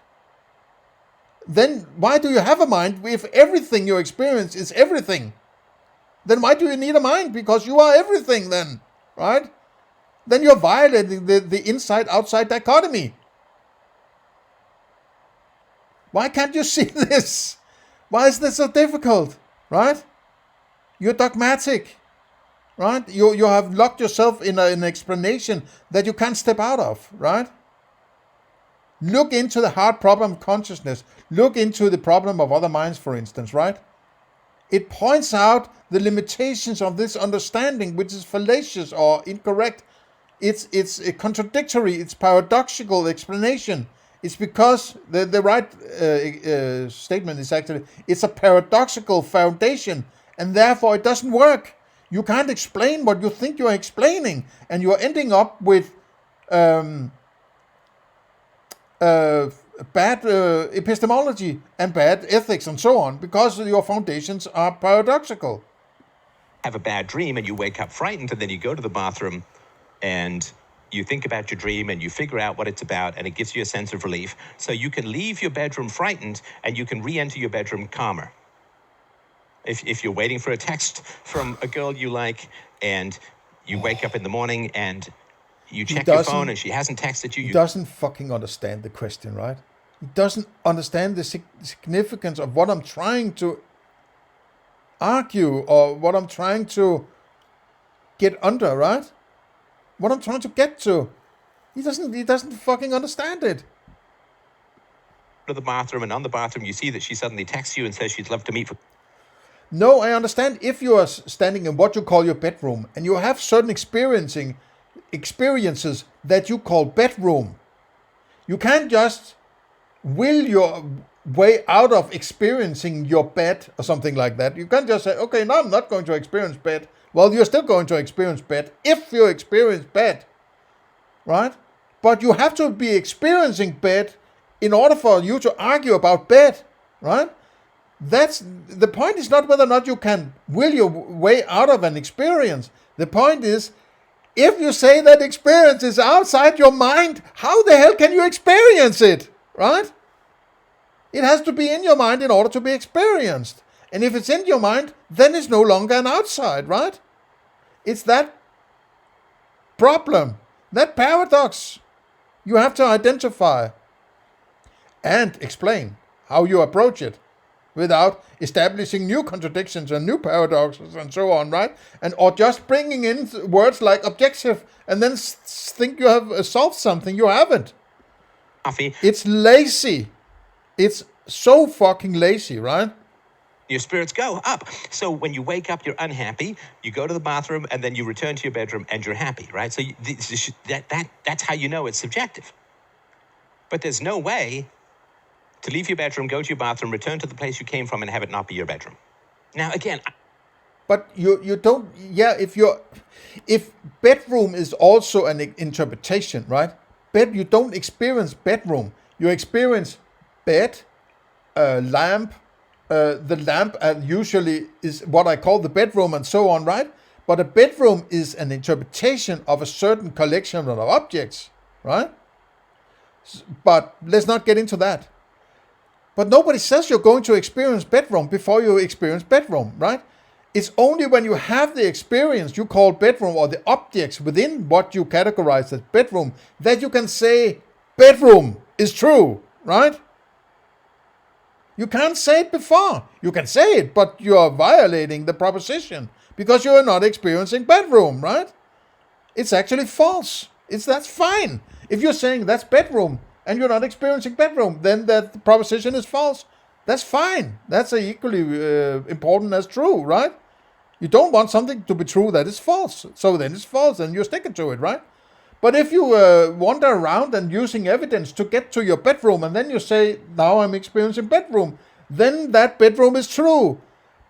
A: Then why do you have a mind if everything you experience is everything? Then why do you need a mind? Because you are everything then, right? Then you're violating the inside-outside dichotomy. Why can't you see this? Why is this so difficult, right? You're dogmatic, right? You have locked yourself in an explanation that you can't step out of, right? Look into the hard problem of consciousness. Look into the problem of other minds, for instance, right? It points out the limitations of this understanding, which is fallacious or incorrect. It's a contradictory, it's paradoxical explanation. It's because the right statement is actually, it's a paradoxical foundation, and therefore it doesn't work. You can't explain what you think you are explaining, and you are ending up with bad epistemology and bad ethics and so on, because your foundations are paradoxical.
B: Have a bad dream and you wake up frightened, and then you go to the bathroom and you think about your dream and you figure out what it's about, and it gives you a sense of relief. So you can leave your bedroom frightened and you can re-enter your bedroom calmer. If you're waiting for a text from a girl you like and you wake up in the morning and you check your phone and she hasn't texted you.
A: He doesn't fucking understand the question, right? He doesn't understand the significance of what I'm trying to argue or what I'm trying to get under, right? What I'm trying to get to. He doesn't fucking understand it.
B: To the bathroom, and on the bathroom you see that she suddenly texts you and says she'd love to meet for...
A: No, I understand if you are standing in what you call your bedroom and you have certain experiences that you call bedroom. You can't just will your way out of experiencing your bed or something like that. You can't just say, okay, now I'm not going to experience bed. Well, you're still going to experience bed if you experience bed, right? But you have to be experiencing bed in order for you to argue about bed, right? That's the point. Is not whether or not you can will your way out of an experience. The point is, if you say that experience is outside your mind, how the hell can you experience it, right? It has to be in your mind in order to be experienced. And if it's in your mind, then it's no longer an outside, right? It's that problem, that paradox you have to identify and explain how you approach it without establishing new contradictions and new paradoxes and so on, right? And or just bringing in words like objective and then think you have solved something. You haven't. It's lazy. It's so fucking lazy, right?
B: Your spirits go up. So when you wake up, you're unhappy. You go to the bathroom, and then you return to your bedroom, and you're happy, right? So that's how you know it's subjective. But there's no way to leave your bedroom, go to your bathroom, return to the place you came from, and have it not be your bedroom. Now, again...
A: But you don't... Yeah, if bedroom is also an interpretation, right? You don't experience bedroom. You experience bed, lamp. The lamp usually is what I call the bedroom and so on, right? But a bedroom is an interpretation of a certain collection of objects, right? But let's not get into that. But nobody says you're going to experience bedroom before you experience bedroom, right? It's only when you have the experience you call bedroom or the objects within what you categorize as bedroom that you can say bedroom is true, right? You can't say it before. You can say it, but you are violating the proposition because you are not experiencing bedroom, right? It's actually false. That's fine. If you're saying that's bedroom and you're not experiencing bedroom, then that proposition is false. That's fine. That's equally important as true, right? You don't want something to be true that is false. So then it's false and you're sticking to it, right? But if you wander around and using evidence to get to your bedroom, and then you say, now I'm experiencing bedroom, then that bedroom is true.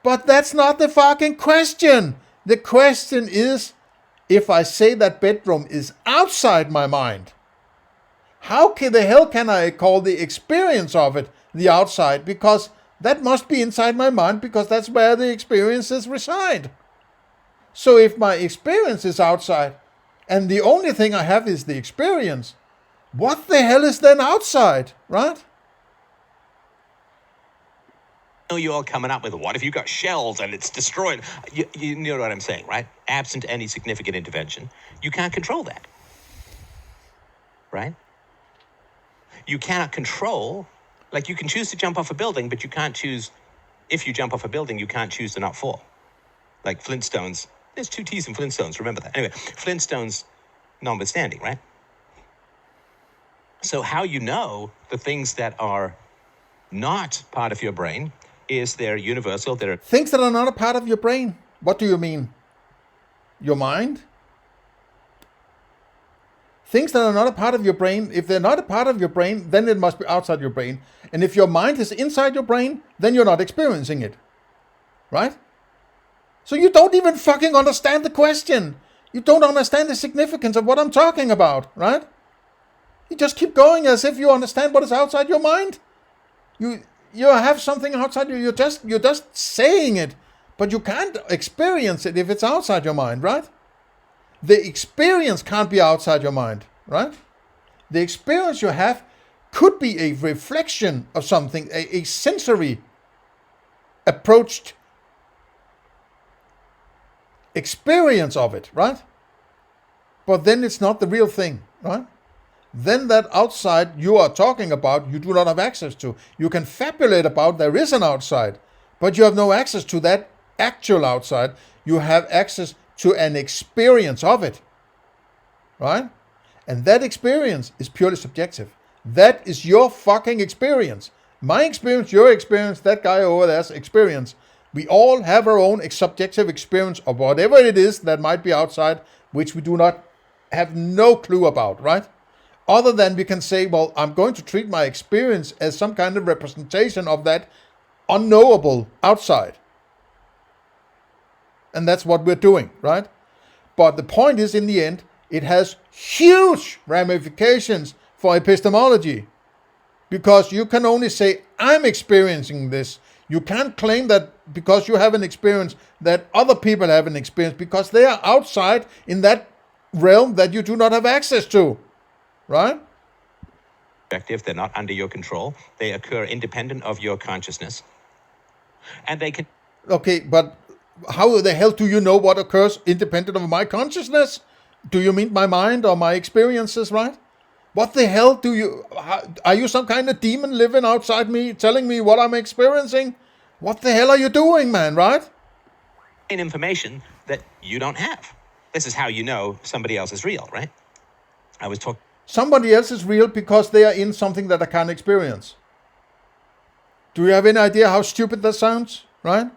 A: But that's not the fucking question. The question is, if I say that bedroom is outside my mind, how the hell can I call the experience of it the outside? Because that must be inside my mind, because that's where the experiences reside. So if my experience is outside, and the only thing I have is the experience, what the hell is then outside, right?
B: You're all coming up with, what if you got shells and it's destroyed? You know what I'm saying, right? Absent any significant intervention, you can't control that, right? You cannot control, like you can choose to jump off a building, but you can't choose, if you jump off a building, you can't choose to not fall. Like Flintstones, there's 2 T's in Flintstones, remember that. Anyway, Flintstones notwithstanding, right? So how you know the things that are not part of your brain is they're universal, they're...
A: Things that are not a part of your brain. What do you mean? Your mind? Things that are not a part of your brain, if they're not a part of your brain, then it must be outside your brain. And if your mind is inside your brain, then you're not experiencing it. Right? So you don't even fucking understand the question. You don't understand the significance of what I'm talking about, right? You just keep going as if you understand what is outside your mind. You have something outside you. You're just saying it, but you can't experience it if it's outside your mind, right? The experience can't be outside your mind, right? The experience you have could be a reflection of something, a sensory approached experience of it, right? But then it's not the real thing, right? Then that outside you are talking about, you do not have access to. You can fabulate about there is an outside, but you have no access to that actual outside. You have access to an experience of it, right? And that experience is purely subjective. That is your fucking experience. My experience, your experience, that guy over there's experience. We all have our own subjective experience of whatever it is that might be outside, which we do not have no clue about, right? Other than we can say, well, I'm going to treat my experience as some kind of representation of that unknowable outside. And that's what we're doing, right? But the point is, in the end, it has huge ramifications for epistemology. Because you can only say, I'm experiencing this. You can't claim that because you have an experience that other people have an experience, because they are outside in that realm that you do not have access to. Right?
B: They're not under your control. They occur independent of your consciousness. And they can...
A: Okay, but how the hell do you know what occurs independent of my consciousness? Do you mean my mind or my experiences, right? What the hell do you... Are you some kind of demon living outside me, telling me what I'm experiencing? What the hell are you doing, man, right?
B: Information that you don't have. This is how you know somebody else is real, right? I was talking...
A: Somebody else is real because they are in something that I can't experience. Do you have any idea how stupid that sounds, right?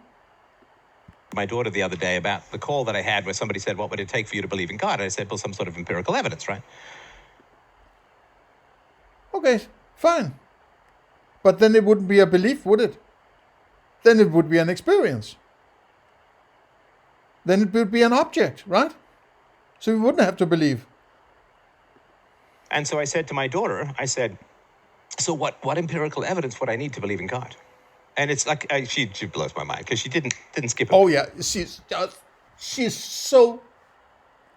B: My daughter the other day about the call that I had where somebody said, what would it take for you to believe in God? And I said, well, some sort of empirical evidence, right?
A: Okay, fine. But then it wouldn't be a belief, would it? Then it would be an experience. Then it would be an object, right? So we wouldn't have to believe.
B: And so I said to my daughter, I said, so what empirical evidence would I need to believe in God? And it's like, she blows my mind because she didn't skip it.
A: Oh yeah, she's so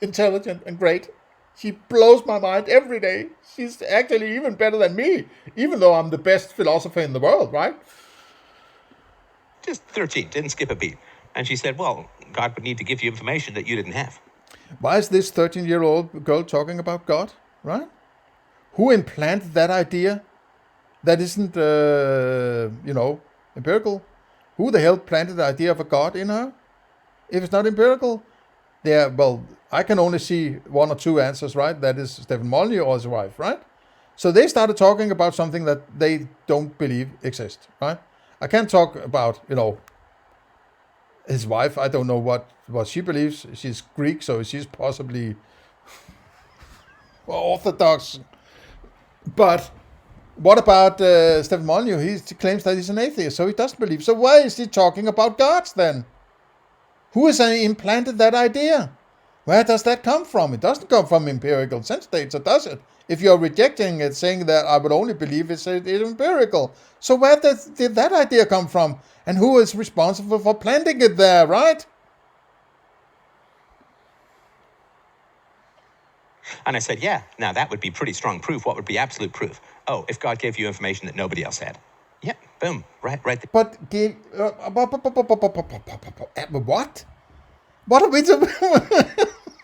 A: intelligent and great. She blows my mind every day. She's actually even better than me, even though I'm the best philosopher in the world, right?
B: Just 13, didn't skip a beat. And she said, well, God would need to give you information that you didn't have.
A: Why is this 13-year-old girl talking about God, right? Who implanted that idea that isn't, empirical? Who the hell planted the idea of a God in her? If it's not empirical, I can only see one or two answers, right? That is Stefan Molyneux or his wife, right? So they started talking about something that they don't believe exists, right? I can't talk about, his wife. I don't know what she believes. She's Greek, so she's possibly orthodox. But what about Stefan Molyneux? He claims that he's an atheist, so he doesn't believe. So why is he talking about gods then? Who has implanted that idea? Where does that come from? It doesn't come from empirical sense data, does it? If you're rejecting it, saying that I would only believe it's empirical. So where did that idea come from? And who is responsible for planting it there, right?
B: And I said, yeah, now that would be pretty strong proof. What would be absolute proof? Oh, if God gave you information that nobody else had. Yeah, boom, right there.
A: But what? What are we doing?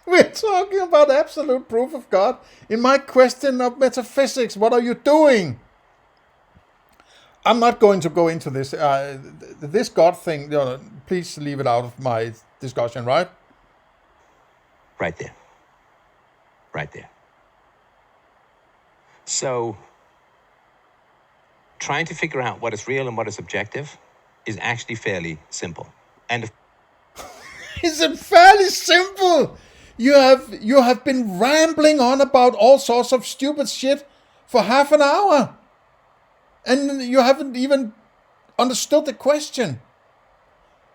A: We're talking about absolute proof of God. In my question of metaphysics, what are you doing? I'm not going to go into this. This God thing, please leave it out of my discussion, right?
B: Right there. Right there. So, trying to figure out what is real and what is objective is actually fairly simple. And
A: is it fairly simple? You have been rambling on about all sorts of stupid shit for half an hour. And you haven't even understood the question.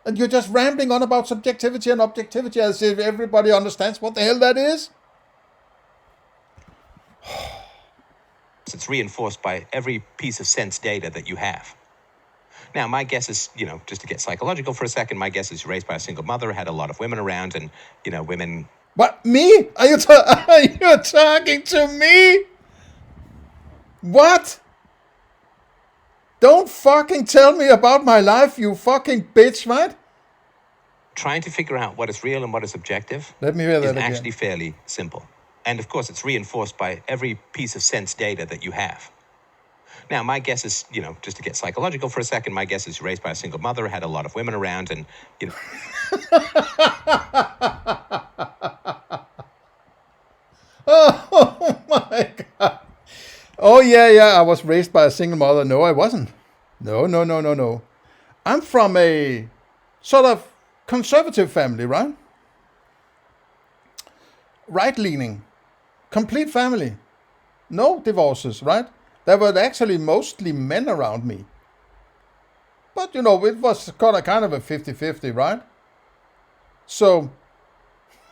A: And you're just rambling on about subjectivity and objectivity as if everybody understands what the hell that is.
B: It's reinforced by every piece of sense data that you have. Now, my guess is, just to get psychological for a second, my guess is raised by a single mother, had a lot of women around, and, women...
A: What? Me? Are you talking to me? What? Don't fucking tell me about my life, you fucking bitch, right?
B: Trying to figure out what is real and what is objective
A: Let me hear that
B: is
A: again.
B: Actually fairly simple. And, of course, it's reinforced by every piece of sense data that you have. Now, my guess is, just to get psychological for a second, my guess is raised by a single mother, had a lot of women around, and,
A: Oh, my God. Oh, yeah, I was raised by a single mother. No, I wasn't. No. I'm from a sort of conservative family, right? Right-leaning. Complete family. No divorces, right? There were actually mostly men around me. But, it was kind of a 50-50, right? So,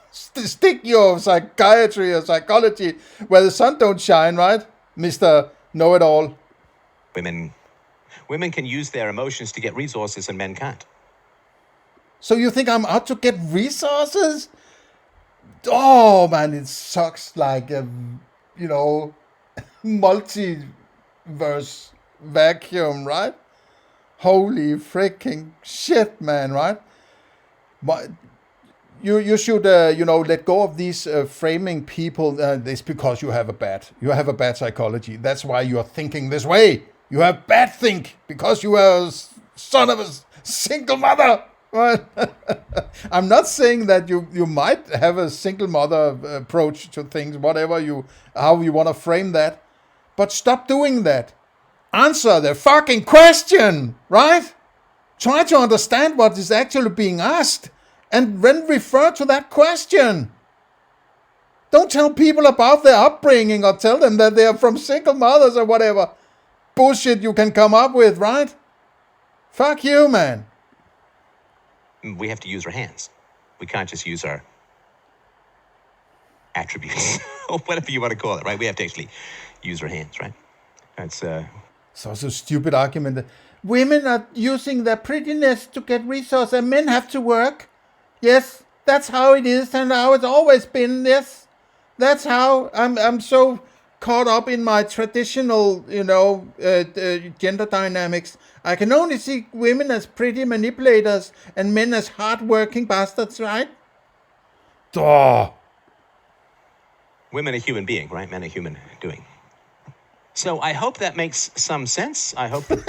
A: stick your psychiatry or psychology where the sun don't shine, right? Mr. Know-it-all.
B: Women can use their emotions to get resources and men can't.
A: So you think I'm out to get resources? Oh, man, it sucks like a, multiverse vacuum, right? Holy freaking shit, man, right? But you should, let go of these framing people. It's because you have a bad psychology. That's why you are thinking this way. You have bad think because you are a son of a single mother. Right? I'm not saying that you might have a single mother approach to things, how you want to frame that. But stop doing that. Answer the fucking question, right? Try to understand what is actually being asked and then refer to that question. Don't tell people about their upbringing or tell them that they are from single mothers or whatever bullshit you can come up with, right? Fuck you, man.
B: We have to use our hands. We can't just use our attributes or whatever you want to call it, right? We have to actually use our hands, right? That's
A: So it's a stupid argument that women are using their prettiness to get resources and men have to work. Yes, that's how it is and how it's always been. Yes, that's how I'm so caught up in my traditional, gender dynamics. I can only see women as pretty manipulators and men as hard-working bastards, right? Duh.
B: Women are human being, right? Men are human doing. So I hope that makes some sense. I hope that...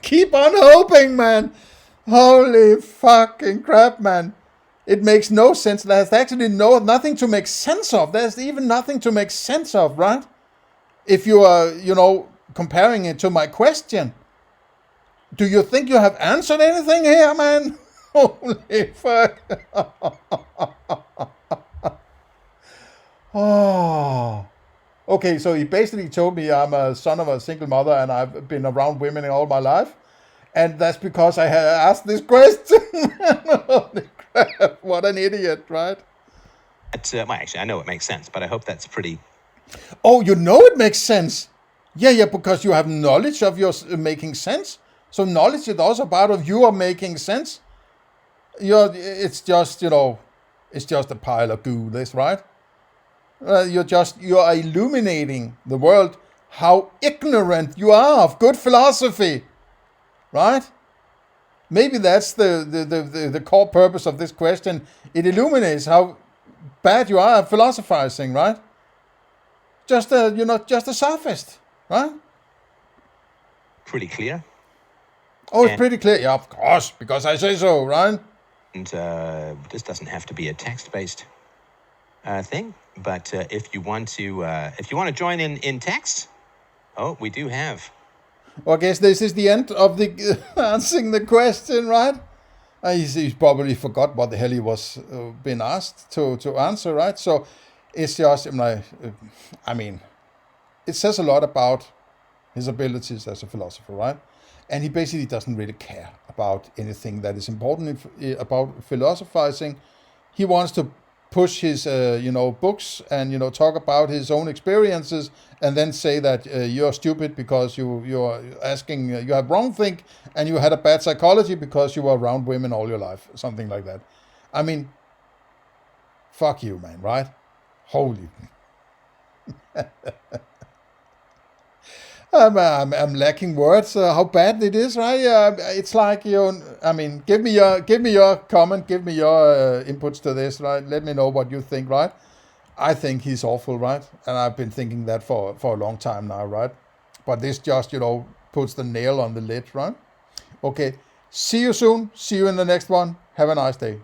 A: Keep on hoping, man. Holy fucking crap, man. It makes no sense. There's actually nothing to make sense of. There's even nothing to make sense of, right? If you are, comparing it to my question. Do you think you have answered anything here, man? Holy fuck. Oh. Okay, so he basically told me I'm a son of a single mother and I've been around women all my life. And that's because I had asked this question. Holy crap, what an idiot, right?
B: Well, actually, I know it makes sense, but I hope that's pretty.
A: Oh, you know it makes sense. Yeah, because you have knowledge of your making sense. So knowledge is also part of you are making sense. It's just, it's just a pile of goo, this, right? You are illuminating the world how ignorant you are of good philosophy, right? Maybe that's the core purpose of this question. It illuminates how bad you are at philosophizing, right? Just you're not just a sophist, right?
B: Pretty clear.
A: Oh, it's pretty clear. Yeah, of course, because I say so, right?
B: And this doesn't have to be a text-based thing, but if you want to join in text, we do have.
A: Well, I guess this is the end of the answering the question, right? He's probably forgot what the hell he was been asked to answer, right? So it's just, I mean, it says a lot about his abilities as a philosopher, right? And he basically doesn't really care about anything that is important about philosophizing. He wants to push his, books and, talk about his own experiences and then say that you're stupid because you're asking, you have wrong think and you had a bad psychology because you were around women all your life, something like that. I mean, fuck you, man, right? Holy. I'm lacking words. How bad it is, right? It's like give me your comment, give me your inputs to this, right? Let me know what you think, right? I think he's awful, right? And I've been thinking that for a long time now, right? But this just puts the nail on the lid, right? Okay. See you soon. See you in the next one. Have a nice day.